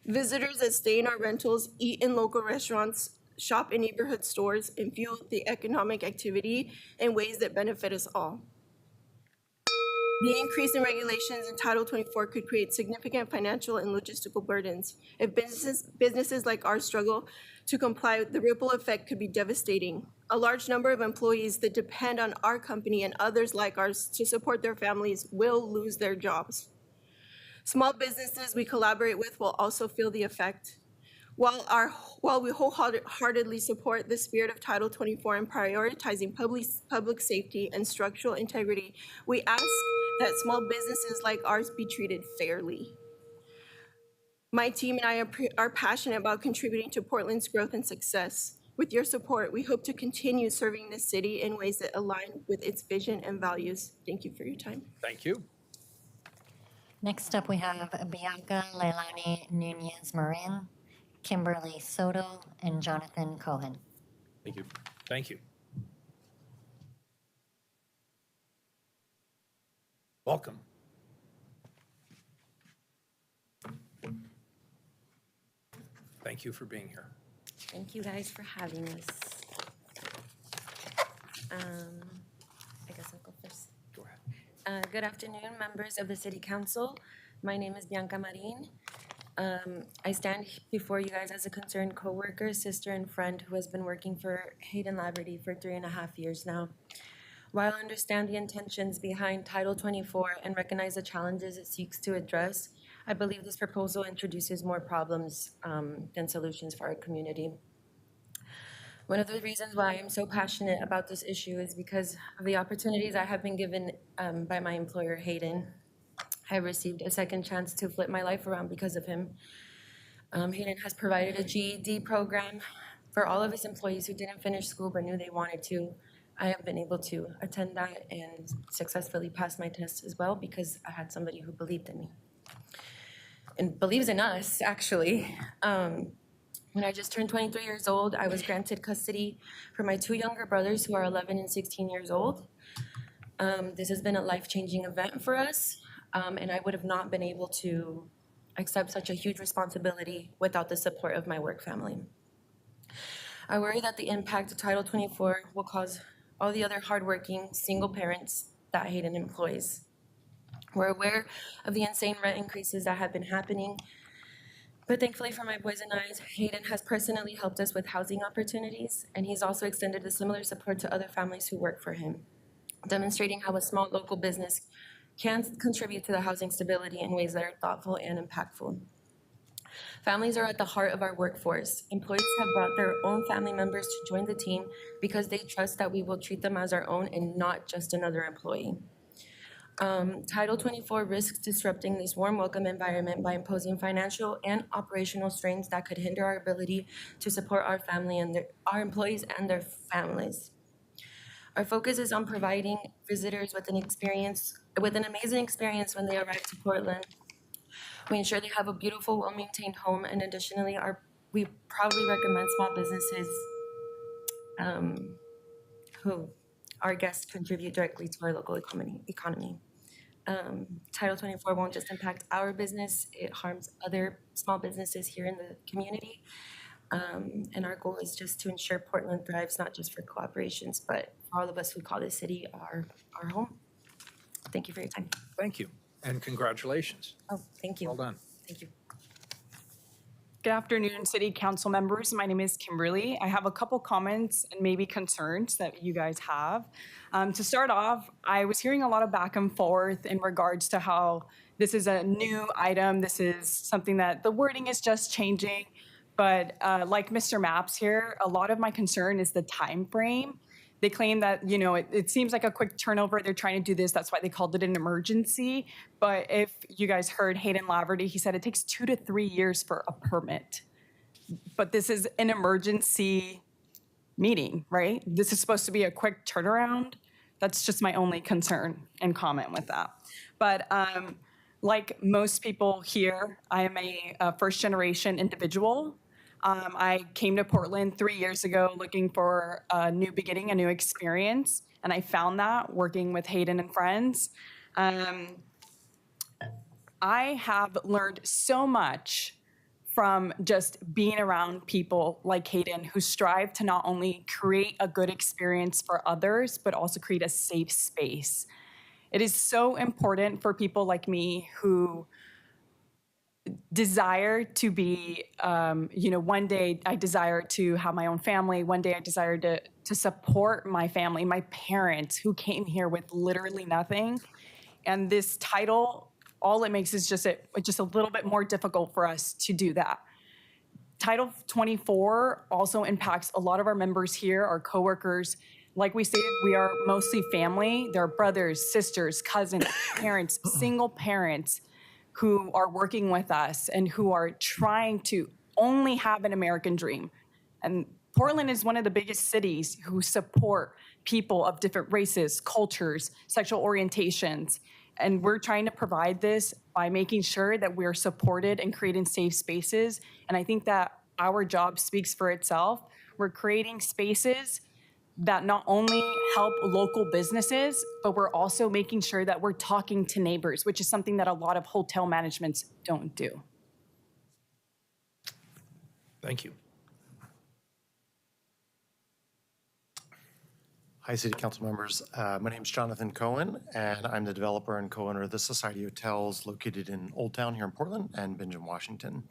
Visitors that stay in our rentals, eat in local restaurants, shop in neighborhood stores, and fuel the economic activity in ways that benefit us all. The increase in regulations in Title 24 could create significant financial and logistical burdens. If businesses like ours struggle to comply, the ripple effect could be devastating. A large number of employees that depend on our company and others like ours to support their families will lose their jobs. Small businesses we collaborate with will also feel the effect. While we wholeheartedly support the spirit of Title 24 in prioritizing public safety and structural integrity, we ask that small businesses like ours be treated fairly. My team and I are passionate about contributing to Portland's growth and success. With your support, we hope to continue serving the city in ways that align with its vision and values. Thank you for your time. Thank you. Next up, we have Bianca Leilani Nunez-Marin, Kimberly Soto, and Jonathan Cohen. Thank you. Thank you. Welcome. Thank you for being here. Thank you guys for having us. I guess I'll go first. Go ahead. Good afternoon, members of the City Council. My name is Bianca Marin. I stand before you guys as a concerned coworker, sister, and friend who has been working for Hayden Laverty for 3.5 years now. While I understand the intentions behind Title 24 and recognize the challenges it seeks to address, I believe this proposal introduces more problems than solutions for our community. One of the reasons why I'm so passionate about this issue is because of the opportunities I have been given by my employer, Hayden. I received a second chance to flip my life around because of him. Hayden has provided a GED program for all of his employees who didn't finish school but knew they wanted to. I have been able to attend that and successfully pass my test as well because I had somebody who believed in me. And believes in us, actually. When I just turned 23 years old, I was granted custody for my 2 younger brothers who are 11 and 16 years old. This has been a life-changing event for us, and I would have not been able to accept such a huge responsibility without the support of my work family. I worry that the impact of Title 24 will cause all the other hardworking single parents that Hayden employs. We're aware of the insane rent increases that have been happening, but thankfully for my boys and I, Hayden has personally helped us with housing opportunities, and he's also extended a similar support to other families who work for him, demonstrating how a small local business can contribute to the housing stability in ways that are thoughtful and impactful. Families are at the heart of our workforce. Employees have brought their own family members to join the team because they trust that we will treat them as our own and not just another employee. Title 24 risks disrupting this warm welcome environment by imposing financial and operational strains that could hinder our ability to support our family and our employees and their families. Our focus is on providing visitors with an amazing experience when they arrive to Portland. We ensure they have a beautiful, well-maintained home, and additionally, we proudly recommend small businesses who our guests contribute directly to our local economy. Title 24 won't just impact our business, it harms other small businesses here in the community. And our goal is just to ensure Portland thrives, not just for cooperations, but for all of us who call this city our home. Thank you for your time. Thank you, and congratulations. Oh, thank you. Well done. Thank you. Good afternoon, City Council members. My name is Kimberly. I have a couple comments and maybe concerns that you guys have. To start off, I was hearing a lot of back and forth in regards to how this is a new item. This is something that the wording is just changing. But like Mr. Maps here, a lot of my concern is the time frame. They claim that, it seems like a quick turnover. They're trying to do this. That's why they called it an emergency. But if you guys heard Hayden Laverty, he said it takes 2 to 3 years for a permit. But this is an emergency meeting, right? This is supposed to be a quick turnaround. That's just my only concern and comment with that. But like most people here, I am a first-generation individual. I came to Portland 3 years ago looking for a new beginning, a new experience, and I found that working with Hayden and friends. I have learned so much from just being around people like Hayden who strive to not only create a good experience for others, but also create a safe space. It is so important for people like me who desire to be, one day I desire to have my own family. One day I desire to support my family, my parents who came here with literally nothing. And this title, all it makes is just a little bit more difficult for us to do that. Title 24 also impacts a lot of our members here, our coworkers. Like we stated, we are mostly family. There are brothers, sisters, cousins, parents, single parents who are working with us and who are trying to only have an American dream. And Portland is one of the biggest cities who support people of different races, cultures, sexual orientations. And we're trying to provide this by making sure that we're supported and creating safe spaces. And I think that our job speaks for itself. We're creating spaces that not only help local businesses, but we're also making sure that we're talking to neighbors, which is something that a lot of hotel managements don't do. Thank you. Hi, City Council members. My name is Jonathan Cohen, and I'm the developer and co-owner of the Society Hotels located in Old Town here in Portland and Benjamin, Washington.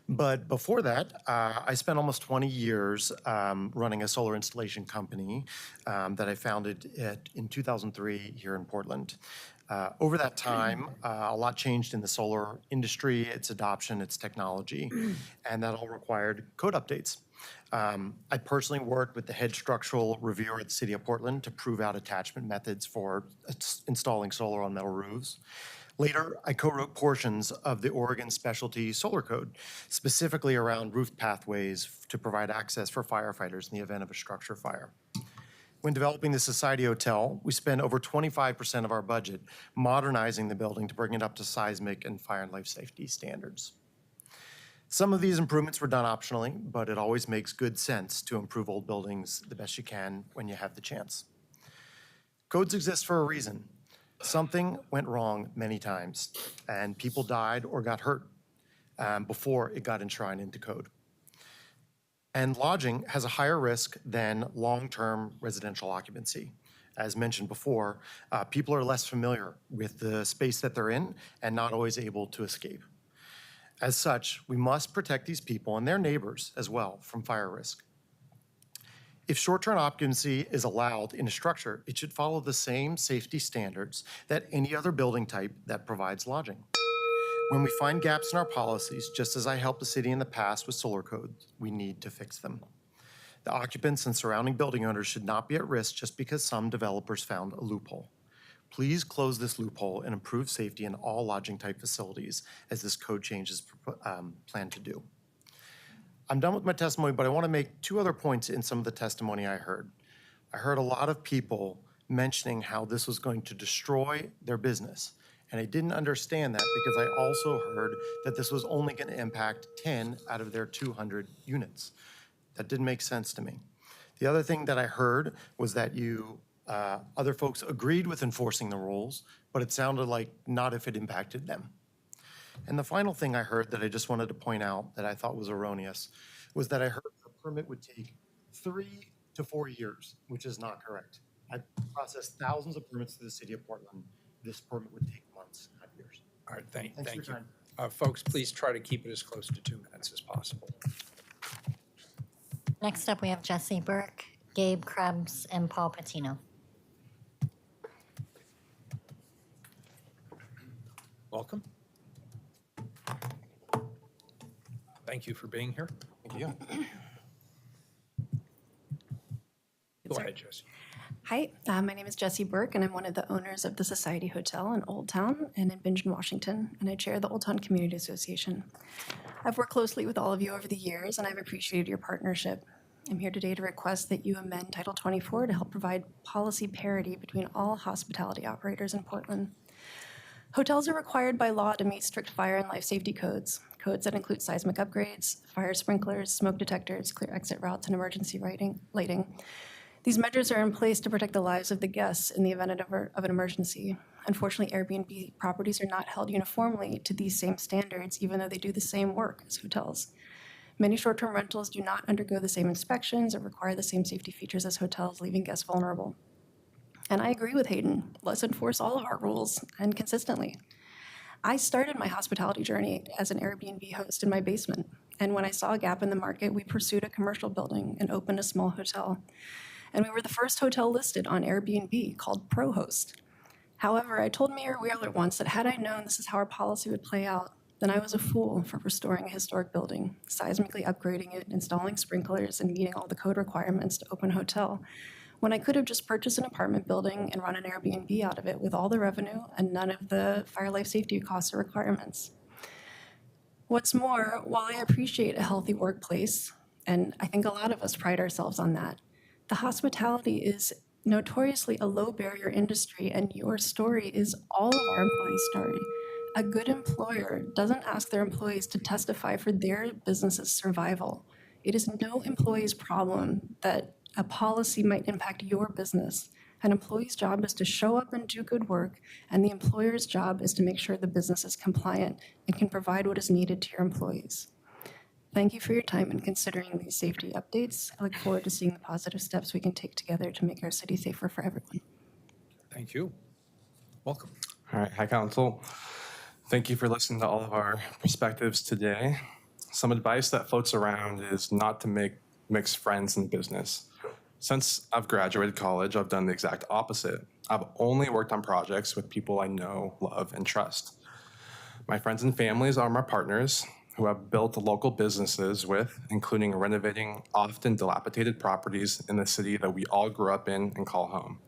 But before that, I spent almost 20 years running a solar installation company that I founded in 2003 here in Portland. Over that time, a lot changed in the solar industry, its adoption, its technology, and that all required code updates. I personally worked with the head structural reviewer at the City of Portland to prove out attachment methods for installing solar on metal roofs. Later, I co-wrote portions of the Oregon Specialty Solar Code, specifically around roof pathways to provide access for firefighters in the event of a structure fire. When developing the Society Hotel, we spent over 25% of our budget modernizing the building to bring it up to seismic and fire and life safety standards. Some of these improvements were done optionally, but it always makes good sense to improve old buildings the best you can when you have the chance. Codes exist for a reason. Something went wrong many times, and people died or got hurt before it got enshrined into code. And lodging has a higher risk than long-term residential occupancy. As mentioned before, people are less familiar with the space that they're in and not always able to escape. As such, we must protect these people and their neighbors as well from fire risk. If short-term occupancy is allowed in a structure, it should follow the same safety standards that any other building type that provides lodging. When we find gaps in our policies, just as I helped the city in the past with solar codes, we need to fix them. The occupants and surrounding building owners should not be at risk just because some developers found a loophole. Please close this loophole and improve safety in all lodging type facilities as this code change is planned to do. I'm done with my testimony, but I want to make two other points in some of the testimony I heard. I heard a lot of people mentioning how this was going to destroy their business. And I didn't understand that because I also heard that this was only going to impact 10 out of their 200 units. That didn't make sense to me. The other thing that I heard was that other folks agreed with enforcing the rules, but it sounded like not if it impacted them. And the final thing I heard that I just wanted to point out that I thought was erroneous was that I heard a permit would take 3 to 4 years, which is not correct. I processed thousands of permits to the City of Portland. This permit would take months, not years. All right, thank Thanks for you. your time. Folks, please try to keep it as close to 2 minutes as possible. Next up, we have Jesse Burke, Gabe Krebs, and Paul Patino. Welcome. Thank you for being here. Thank you. Go ahead, Jesse. Hi, my name is Jessie Burke, and I'm one of the owners of the Society Hotel in Old Town and in Bingen, Washington, and I chair the Old Town Community Association. I've worked closely with all of you over the years, and I've appreciated your partnership. I'm here today to request that you amend Title 24 to help provide policy parity between all hospitality operators in Portland. Hotels are required by law to meet strict fire and life safety codes, codes that include seismic upgrades, fire sprinklers, smoke detectors, clear exit routes, and emergency lighting. These measures are in place to protect the lives of the guests in the event of an emergency. Unfortunately, Airbnb properties are not held uniformly to these same standards, even though they do the same work as hotels. Many short-term rentals do not undergo the same inspections or require the same safety features as hotels, leaving guests vulnerable. And I agree with Hayden. Let's enforce all of our rules and consistently. I started my hospitality journey as an Airbnb host in my basement. And when I saw a gap in the market, we pursued a commercial building and opened a small hotel. And we were the first hotel listed on Airbnb called ProHost. However, I told Mayor Wheeler once that had I known this is how our policy would play out, then I was a fool for restoring a historic building, seismically upgrading it, installing sprinklers, and meeting all the code requirements to open a hotel, when I could have just purchased an apartment building and run an Airbnb out of it with all the revenue and none of the fire life safety costs or requirements. What's more, while I appreciate a healthy workplace, and I think a lot of us pride ourselves on that, the hospitality is notoriously a low barrier industry, and your story is all of our employees' story. A good employer doesn't ask their employees to testify for their business's survival. It is no employee's problem that a policy might impact your business. An employee's job is to show up and do good work, and the employer's job is to make sure the business is compliant and can provide what is needed to your employees. Thank you for your time in considering these safety updates. I look forward to seeing the positive steps we can take together to make our city safer for everyone. Thank you. Welcome. All right, hi, Council. Thank you for listening to all of our perspectives today. Some advice that floats around is not to mix friends in business. Since I've graduated college, I've done the exact opposite. I've only worked on projects with people I know, love, and trust. My friends and families are my partners who I've built local businesses with, including renovating often dilapidated properties in the city that we all grew up in and call home.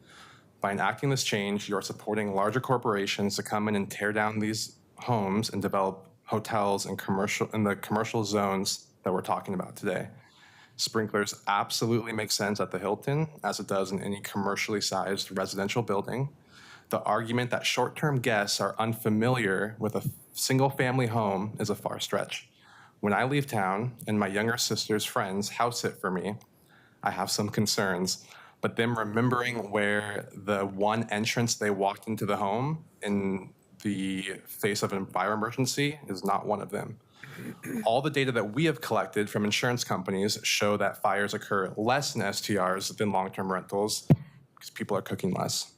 By enacting this change, you're supporting larger corporations to come in and tear down these homes and develop hotels and the commercial zones that we're talking about today. Sprinklers absolutely make sense at the Hilton, as it does in any commercially sized residential building. The argument that short-term guests are unfamiliar with a single-family home is a far stretch. When I leave town and my younger sister's friends house sit for me, I have some concerns, but them remembering where the one entrance they walked into the home in the face of a fire emergency is not one of them. All the data that we have collected from insurance companies show that fires occur less in STRs than long-term rentals because people are cooking less.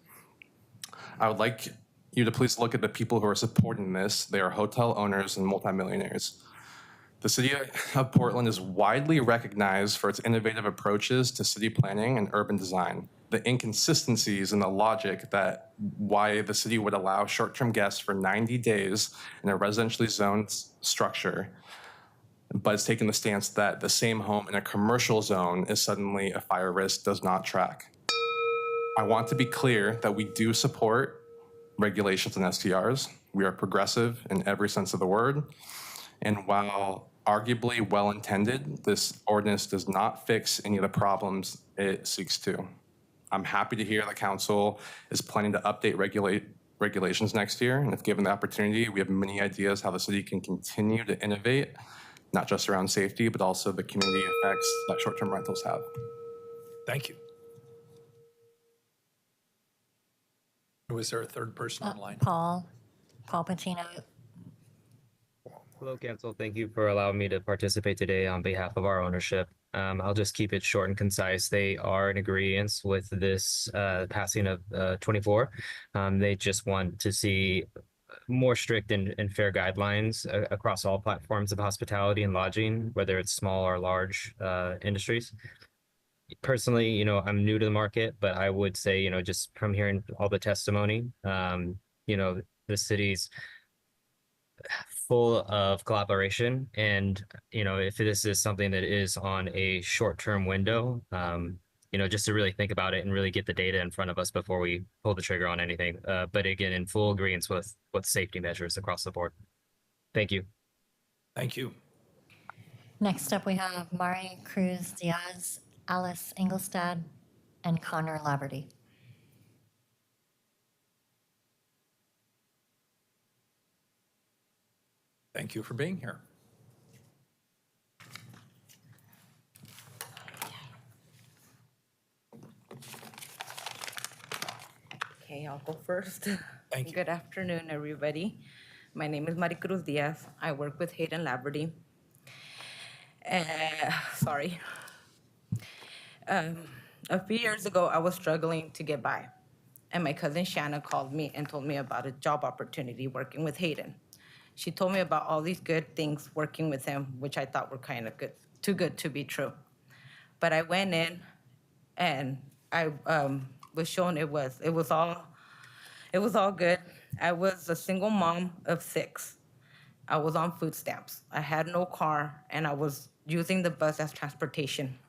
I would like you to please look at the people who are supporting this. They are hotel owners and multimillionaires. The city of Portland is widely recognized for its innovative approaches to city planning and urban design. The inconsistencies in the logic that why the city would allow short-term guests for 90 days in a residentially zoned structure, but it's taken the stance that the same home in a commercial zone is suddenly a fire risk does not track. I want to be clear that we do support regulations and STRs. We are progressive in every sense of the word. And while arguably well-intended, this ordinance does not fix any of the problems it seeks to. I'm happy to hear the council is planning to update regulations next year. And if given the opportunity, we have many ideas how the city can continue to innovate, not just around safety, but also the community effects that short-term rentals have. Thank you. Was there a third person online? Paul Patino. Hello, Council. Thank you for allowing me to participate today on behalf of our ownership. I'll just keep it short and concise. They are in agreement with this passing of 24. They just want to see more strict and fair guidelines across all platforms of hospitality and lodging, whether it's small or large industries. Personally, I'm new to the market, but I would say, just from hearing all the testimony, the city's full of collaboration. And, if this is something that is on a short-term window, just to really think about it and really get the data in front of us before we pull the trigger on anything. But again, in full agreement with safety measures across the board. Thank you. Thank you. Next up, we have Mari Cruz Diaz, Alice Engelstad, and Connor Laverty. Thank you for being here. Okay, I'll go first. Thank you. Good afternoon, everybody. My name is Maricruz Diaz. I work with Hayden Laverty. Sorry. A few years ago, I was struggling to get by, and my cousin Shanna called me and told me about a job opportunity working with Hayden. She told me about all these good things working with him, which I thought were kind of good, too good to be true. But I went in, and I was shown it was all good. I was a single mom of 6. I was on food stamps. I had no car, and I was using the bus as transportation.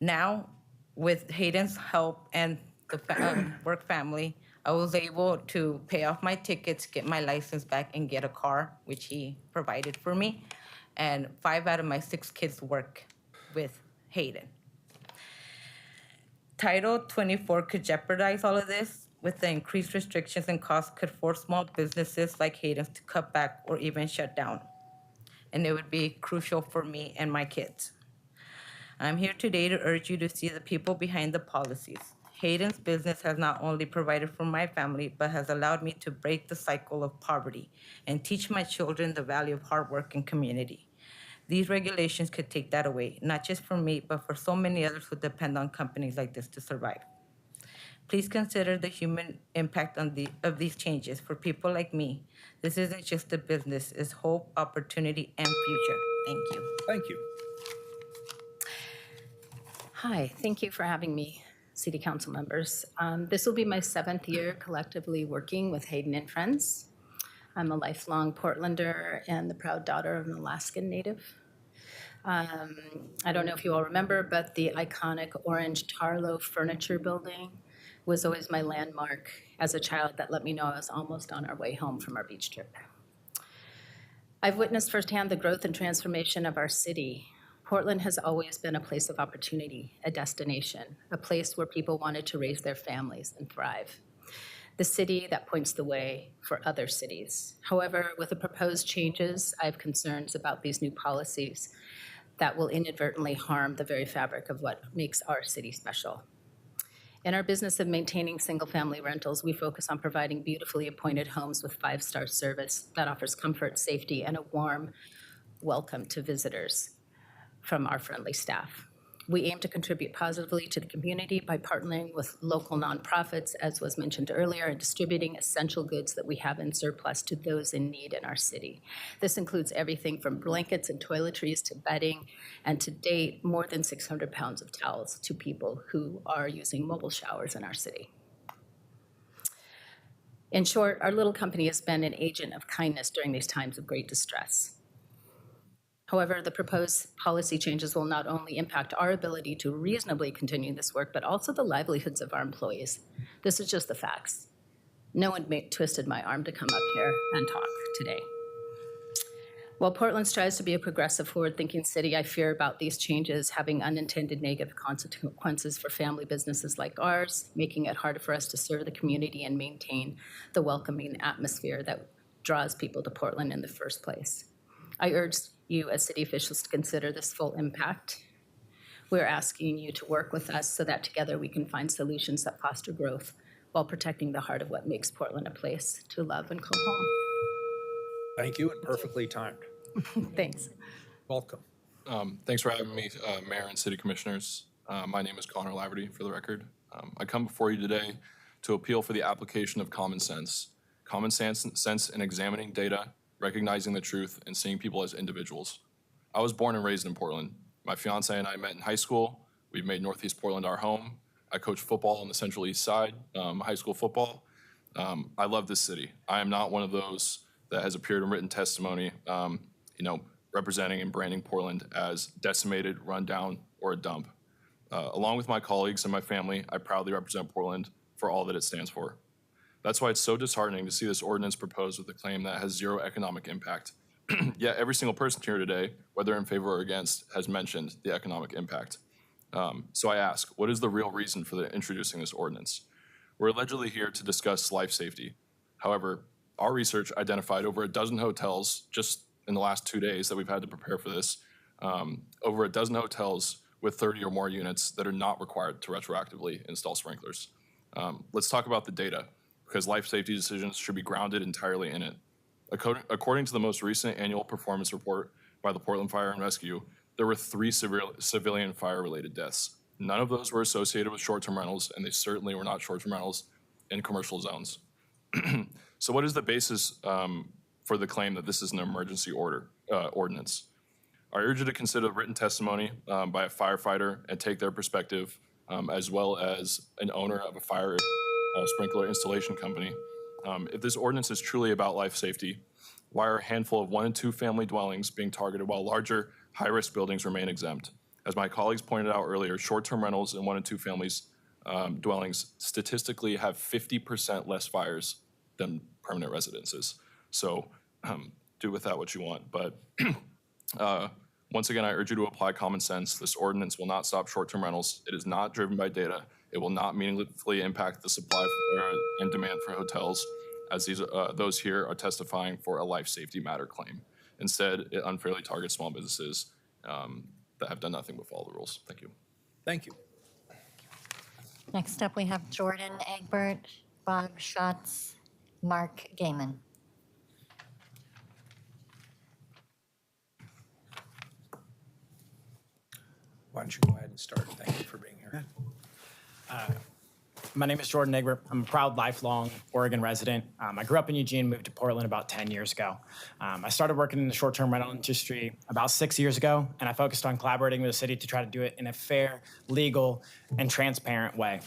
Now, with Hayden's help and the work family, I was able to pay off my tickets, get my license back, and get a car, which he provided for me. And 5 out of my 6 kids work with Hayden. Title 24 could jeopardize all of this. With the increased restrictions and costs, could force small businesses like Hayden's to cut back or even shut down. And it would be crucial for me and my kids. I'm here today to urge you to see the people behind the policies. Hayden's business has not only provided for my family, but has allowed me to break the cycle of poverty and teach my children the value of hard work and community. These regulations could take that away, not just for me, but for so many others who depend on companies like this to survive. Please consider the human impact of these changes. For people like me, this isn't just a business, it's hope, opportunity, and future. Thank you. Thank you. Hi, thank you for having me, City Council members. This will be my 7th year collectively working with Hayden and Friends. I'm a lifelong Portlander and the proud daughter of an Alaskan native. I don't know if you all remember, but the iconic orange Tarlow furniture building was always my landmark as a child that let me know I was almost on our way home from our beach trip. I've witnessed firsthand the growth and transformation of our city. Portland has always been a place of opportunity, a destination, a place where people wanted to raise their families and thrive. The city that points the way for other cities. However, with the proposed changes, I have concerns about these new policies that will inadvertently harm the very fabric of what makes our city special. In our business of maintaining single-family rentals, we focus on providing beautifully appointed homes with 5-star service that offers comfort, safety, and a warm welcome to visitors from our friendly staff. We aim to contribute positively to the community by partnering with local nonprofits, as was mentioned earlier, and distributing essential goods that we have in surplus to those in need in our city. This includes everything from blankets and toiletries to bedding, and to date, more than 600 pounds of towels to people who are using mobile showers in our city. In short, our little company has been an agent of kindness during these times of great distress. However, the proposed policy changes will not only impact our ability to reasonably continue this work, but also the livelihoods of our employees. This is just the facts. No one twisted my arm to come up here and talk today. While Portland strives to be a progressive, forward-thinking city, I fear about these changes having unintended negative consequences for family businesses like ours, making it harder for us to serve the community and maintain the welcoming atmosphere that draws people to Portland in the first place. I urge you as city officials to consider this full impact. We're asking you to work with us so that together we can find solutions that foster growth while protecting the heart of what makes Portland a place to love and call home. Thank you, and perfectly timed. Thanks. Welcome. Thanks for having me, Mayor and City Commissioners. My name is Connor Laverty, for the record. I come before you today to appeal for the application of common sense. Common sense in examining data, recognizing the truth, and seeing people as individuals. I was born and raised in Portland. My fiance and I met in high school. We've made Northeast Portland our home. I coach football on the Central East Side, high school football. I love this city. I am not one of those that has appeared in written testimony, representing and branding Portland as decimated, run down, or a dump. Along with my colleagues and my family, I proudly represent Portland for all that it stands for. That's why it's so disheartening to see this ordinance proposed with a claim that has zero economic impact. Yet every single person here today, whether in favor or against, has mentioned the economic impact. So I ask, what is the real reason for introducing this ordinance? We're allegedly here to discuss life safety. However, our research identified over a dozen hotels just in the last 2 days that we've had to prepare for this, over a dozen hotels with 30 or more units that are not required to retroactively install sprinklers. Let's talk about the data, because life safety decisions should be grounded entirely in it. According to the most recent annual performance report by the Portland Fire and Rescue, there were 3 civilian fire-related deaths. None of those were associated with short-term rentals, and they certainly were not short-term rentals in commercial zones. So what is the basis for the claim that this is an emergency ordinance? I urge you to consider written testimony by a firefighter and take their perspective, as well as an owner of a fire sprinkler installation company. If this ordinance is truly about life safety, why are a handful of 1 and 2 family dwellings being targeted while larger, high-risk buildings remain exempt? As my colleagues pointed out earlier, short-term rentals in 1 and 2 families dwellings statistically have 50% less fires than permanent residences. So do with that what you want. But once again, I urge you to apply common sense. This ordinance will not stop short-term rentals. It is not driven by data. It will not meaningfully impact the supply and demand for hotels, as those here are testifying for a life safety matter claim. Instead, it unfairly targets small businesses that have done nothing but follow the rules. Thank you. Thank you. Next up, we have Jordan Egbert, Bob Schatz, Mark Gaiman. Why don't you go ahead and start? Thank you for being here. My name is Jordan Egbert. I'm a proud lifelong Oregon resident. I grew up in Eugene, moved to Portland about 10 years ago. I started working in the short-term rental industry about 6 years ago, and I focused on collaborating with the city to try to do it in a fair, legal, and transparent way.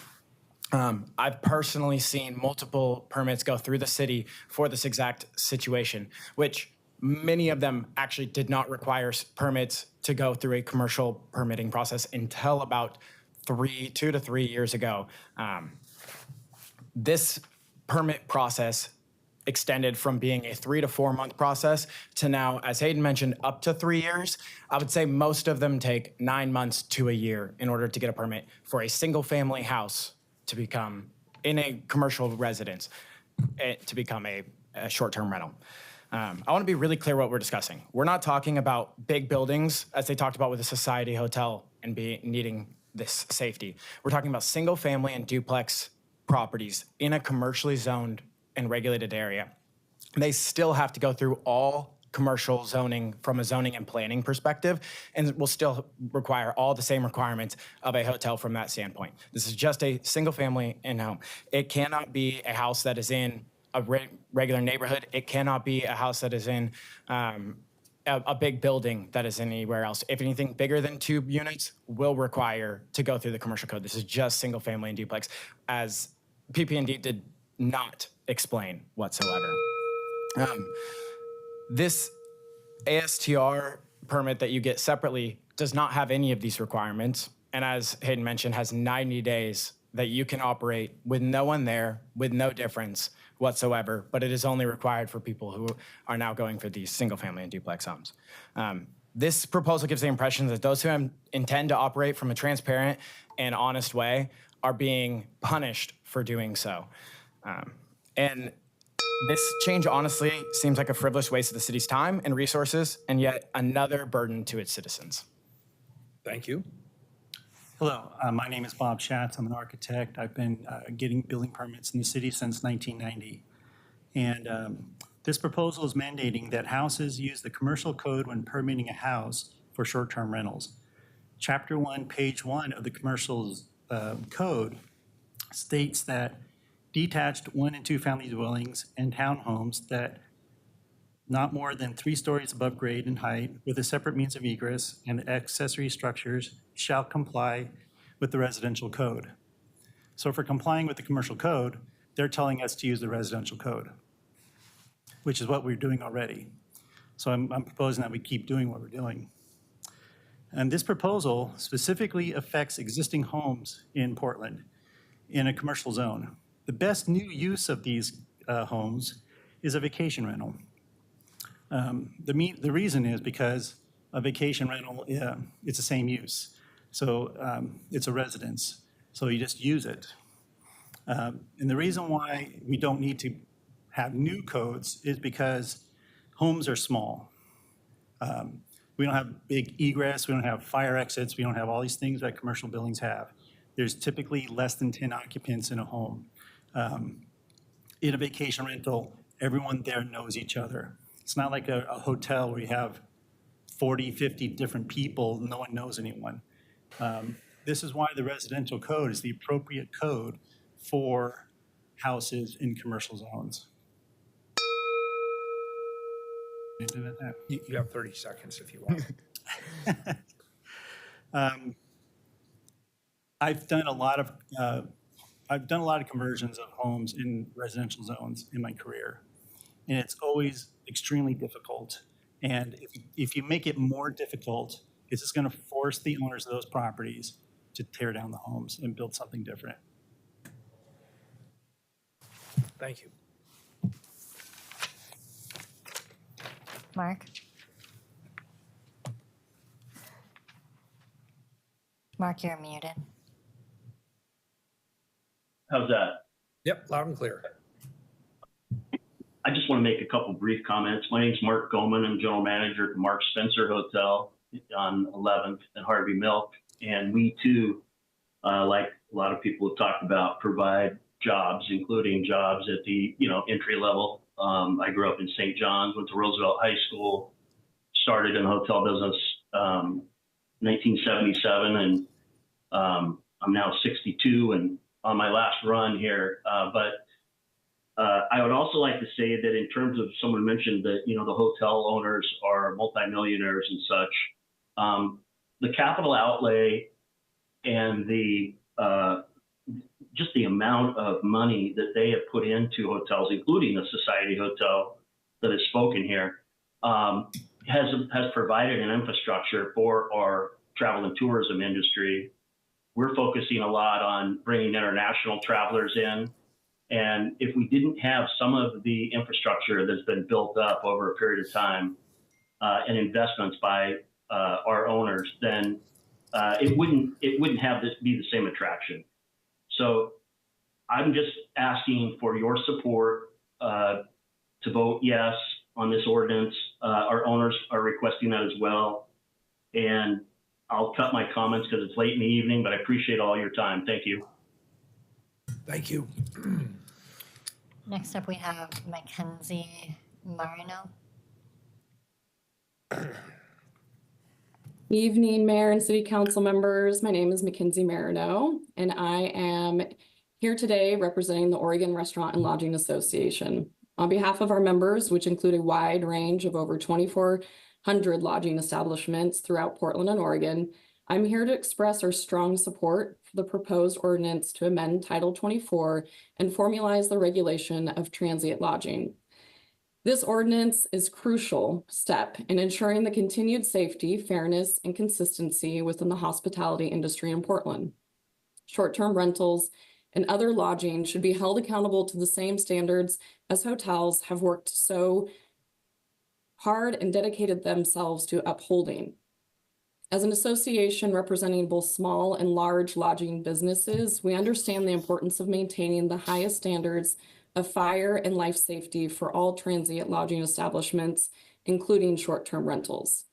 I've personally seen multiple permits go through the city for this exact situation, which many of them actually did not require permits to go through a commercial permitting process until about 2 to 3 years ago. This permit process extended from being a 3 to 4 month process to now, as Hayden mentioned, up to 3 years. I would say most of them take 9 months to a year in order to get a permit for a single family house to become in a commercial residence, to become a short-term rental. I want to be really clear what we're discussing. We're not talking about big buildings, as they talked about with the Society Hotel and needing this safety. We're talking about single family and duplex properties in a commercially zoned and regulated area. They still have to go through all commercial zoning from a zoning and planning perspective, and will still require all the same requirements of a hotel from that standpoint. This is just a single family and home. It cannot be a house that is in a regular neighborhood. It cannot be a house that is in a big building that is anywhere else. If anything bigger than 2 units will require to go through the commercial code. This is just single family and duplex, as PP&D did not explain whatsoever. This ASTR permit that you get separately does not have any of these requirements. And as Hayden mentioned, has 90 days that you can operate with no one there, with no difference whatsoever, but it is only required for people who are now going for these single family and duplex homes. This proposal gives the impression that those who intend to operate from a transparent and honest way are being punished for doing so. And this change honestly seems like a frivolous waste of the city's time and resources, and yet another burden to its citizens. Thank you. Hello, my name is Bob Schatz. I'm an architect. I've been getting building permits in the city since 1990. And this proposal is mandating that houses use the commercial code when permitting a house for short-term rentals. Chapter 1, page 1 of the commercial code states that detached 1 and 2 family dwellings and townhomes that not more than 3 stories above grade in height with a separate means of egress and accessory structures shall comply with the residential code. So for complying with the commercial code, they're telling us to use the residential code, which is what we're doing already. So I'm proposing that we keep doing what we're doing. And this proposal specifically affects existing homes in Portland in a commercial zone. The best new use of these homes is a vacation rental. The reason is because a vacation rental, it's the same use. So it's a residence, so you just use it. And the reason why we don't need to have new codes is because homes are small. We don't have big egress, we don't have fire exits, we don't have all these things that commercial buildings have. There's typically less than 10 occupants in a home. In a vacation rental, everyone there knows each other. It's not like a hotel where you have 40, 50 different people, no one knows anyone. This is why the residential code is the appropriate code for houses in commercial zones. You have 30 seconds if you want. I've done a lot of conversions of homes in residential zones in my career, and it's always extremely difficult. And if you make it more difficult, it's just going to force the owners of those properties to tear down the homes and build something different. Thank you. Mark? Mark, you're muted. How's that? Yep, loud and clear. I just want to make a couple brief comments. My name's Mark Goman. I'm general manager at Mark Spencer Hotel on 11th and Harvey Milk. And we too, like a lot of people have talked about, provide jobs, including jobs at the entry level. I grew up in St. John's, went to Roosevelt High School, started in the hotel business 1977, and I'm now 62 and on my last run here. But I would also like to say that in terms of, someone mentioned that the hotel owners are multimillionaires and such. The capital outlay and the just the amount of money that they have put into hotels, including the Society Hotel that has spoken here, has provided an infrastructure for our travel and tourism industry. We're focusing a lot on bringing international travelers in. And if we didn't have some of the infrastructure that's been built up over a period of time and investments by our owners, then it wouldn't have this be the same attraction. So I'm just asking for your support to vote yes on this ordinance. Our owners are requesting that as well. And I'll cut my comments because it's late in the evening, but I appreciate all your time. Thank you. Thank you. Next up, we have Mackenzie Marino. Evening, Mayor and City Council members. My name is Mackenzie Marino, and I am here today representing the Oregon Restaurant and Lodging Association. On behalf of our members, which include a wide range of over 2,400 lodging establishments throughout Portland and Oregon, I'm here to express our strong support for the proposed ordinance to amend Title 24 and formalize the regulation of transient lodging. This ordinance is a crucial step in ensuring the continued safety, fairness, and consistency within the hospitality industry in Portland. Short-term rentals and other lodging should be held accountable to the same standards as hotels have worked so hard and dedicated themselves to upholding. As an association representing both small and large lodging businesses, we understand the importance of maintaining the highest standards of fire and life safety for all transient lodging establishments, including short-term rentals.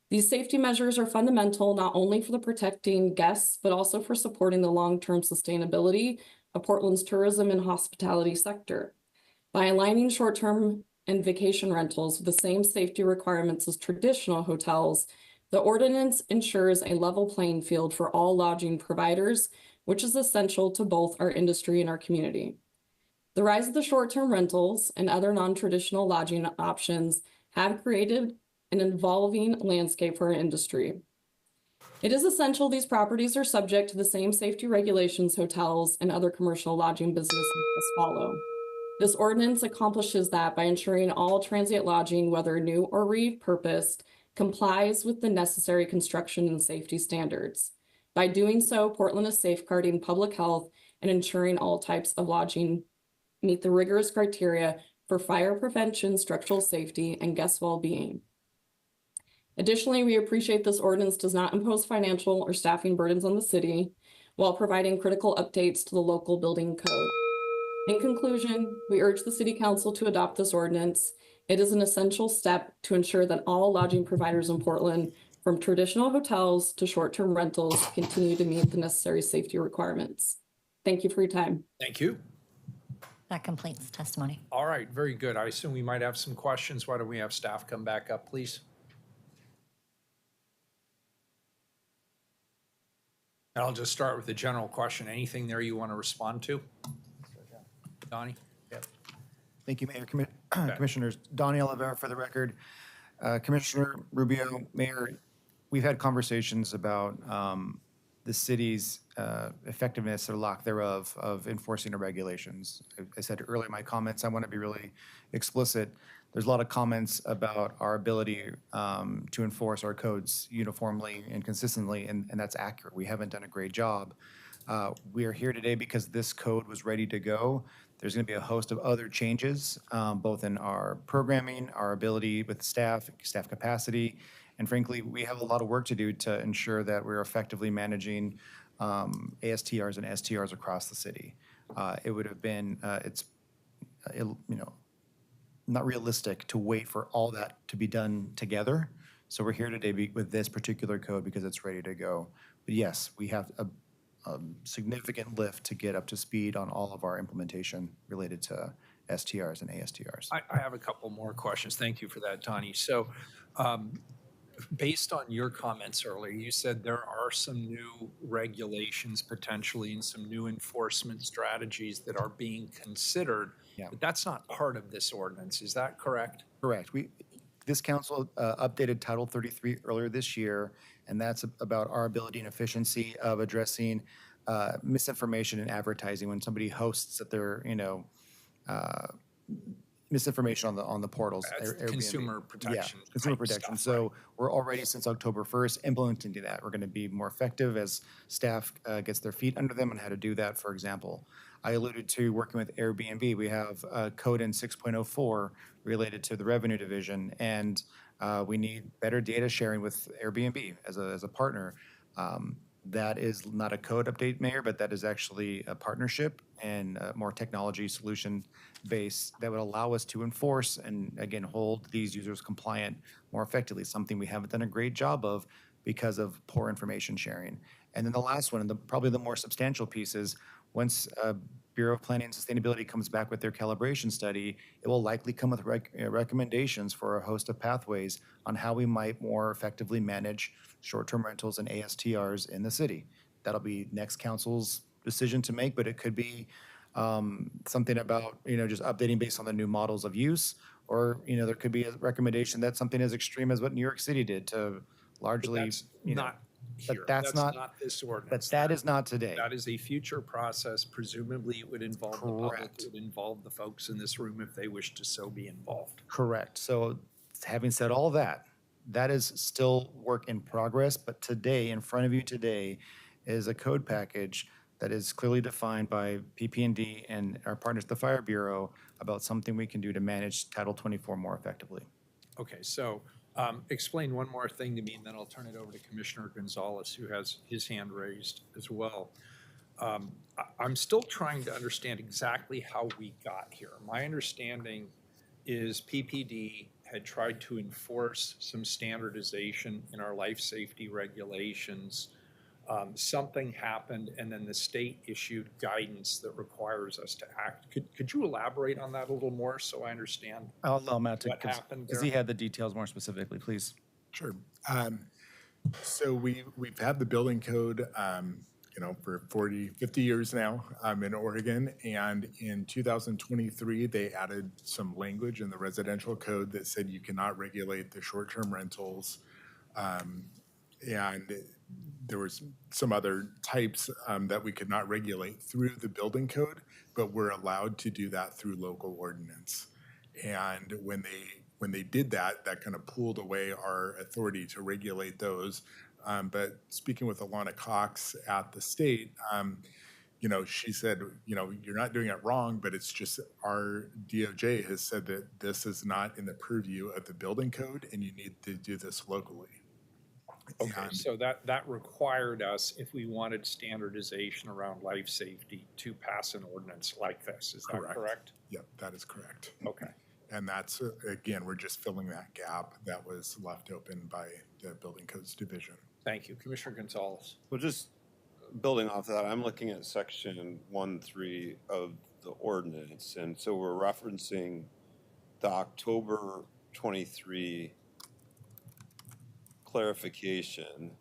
These safety measures are fundamental not only for the protecting guests, but also for supporting the long-term sustainability of Portland's tourism and hospitality sector. By aligning short-term and vacation rentals with the same safety requirements as traditional hotels, the ordinance ensures a level playing field for all lodging providers, which is essential to both our industry and our community. The rise of the short-term rentals and other non-traditional lodging options have created an evolving landscape for our industry. It is essential these properties are subject to the same safety regulations hotels and other commercial lodging businesses must follow. This ordinance accomplishes that by ensuring all transient lodging, whether new or repurposed, complies with the necessary construction and safety standards. By doing so, Portland is safeguarding public health and ensuring all types of lodging meet the rigorous criteria for fire prevention, structural safety, and guest well-being. Additionally, we appreciate this ordinance does not impose financial or staffing burdens on the city while providing critical updates to the local building code. In conclusion, we urge the City Council to adopt this ordinance. It is an essential step to ensure that all lodging providers in Portland, from traditional hotels to short-term rentals, continue to meet the necessary safety requirements. Thank you for your time. Thank you. That completes testimony. All right, very good. I assume we might have some questions. Why don't we have staff come back up, please? And I'll just start with the general question. Anything there you want to respond to? Donnie? Thank you, Mayor, Commissioners. Donnie Oliveira for the record. Commissioner Rubio, Mayor, we've had conversations about the city's effectiveness or lack thereof of enforcing the regulations. I said earlier in my comments, I want to be really explicit. There's a lot of comments about our ability to enforce our codes uniformly and consistently, and that's accurate. We haven't done a great job. We are here today because this code was ready to go. There's going to be a host of other changes, both in our programming, our ability with staff capacity, and frankly, we have a lot of work to do to ensure that we're effectively managing ASTRs and STRs across the city. It would have been, not realistic to wait for all that to be done together. So we're here today with this particular code because it's ready to go. But yes, we have a significant lift to get up to speed on all of our implementation related to STRs and ASTRs. I have a couple more questions. Thank you for that, Donnie. So based on your comments earlier, you said there are some new regulations potentially and some new enforcement strategies that are being considered, but that's not part of this ordinance. Is that correct? Correct. This council updated Title 33 earlier this year, and that's about our ability and efficiency of addressing misinformation in advertising when somebody hosts that they're, misinformation on the portals. That's consumer protection. Yeah, consumer protection. So we're already, since October 1st, implementing that. We're going to be more effective as staff gets their feet under them on how to do that, for example. I alluded to working with Airbnb. We have code in 6.04 related to the revenue division, and we need better data sharing with Airbnb as a partner. That is not a code update, Mayor, but that is actually a partnership and a more technology solution base that would allow us to enforce and, again, hold these users compliant more effectively, something we haven't done a great job of because of poor information sharing. And then the last one, and probably the more substantial piece is once Bureau of Planning and Sustainability comes back with their calibration study, it will likely come with recommendations for a host of pathways on how we might more effectively manage short-term rentals and ASTRs in the city. That'll be next council's decision to make, but it could be something about, just updating based on the new models of use, or, there could be a recommendation that something as extreme as what New York City did to largely, Not here. But that's not this ordinance. But that is not today. That is a future process. Presumably, it would involve the public. It would involve the folks in this room if they wish to so be involved. Correct. So having said all that, that is still work in progress. But today, in front of you today, is a code package that is clearly defined by PP&D and our partners, the Fire Bureau, about something we can do to manage Title 24 more effectively. Okay, so explain one more thing to me, and then I'll turn it over to Commissioner Gonzalez, who has his hand raised as well. I'm still trying to understand exactly how we got here. My understanding is PPD had tried to enforce some standardization in our life safety regulations. Something happened, and then the state issued guidance that requires us to act. Could you elaborate on that a little more so I understand? I'll allow Matt to, what happened because there? he had the details more specifically, please. Sure. So we've had the building code, for 40, 50 years now in Oregon. And in 2023, they added some language in the residential code that said you cannot regulate the short-term rentals. And there was some other types that we could not regulate through the building code, but we're allowed to do that through local ordinance. And when they when they did that, that kind of pulled away our authority to regulate those. But speaking with Alana Cox at the state, you know, she said, you know, you're not doing it wrong, but it's just our DOJ has said that this is not in the purview of the building code and you need to do this locally. Okay, so that required us, if we wanted standardization around life safety, to pass an ordinance like this. Is that correct? Yep, that is correct. Okay. And that's, again, we're just filling that gap that was left open by the Building Codes Division. Thank you. Commissioner Gonzalez. Well, just building off of that, I'm looking at section 1.3 of the ordinance. And so we're referencing the October 23 clarification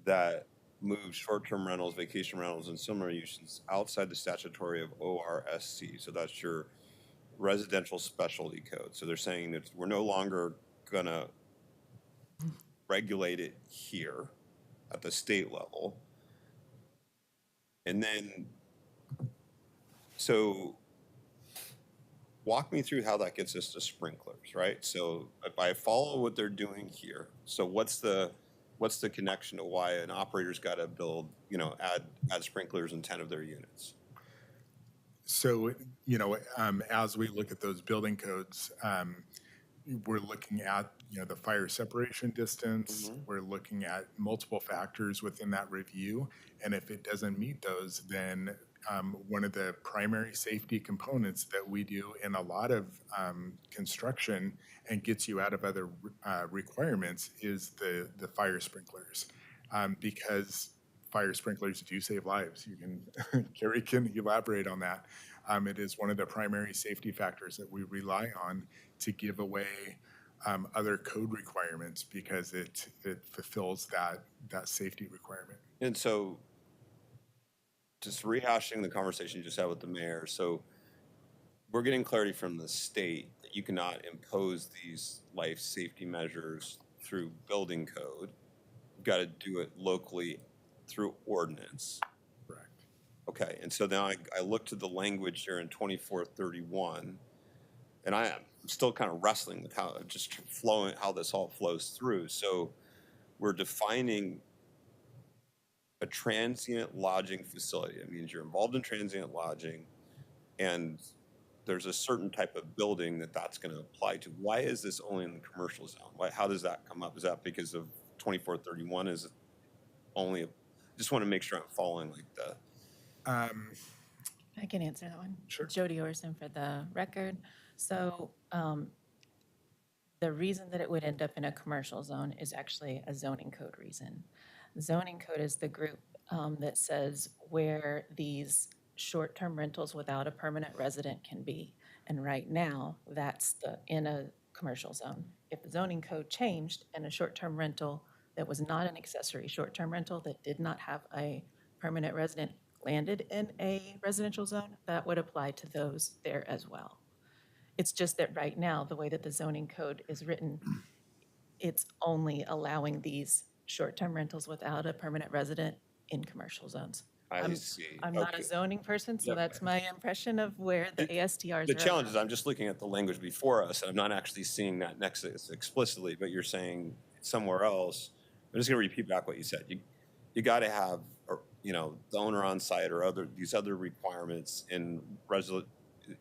that moves short-term rentals, vacation rentals, and similar uses outside the statutory of ORSC. So that's your residential specialty code. So they're saying that we're no longer gonna regulate it here at the state level. And then, so walk me through how that gets us to sprinklers, right? So if I follow what they're doing here, so what's the connection to why an operator's got to build, you know, add sprinklers in 10 of their units? So, you know, as we look at those building codes, we're looking at, you know, the fire separation distance. We're looking at multiple factors within that review. And if it doesn't meet those, then one of the primary safety components that we do in a lot of construction and gets you out of other requirements is the fire sprinklers, because fire sprinklers do save lives. You can, Carrie can elaborate on that. It is one of the primary safety factors that we rely on to give away other code requirements because it fulfills that safety requirement. And so, just rehashing the conversation you just had with the mayor, so we're getting clarity from the state that you cannot impose these life safety measures through building code. You've got to do it locally through ordinance. Correct. Okay, and so now I look to the language here in 2431, and I'm still kind of wrestling with how this all flows through. So we're defining a transient lodging facility. It means you're involved in transient lodging, and there's a certain type of building that's going to apply to. Why is this only in the commercial zone? How does that come up? Is that because of 2431? Is it only? Just want to make sure I'm following like the. I can answer that one. Sure. Jody Orson for the record. So the reason that it would end up in a commercial zone is actually a zoning code reason. Zoning code is the group that says where these short-term rentals without a permanent resident can be. And right now, that's in a commercial zone. If the zoning code changed and a short-term rental that was not an accessory short-term rental that did not have a permanent resident landed in a residential zone, that would apply to those there as well. It's just that right now, the way that the zoning code is written, it's only allowing these short-term rentals without a permanent resident in commercial zones. I see. I'm not a zoning person, so that's my impression of where the ASTRs are. The challenge is I'm just looking at the language before us, and I'm not actually seeing that nexus explicitly, but you're saying somewhere else. I'm just going to repeat back what you said. You got to have, you know, the owner on site or these other requirements in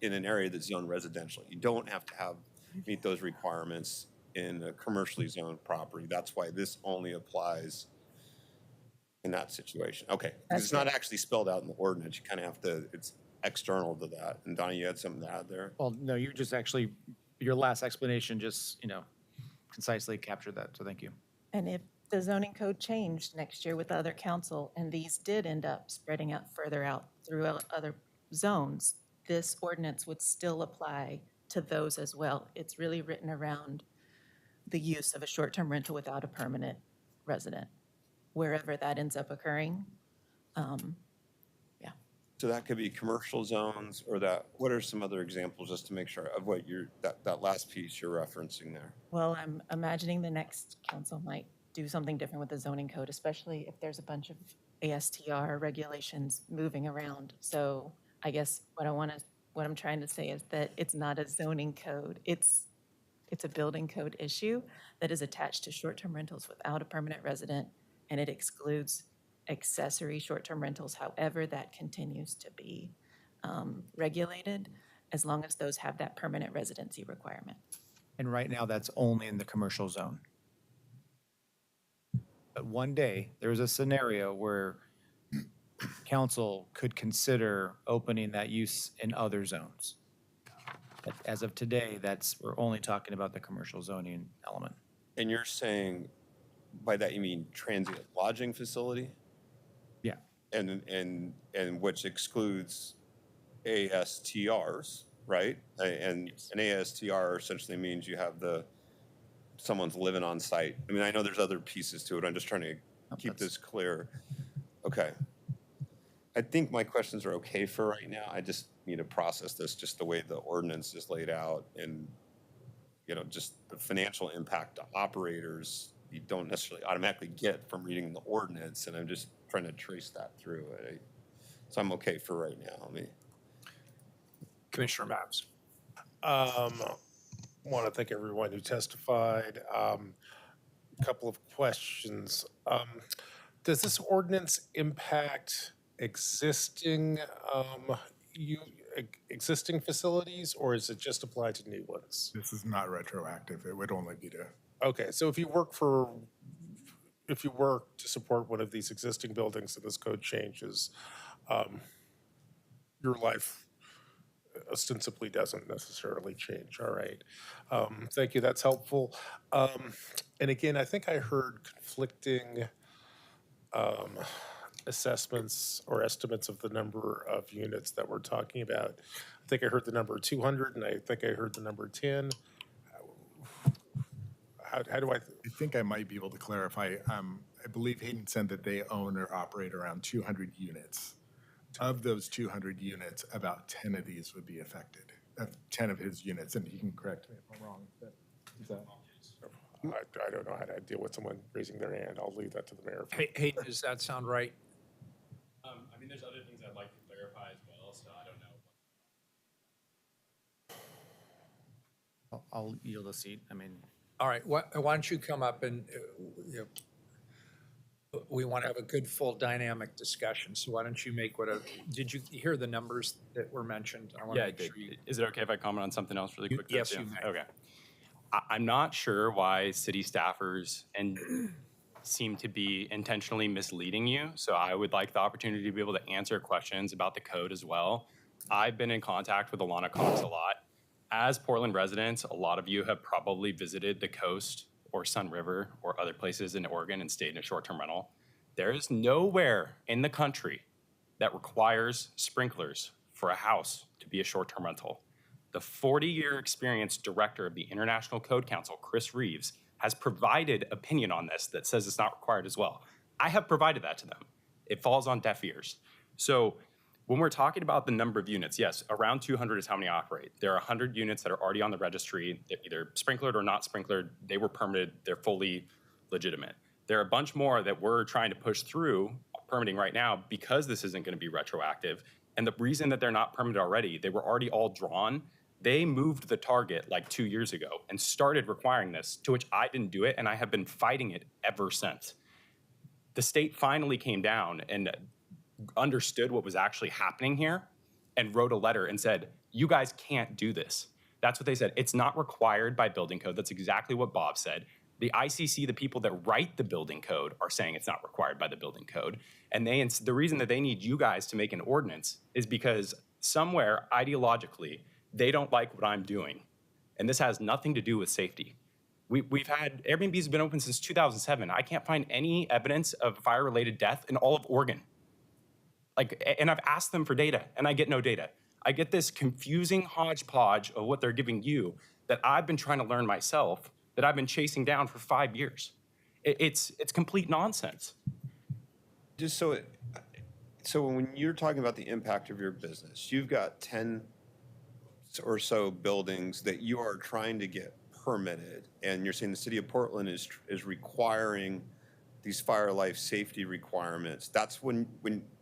an area that's zoned residential. You don't have to meet those requirements in a commercially zoned property. That's why this only applies in that situation. Okay, because it's not actually spelled out in the ordinance. You kind of have to, it's external to that. And Donnie, you had something to add there? Well, no, you just actually, your last explanation just, you know, concisely captured that, so thank you. And if the zoning code changed next year with other council and these did end up spreading out further out through other zones, this ordinance would still apply to those as well. It's really written around the use of a short-term rental without a permanent resident, wherever that ends up occurring. So that could be commercial zones or that, what are some other examples just to make sure of what that last piece you're referencing there? Well, I'm imagining the next council might do something different with the zoning code, especially if there's a bunch of ASTR regulations moving around. So I guess what I'm trying to say is that it's not a zoning code. It's It's a building code issue that is attached to short-term rentals without a permanent resident, and it excludes accessory short-term rentals. However, that continues to be regulated as long as those have that permanent residency requirement. And right now, that's only in the commercial zone. But one day, there's a scenario where council could consider opening that use in other zones. But as of today, we're only talking about the commercial zoning element. And you're saying by that you mean transient lodging facility? Yeah. And which excludes ASTRs, right? And an ASTR essentially means you have someone's living on site. I mean, I know there's other pieces to it. I'm just trying to keep this clear. Okay. I think my questions are okay for right now. I just need to process this just the way the ordinance is laid out, and just the financial impact to operators you don't necessarily automatically get from reading the ordinance, and I'm just trying to trace that through. So I'm okay for right now. Commissioner Mapps. Want to thank everyone who testified. Couple of questions. Does this ordinance impact existing existing facilities, or is it just applied to new ones? This is not retroactive. It would only be to. Okay, so if you work to support one of these existing buildings and this code changes, your life ostensibly doesn't necessarily change. All right. Thank you. That's helpful. And again, I think I heard conflicting assessments or estimates of the number of units that we're talking about. I think I heard the number 200, and I think I heard the number 10. How do I think I might be able to clarify. I believe Hayden said that they own or operate around 200 units. Of those 200 units, about 10 of these would be affected. 10 of his units, and he can correct me if I'm wrong. I don't know how to deal with someone raising their hand. I'll leave that to the mayor. Hayden, does that sound right? I mean, there's other things I'd like to clarify as well, so I don't know. I'll yield a seat. I mean. All right, why don't you come up and we want to have a good, full, dynamic discussion. So why don't you make did you hear the numbers that were mentioned? I want to make sure Is it okay if I comment on something else really quick? Yes, you may. Okay. I'm not sure why city staffers seem to be intentionally misleading you. So I would like the opportunity to be able to answer questions about the code as well. I've been in contact with Alana Cox a lot. As Portland residents, a lot of you have probably visited the coast or Sun River or other places in Oregon and stayed in a short-term rental. There is nowhere in the country that requires sprinklers for a house to be a short-term rental. The 40-year experienced director of the International Code Council, Chris Reeves, has provided opinion on this that says it's not required as well. I have provided that to them. It falls on deaf ears. So when we're talking about the number of units, yes, around 200 is how many operate. There are 100 units that are already on the registry. They're either sprinklered or not sprinklered. They were permitted. They're fully legitimate. There are a bunch more that we're trying to push through permitting right now because this isn't going to be retroactive. And the reason that they're not permitted already, they were already all drawn. They moved the target like 2 years ago and started requiring this, to which I didn't do it, and I have been fighting it ever since. The state finally came down and understood what was actually happening here and wrote a letter and said, you guys can't do this. That's what they said. It's not required by building code. That's exactly what Bob said. The ICC, the people that write the building code, are saying it's not required by the building code. And the reason that they need you guys to make an ordinance is because somewhere ideologically, they don't like what I'm doing. And this has nothing to do with safety. We've had, Airbnb's been open since 2007. I can't find any evidence of fire-related death in all of Oregon. And I've asked them for data, and I get no data. I get this confusing hodgepodge of what they're giving you that I've been trying to learn myself, that I've been chasing down for 5 years. It's complete nonsense. Just so when you're talking about the impact of your business, you've got 10 or so buildings that you are trying to get permitted, and you're saying the city of Portland is requiring these fire life safety requirements. That's when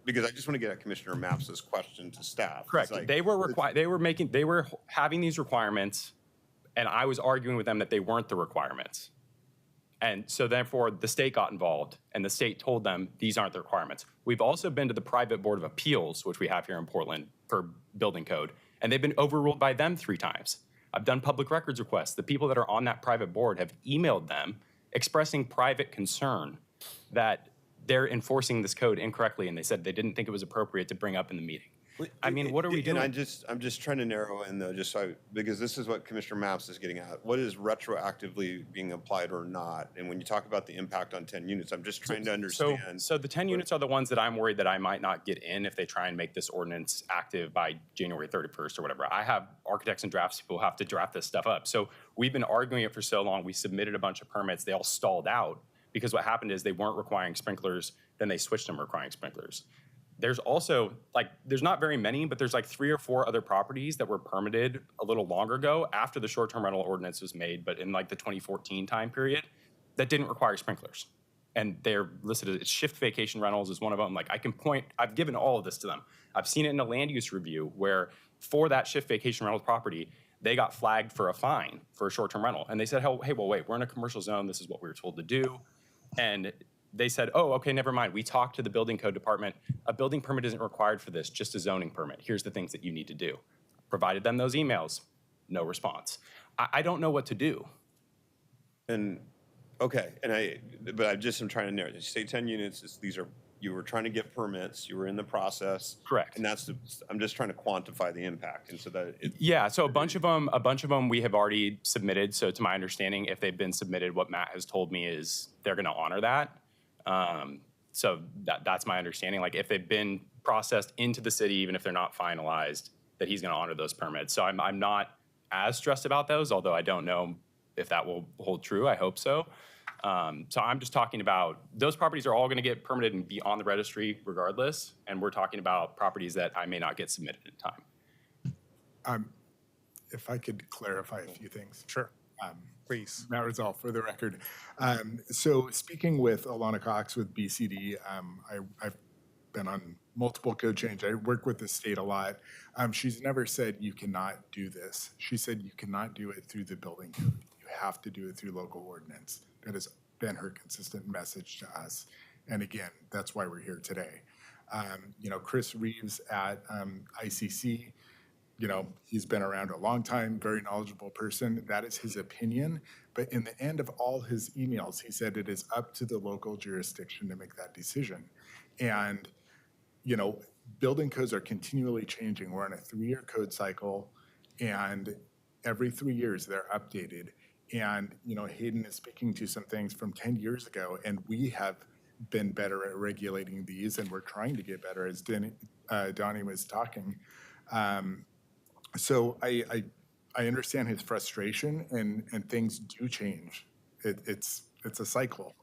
because I just want to get at Commissioner Mapps' question to staff. Correct. They were having these requirements And I was arguing with them that they weren't the requirements. And so therefore, the state got involved, and the state told them these aren't the requirements. We've also been to the private board of appeals, which we have here in Portland for building code, and they've been overruled by them 3 times. I've done public records requests. The people that are on that private board have emailed them expressing private concern that they're enforcing this code incorrectly, and they said they didn't think it was appropriate to bring up in the meeting. I mean, what are we doing? And I'm just trying to narrow in though, because this is what Commissioner Maps is getting at. What is retroactively being applied or not? And when you talk about the impact on 10 units, I'm just trying to understand. So the 10 units are the ones that I'm worried that I might not get in if they try and make this ordinance active by January 31st or whatever. I have architects and draftspeople who have to draft this stuff up. So we've been arguing it for so long. We submitted a bunch of permits. They all stalled out because what happened is they weren't requiring sprinklers. Then they switched them requiring sprinklers. There's also, there's not very many, but there's 3 or 4 other properties that were permitted a little longer ago after the short-term rental ordinance was made, but in the 2014 time period, that didn't require sprinklers. And they're listed as shift vacation rentals is one of them. I've given all of this to them. I've seen it in a land use review where for that shift vacation rental property, they got flagged for a fine for a short-term rental. And they said, hey, well, wait, we're in a commercial zone. This is what we were told to do. And they said, oh, okay, never mind. We talked to the building code department. A building permit isn't required for this, just a zoning permit. Here's the things that you need to do. Provided them those emails, no response. I don't know what to do. And, okay, but I'm trying to narrow. You say 10 units, you were trying to get permits, you were in the process. Correct. And I'm just trying to quantify the impact. And so that Yeah, so a bunch of them we have already submitted. So to my understanding, if they've been submitted, what Matt has told me is they're gonna honor that. So that's my understanding. If they've been processed into the city, even if they're not finalized, that he's going to honor those permits. So I'm not as stressed about those, although I don't know if that will hold true. I hope so. So I'm just talking about those properties are all going to get permitted and be on the registry regardless. And we're talking about properties that I may not get submitted in time. If I could clarify a few things. Sure. Please. Matt Rizal, for the record. So speaking with Alana Cox with BCD, I've been on multiple code change. I work with the state a lot. She's never said you cannot do this. She said you cannot do it through the building code. You have to do it through local ordinance. That has been her consistent message to us. And again, that's why we're here today. Chris Reeves at ICC, he's been around a long time, very knowledgeable person. That is his opinion. But in the end of all his emails, he said it is up to the local jurisdiction to make that decision. And, building codes are continually changing. We're on a 3-year code cycle, and every 3 years they're updated. And, Hayden is speaking to some things from 10 years ago, and we have been better at regulating these, and we're trying to get better, as Donnie was talking. So I understand his frustration, and things do change. It's a cycle,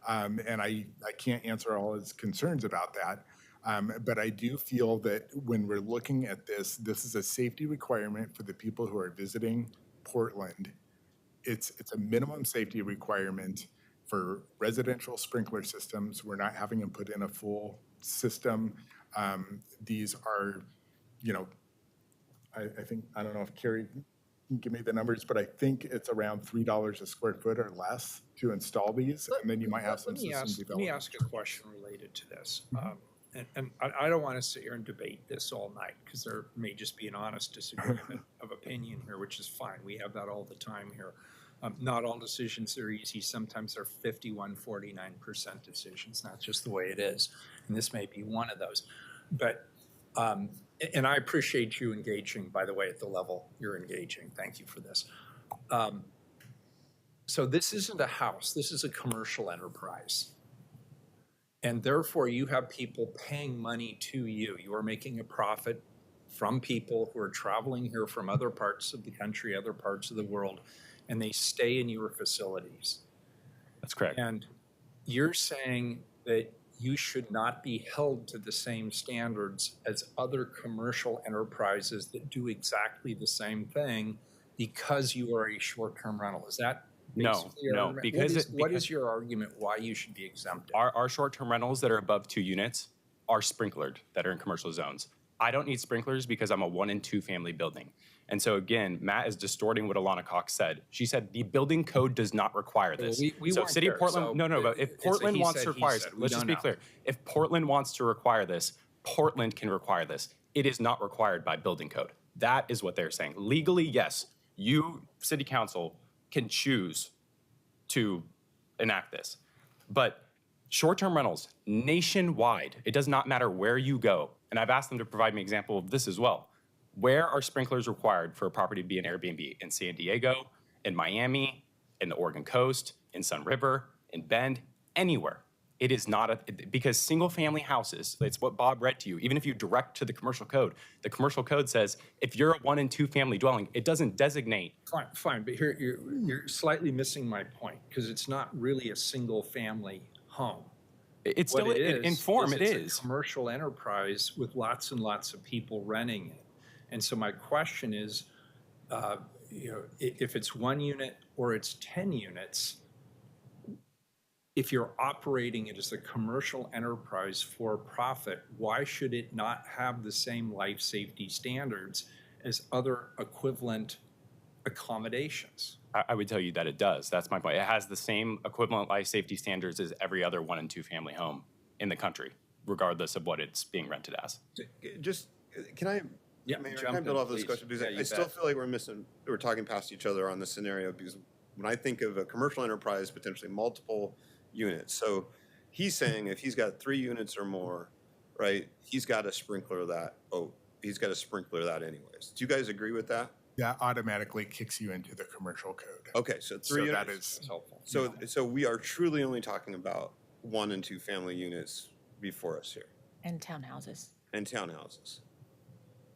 and I can't answer all his concerns about that. But I do feel that when we're looking at this is a safety requirement for the people who are visiting Portland. It's a minimum safety requirement for residential sprinkler systems. We're not having them put in a full system. These are, I think, I don't know if Carrie can give me the numbers, but I think it's around $3 a square foot or less to install these, and then you might have some system development. Let me ask a question related to this. And I don't want to sit here and debate this all night, because there may just be an honest disagreement of opinion here, which is fine. We have that all the time here. Not all decisions are easy. Sometimes they're 51-49% decisions. That's just the way it is. And this may be one of those. But, and I appreciate you engaging, by the way, at the level you're engaging. Thank you for this. So this isn't a house. This is a commercial enterprise. And therefore, you have people paying money to you. You are making a profit from people who are traveling here from other parts of the country, other parts of the world, and they stay in your facilities. That's correct. And you're saying that you should not be held to the same standards as other commercial enterprises that do exactly the same thing because you are a short-term rental. Is that basically your no, argument? What is your argument why you should be exempted? Our short-term rentals that are above 2 units are sprinklered that are in commercial zones. I don't need sprinklers because I'm a 1 and 2 family building. And so again, Matt is distorting what Alana Cox said. She said the building code does not require this. we so weren't City there, of Portland, so no, but if it's a Portland he wants said, to he require, said. We let's just don't be know. clear. If Portland wants to require this, Portland can require this. It is not required by building code. That is what they're saying. Legally, yes, you, City Council, can choose to enact this. But short-term rentals, nationwide, it does not matter where you go. And I've asked them to provide me an example of this as well. Where are sprinklers required for a property to be an Airbnb? In San Diego, in Miami, in the Oregon coast, in Sun River, in Bend, anywhere. It is not because single family houses, it's what Bob read to you, even if you direct to the commercial code, the commercial code says if you're a 1 and 2 family dwelling, it doesn't designate. Fine, but here you're slightly missing my point because it's not really a single family home. It's What still, it is, in form, it it's is. a commercial enterprise with lots and lots of people renting it. And so my question is, if it's 1 unit or it's 10 units, if you're operating it as a commercial enterprise for profit, why should it not have the same life safety standards as other equivalent accommodations? I would tell you that it does. That's my point. It has the same equivalent life safety standards as every other 1 and 2 family home in the country, regardless of what it's being rented as. Just, can I, Yeah, Mayor, jump can I build in, off this please. question? Because Yeah, I you still bet. feel like we're talking past each other on this scenario, because when I think of a commercial enterprise, potentially multiple units. So he's saying if he's got 3 units or more, right, he's got to sprinkler that. He's got to sprinkler that anyways. Do you guys agree with that? That automatically kicks you into the commercial code. Okay, so 3 So that units. is helpful. So we are truly only talking about 1 and 2 family units before us here, And townhouses. and townhouses.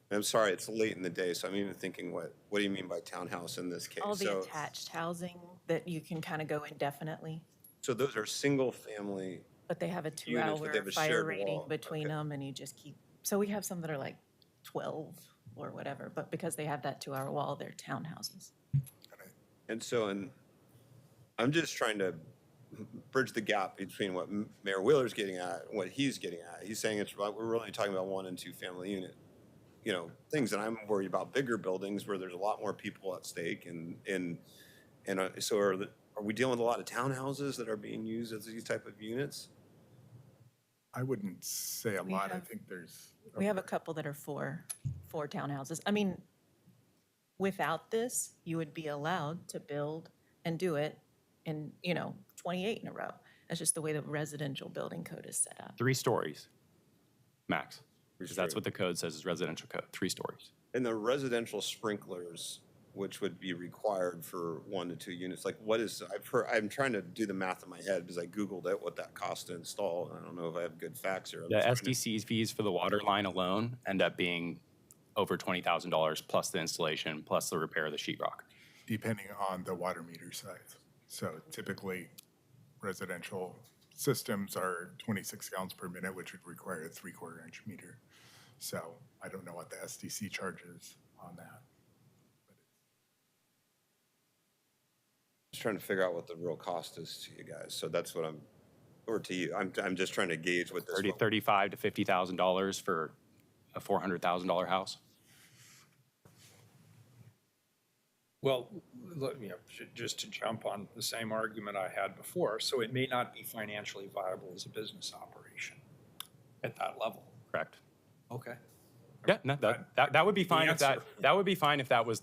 I'm sorry, it's late in the day, so I'm even thinking, what do you mean by townhouse in this case? All the So, attached housing that you can kind of go indefinitely, so those are single family. but they have a Units, but they 2-hour have a fire shared rating wall. between Okay. them, and you just keep, so we have some that are like 12 or whatever, but because they have that 2-hour wall, they're townhouses. And so, I'm just trying to bridge the gap between what Mayor Wheeler's getting at and what he's getting at. He's saying we're really talking about 1 and 2 family unit, things. And I'm worried about bigger buildings where there's a lot more people at stake. So are we dealing with a lot of townhouses that are being used as these type of units? I wouldn't say a We lot. I have- think there's. We have a couple that are four townhouses. I mean, without this, you would be allowed to build and do it in, 28 in a row. That's just the way the residential building code is set up. 3 stories, max. Because that's what the code says is residential code, 3 stories. And the residential sprinklers, which would be required for 1 to 2 units, like I'm trying to do the math in my head because I Googled it, what that costs to install. I don't know if I have good facts here. The SDC fees for the water line alone end up being over $20,000 plus the installation, plus the repair of the sheetrock. Depending on the water meter size. So typically, residential systems are 26 gallons per minute, which would require a 3/4 inch meter. So I don't know what the SDC charges on that. Just trying to figure out what the real cost is to you guys. So that's what or to you. I'm just trying to gauge what this. $35,000 to $50,000 for a $400,000 house. Well, just to jump on the same argument I had before, so it may not be financially viable as a business operation at that level. Correct. Okay. Yeah, no, that would be fine if that would be fine if that was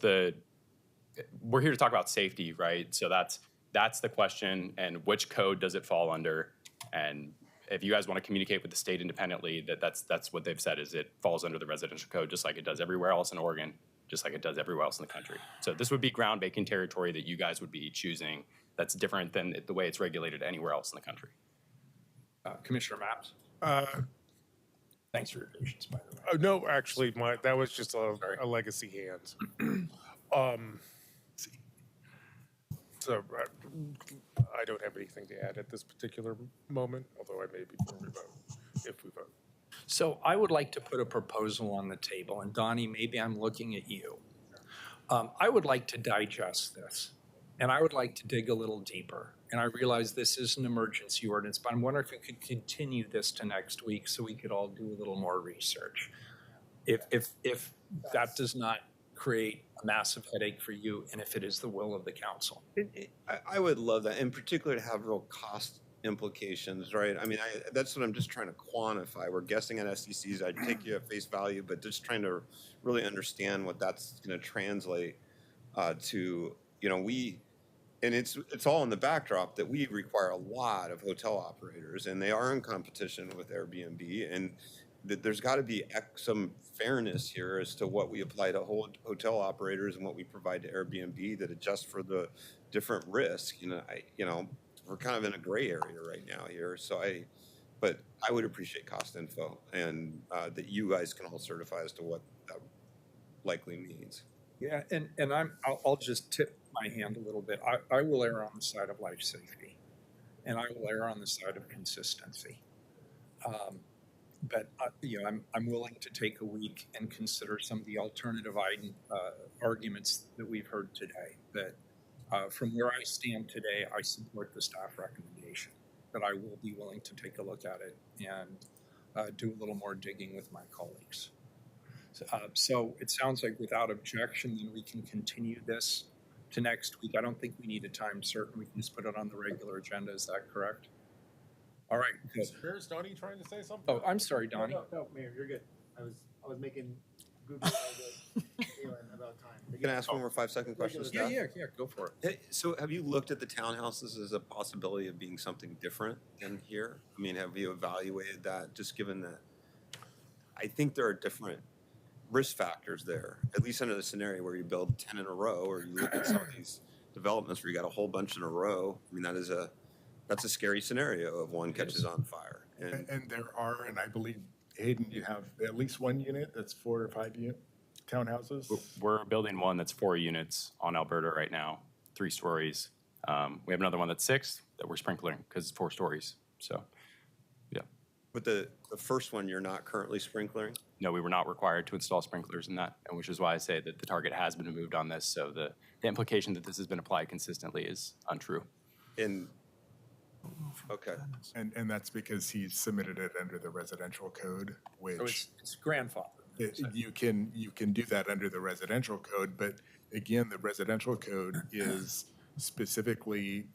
we're here to talk about safety, right? So that's the question, and which code does it fall under? And if you guys want to communicate with the state independently, that's what they've said is it falls under the residential code, just like it does everywhere else in Oregon, just like it does everywhere else in the country. So this would be ground-breaking territory that you guys would be choosing. That's different than the way it's regulated anywhere else in the country. Commissioner Maps? Thanks for your patience, by the way. No, actually, that was just a legacy hands. So I don't have anything to add at this particular moment, although I may before we vote, if we vote. So I would like to put a proposal on the table, and Donnie, maybe I'm looking at you. I would like to digest this, and I would like to dig a little deeper. And I realize this is an emergency ordinance, but I'm wondering if we could continue this to next week so we could all do a little more research. if that does not create a massive headache for you, and if it is the will of the council. I would love that, in particular, to have real cost implications, right? I mean, that's what I'm just trying to quantify. We're guessing at SDCs. I take you at face value, but just trying to really understand what that's going to translate to. You know, and it's all in the backdrop that we require a lot of hotel operators, and they are in competition with Airbnb, and that there's got to be some fairness here as to what we apply to hotel operators and what we provide to Airbnb that adjust for the different risk. We're kind of in a gray area right now here. But I would appreciate cost info, and that you guys can all certify as to what that likely means. Yeah, and I'll just tip my hand a little bit. I will err on the side of life safety, and I will err on the side of consistency. But I'm willing to take a week and consider some of the alternative arguments that we've heard today. But from where I stand today, I support the staff recommendation. But I will be willing to take a look at it and do a little more digging with my colleagues. So it sounds like without objection, then we can continue this to next week. I don't think we need a time certain. We can just put it on the regular agenda. Is that correct? All right, good. Here's Donnie trying to say something. Oh, I'm sorry, Donnie. No, Mayor, you're good. I was making Google about time. You can ask one more 5-second question. Yeah, go for it. So have you looked at the townhouses as a possibility of being something different than here? I mean, have you evaluated that, just given that I think there are different risk factors there, at least under the scenario where you build 10 in a row, or you look at some of these developments where you got a whole bunch in a row. I mean, that's a scary scenario if one catches on fire. And there are, and I believe, Hayden, you have at least one unit that's 4 or 5 townhouses? We're building one that's 4 units on Alberta right now, 3 stories. We have another one that's 6 that we're sprinkling because it's 4 stories. So, yeah. But the first one you're not currently sprinkling? No, we were not required to install sprinklers in that, and which is why I say that the target has been moved on this. So the implication that this has been applied consistently is untrue. Okay. And that's because he submitted it under the residential code, which So it's grandfathered. you can do that under the residential code, but again, the residential code is specifically,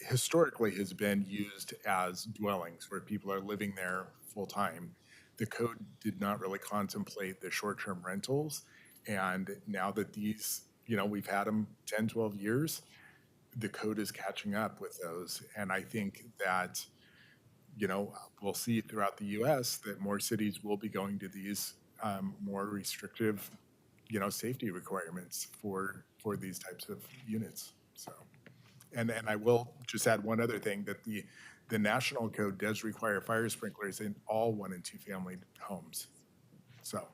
historically has been used as dwellings where people are living there full time. The code did not really contemplate the short-term rentals. And now that these, we've had them 10, 12 years, the code is catching up with those. And I think that, we'll see throughout the US that more cities will be going to these more restrictive, safety requirements for these types of units. So, and I will just add one other thing, that the national code does require fire sprinklers in all 1 and 2 family homes. So.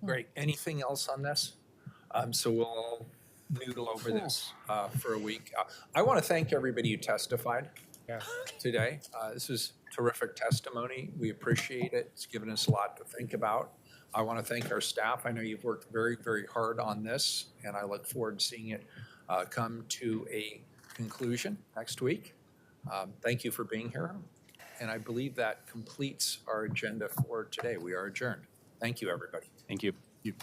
Great. Anything else on this? So we'll all noodle over this for a week. I want to thank everybody who testified today. This is terrific testimony. We appreciate it. It's given us a lot to think about. I want to thank our staff. I know you've worked very, very hard on this, and I look forward to seeing it come to a conclusion next week. Thank you for being here. And I believe that completes our agenda for today. We are adjourned. Thank you, everybody. Thank you. You.